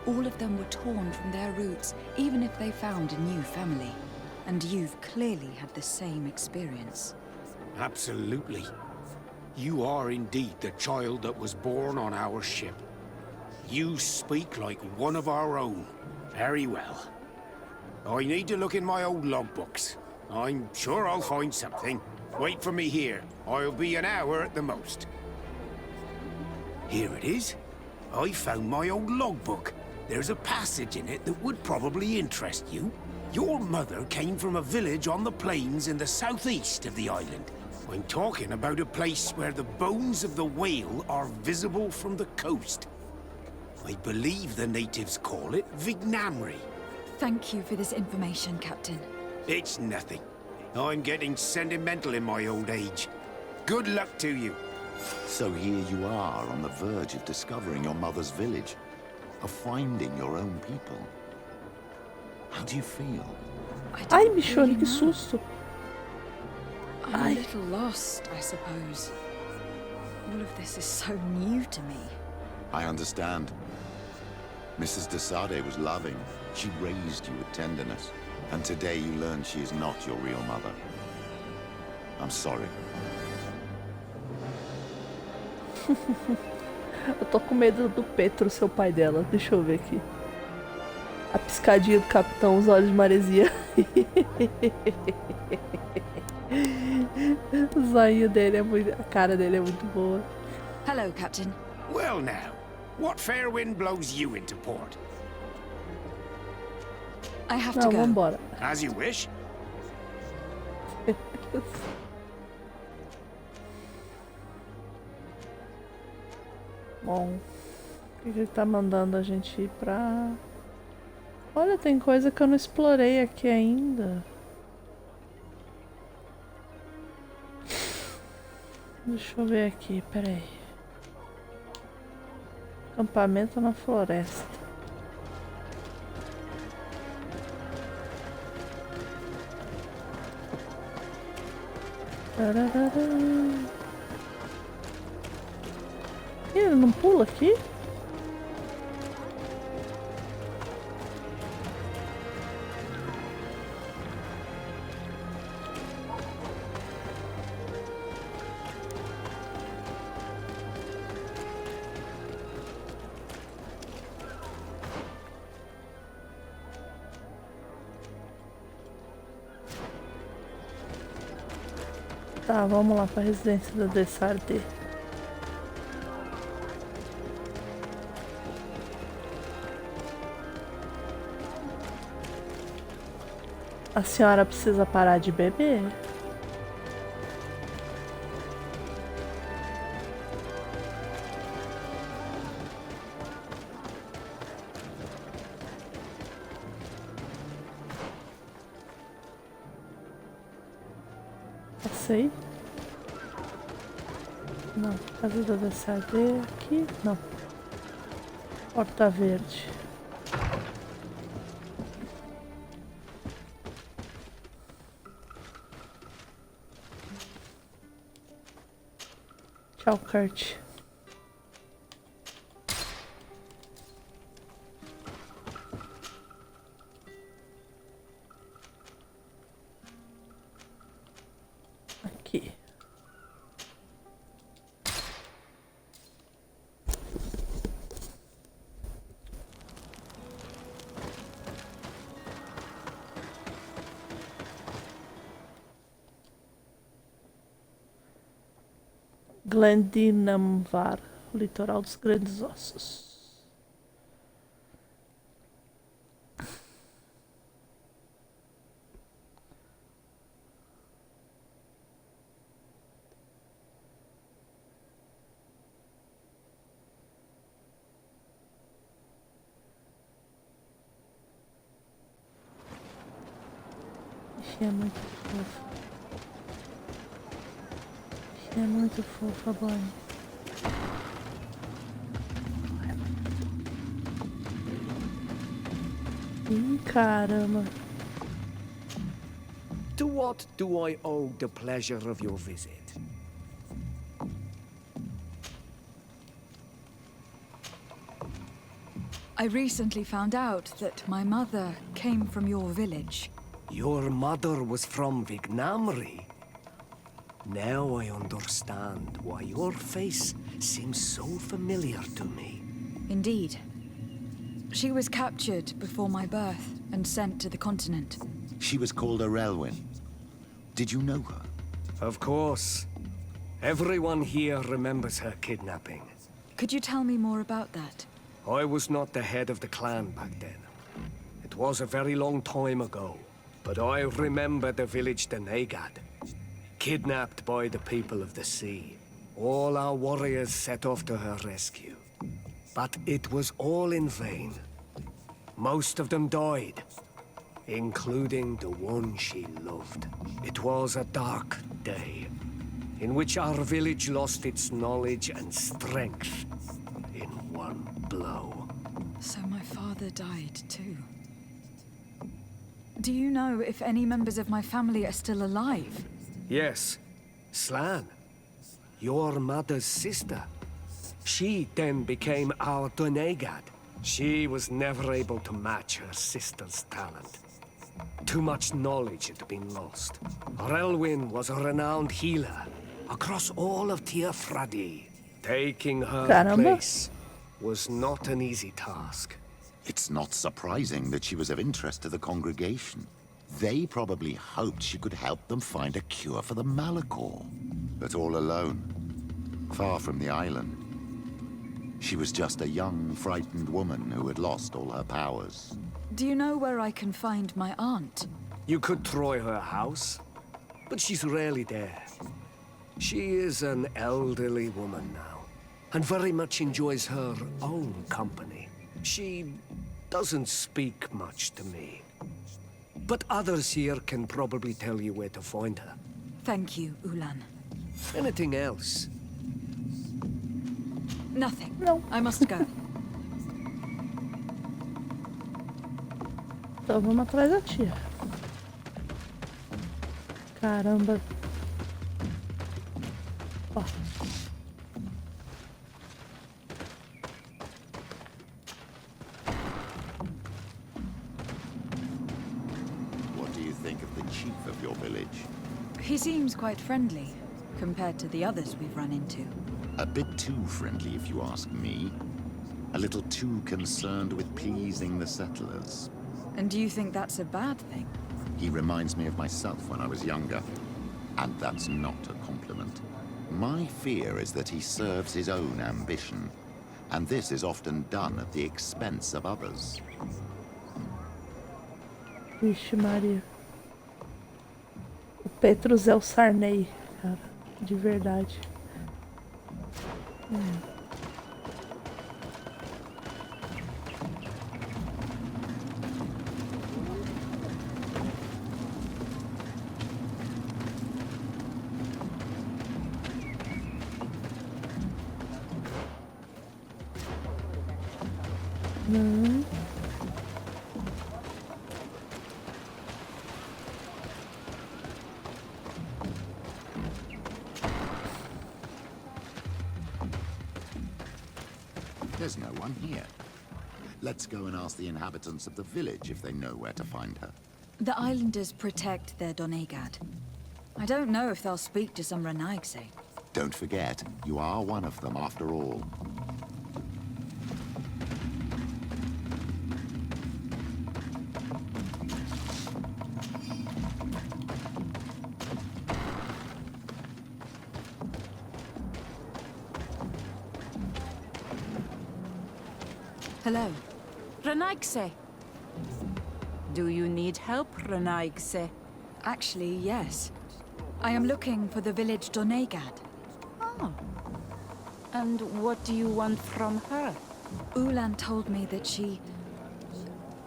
All of them were torn from their roots, even if they found a new family. And you've clearly had the same experience. Absolutely. You are indeed the child that was born on our ship. You speak like one of our own. Very well. I need to look in my old logbooks. I'm sure I'll find something. Wait for me here. I'll be an hour at the most. Here it is. I found my old logbook. There's a passage in it that would probably interest you. Your mother came from a village on the plains in the southeast of the island. I'm talking about a place where the bones of the whale are visible from the coast. I believe the natives call it Vignamri. Thank you for this information, Captain. It's nothing. I'm getting sentimental in my old age. Good luck to you. So here you are on the verge of discovering your mother's village, of finding your own people. How do you feel? Ai, bicho, que susto. I'm a little lost, I suppose. All of this is so new to me. I understand. Mrs. de Sade was loving. She raised you with tenderness. And today you learn she is not your real mother. I'm sorry. Eu tô com medo do Petro ser o pai dela. Deixa eu ver aqui. A piscadinha do capitão, os olhos de maresia. O zoinho dele é muito... A cara dele é muito boa. Hello, Captain. Well now, what fair wind blows you into port? I have Não, to go. vambora. As you wish. Bom, o que ele tá mandando a gente ir pra... Olha, tem coisa que eu não explorei aqui ainda. Deixa eu ver aqui, peraí. Acampamento na floresta. Ih, ele não pula aqui? Tá, vamos lá pra residência da Desarde. A senhora precisa parar de beber? Passei. Não, casa da DCD aqui, não. Porta Verde. Tchau, Kurt. Aqui. Glendinamvar, o litoral dos Grandes Ossos. Ixi, é muito fofo. É muito fofa, Bonnie. Ih, caramba. To what do I owe the pleasure of your visit? I recently found out that my mother came from your village. Your mother was from Vignamri? Now I understand why your face seems so familiar to me. Indeed. She was captured before my birth and sent to the continent. She was called Arelwyn. Did you know her? Of course. Everyone here remembers her kidnapping. Could you tell me more about that? I was not the head of the clan back then. It was a very long time ago. But I remember the village Denegad. Kidnapped by the people of the sea. All our warriors set off to her rescue. But it was all in vain. Most of them died, including the one she loved. It was a dark day, in which our village lost its knowledge and strength in one blow. So my father died too. Do you know if any members of my family are still alive? Yes, Slan, your mother's sister. She then became our Donegad. She was never able to match her sister's talent. Too much knowledge had been lost. Relwyn was a renowned healer across all of Tiafradi. Taking her place was not an easy task. It's not surprising that she was of interest to the congregation. They probably hoped she could help them find a cure for the Malachor. But all alone, far from the island. She was just a young, frightened woman who had lost all her powers. Do you know where I can find my aunt? You could try her house, but she's rarely there. She is an elderly woman now, and very much enjoys her own company. She doesn't speak much to me. But others here can probably tell you where to find her. Thank you, Ulan. Anything else? Nothing. No. I must go. Então vamos atrás da tia. Caramba. Ó. What do you think of the chief of your village? He seems quite friendly, compared to the others we've run into. A bit too friendly, if you ask me. A little too concerned with pleasing the settlers. And do you think that's a bad thing? He reminds me of myself when I was younger. And that's not a compliment. My fear is that he serves his own ambition. And this is often done at the expense of others. Vixe Maria. O Petrus é o Sarney, cara. De verdade. Não. There's no one here. Let's go and ask the inhabitants of the village if they know where to find her. The islanders protect their Donegad. I don't know if they'll speak to some Renaigse. Don't forget, you are one of them after all. Hello. Renaigse. Do you need help, Renaigse? Actually, yes. I am looking for the village Donegad. Oh. And what do you want from her? Ulan told me that she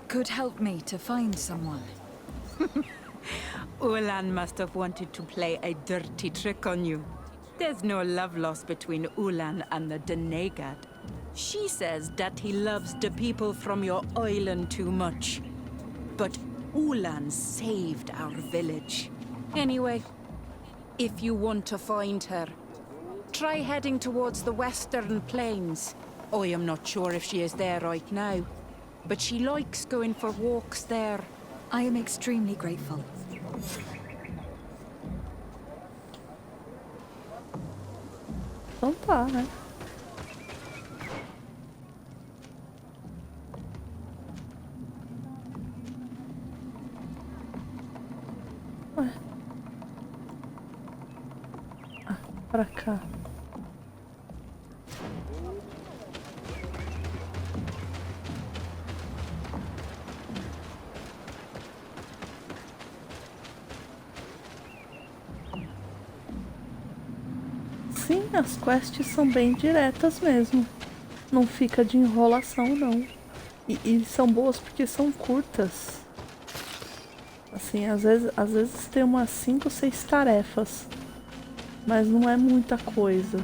could help me to find someone. Ulan must have wanted to play a dirty trick on you. There's no love lost between Ulan and the Donegad. She says that he loves the people from your island too much. But Ulan saved our village. Anyway, if you want to find her, try heading towards the western plains. I am not sure if she is there right now, but she likes going for walks there. I am extremely grateful. Então tá, né? Ué. Ah, pra cá. Sim, as quests são bem diretas mesmo. Não fica de enrolação, não. E são boas porque são curtas. Assim, às vezes tem umas 5 ou 6 tarefas. Mas não é muita coisa.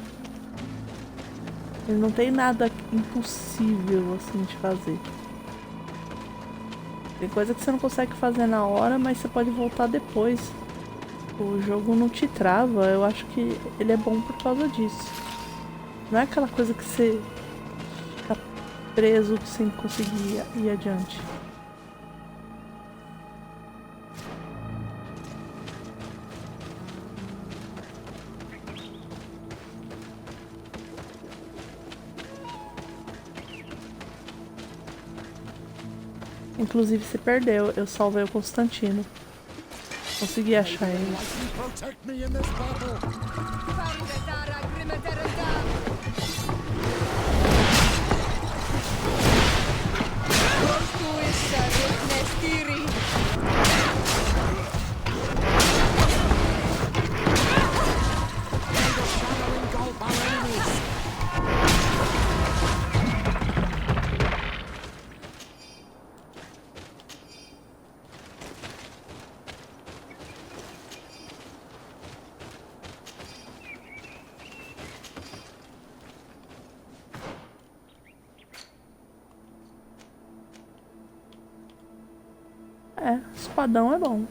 Ele não tem nada impossível, assim, de fazer. Tem coisa que você não consegue fazer na hora, mas você pode voltar depois. O jogo não te trava, eu acho que ele é bom por causa disso. Não é aquela coisa que você fica preso sem conseguir ir adiante. Inclusive se perdeu, eu salvei o Constantino. Consegui achar ele. É, espadão é bom.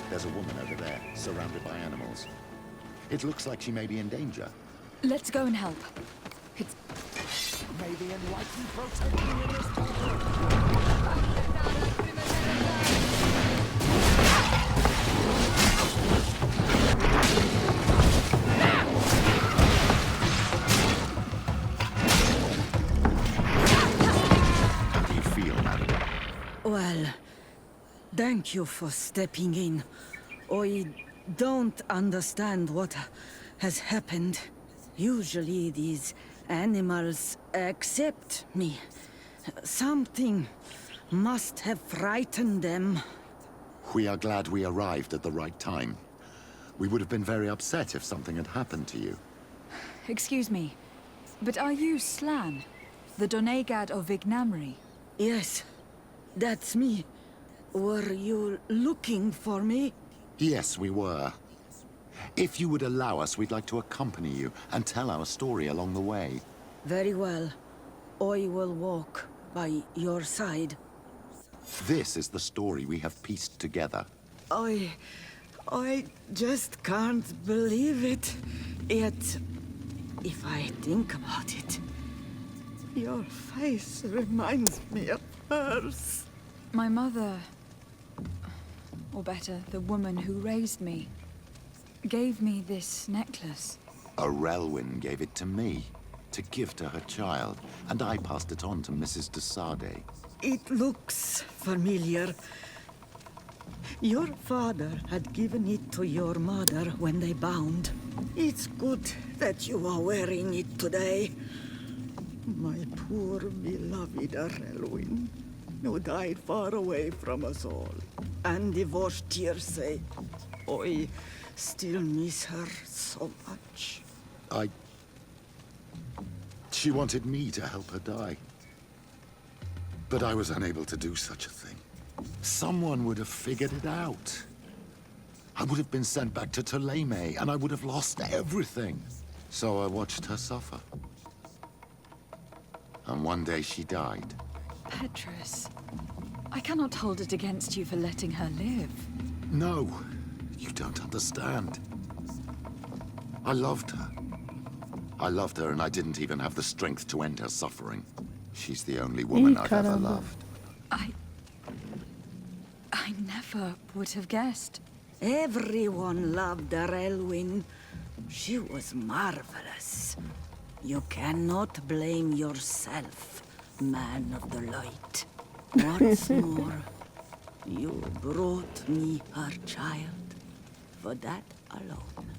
There's a woman over there, surrounded by animals. It looks like she may be in danger. Let's go and help. It's... May the enlightened protect me in this battle. How do you feel, madam? Well, thank you for stepping in. I don't understand what has happened. Usually these animals accept me. Something must have frightened them. We are glad we arrived at the right time. We would have been very upset if something had happened to you. Excuse me, but are you Slan, the Donegad of Vignamri? Yes, that's me. Were you looking for me? Yes, we were. If you would allow us, we'd like to accompany you and tell our story along the way. Very well. I will walk by your side. This is the story we have pieced together. I just can't believe it. Yet, if I think about it, your face reminds me of hers. My mother, or better, the woman who raised me, gave me this necklace. A Relwyn gave it to me, to give to her child, and I passed it on to Mrs. de Sade. It looks familiar. Your father had given it to your mother when they bound. It's good that you are wearing it today. My poor beloved Relwyn, who died far away from us all, and divorced Tirce. I still miss her so much. She wanted me to help her die. But I was unable to do such a thing. Someone would have figured it out. I would have been sent back to Ptolemy, and I would have lost everything. So I watched her suffer. And one day she died. Petrus, I cannot hold it against you for letting her live. No, you don't understand. I loved her. I loved her, and I didn't even have the strength to end her suffering. She's the only woman I've ever loved. I never would have guessed. Everyone loved Relwyn. She was marvelous. You cannot blame yourself, man of the light. What's more, you brought me her child. For that alone,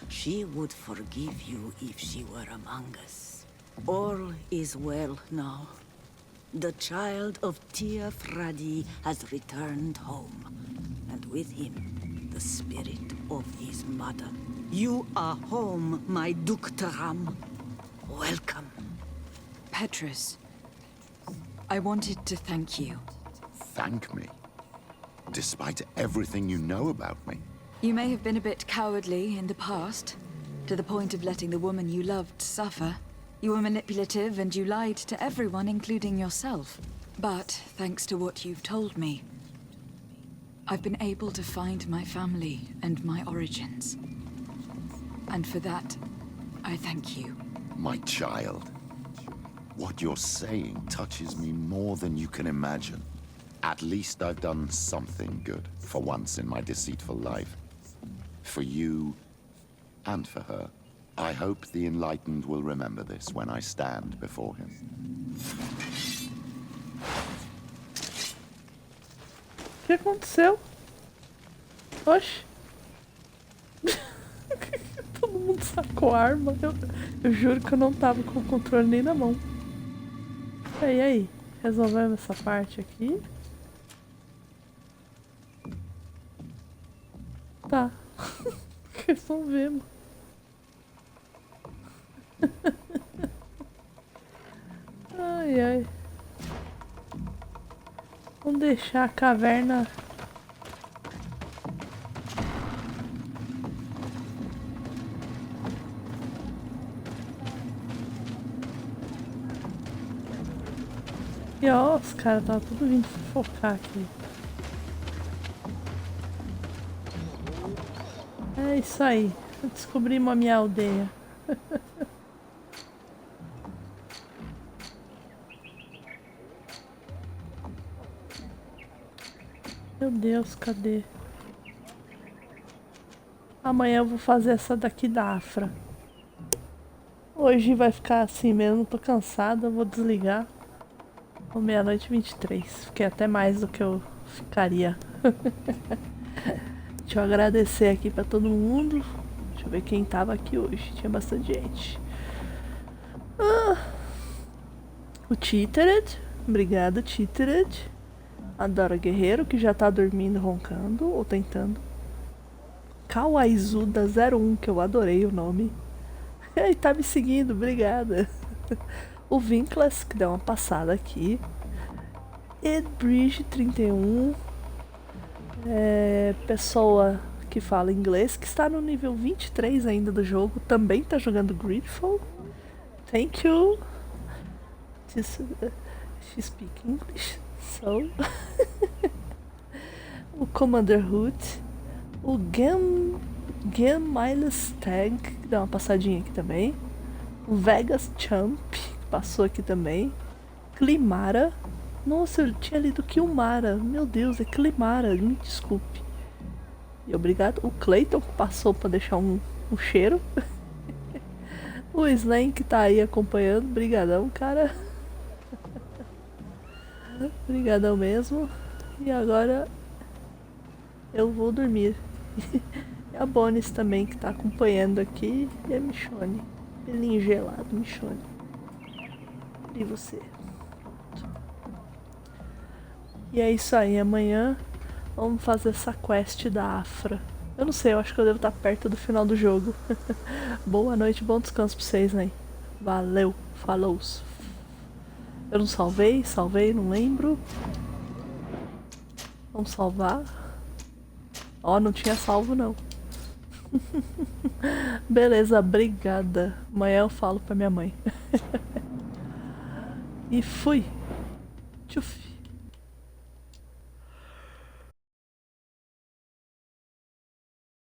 she would forgive you if she were among us. All is well now. The child of Tia Fradi has returned home, and with him, the spirit of his mother. You are home, my Ductaram. Welcome. Petrus, I wanted to thank you. Thank me? Despite everything you know about me? You may have been a bit cowardly in the past, to the point of letting the woman you loved suffer. You were manipulative and you lied to everyone, including yourself. But thanks to what you've told me, I've been able to find my family and my origins. And for that, I thank you. My child. What you're saying touches me more than you can imagine. At least I've done something good, for once in my deceitful life. For you, and for her. I hope the Enlightened will remember this when I stand before him. O que aconteceu? Oxe. Todo mundo sacou a arma. Eu juro que eu não tava com o controle nem na mão. E aí? Resolvemos essa parte aqui? Tá. Resolvemos. Ai, ai. Vamos deixar a caverna. E ó, os caras tá tudo vindo focar aqui. É isso aí. Descobrimos a minha aldeia. Meu Deus, cadê? Amanhã eu vou fazer essa daqui da Afra. Hoje vai ficar assim mesmo, tô cansada, vou desligar. Meia-noite 23. Fiquei até mais do que eu ficaria. Deixa eu agradecer aqui pra todo mundo. Deixa eu ver quem tava aqui hoje. Tinha bastante gente. O Titered. Obrigada, Titered. A Dora Guerreiro, que já tá dormindo, roncando, ou tentando. Kawaizuda01, que eu adorei o nome. Ele tá me seguindo, obrigada. O Vinclas, que deu uma passada aqui. Edbridge31. Pessoa que fala inglês, que está no nível 23 ainda do jogo, também tá jogando Grateful. Thank you. She speak English, so. O Commander Hood. O Gen Miles Tag, que dá uma passadinha aqui também. O Vegas Champ, que passou aqui também. Climara. Nossa, eu tinha lido Kilmara. Meu Deus, é Climara, me desculpe. E obrigado. O Clayton, que passou pra deixar um cheiro. O Slam, que tá aí acompanhando. Brigadão, cara. Brigadão mesmo. E agora eu vou dormir. E a Bonis também, que tá acompanhando aqui. E a Michonne. Pelinho gelado, Michonne. E você? E é isso aí, amanhã vamos fazer essa quest da Afra. Eu não sei, eu acho que eu devo estar perto do final do jogo. Boa noite, bom descanso pra vocês, né? Valeu, falou. Eu não salvei, não lembro. Vamos salvar. Ó, não tinha salvo não. Beleza, obrigada. Amanhã eu falo pra minha mãe. E fui. Tchuf.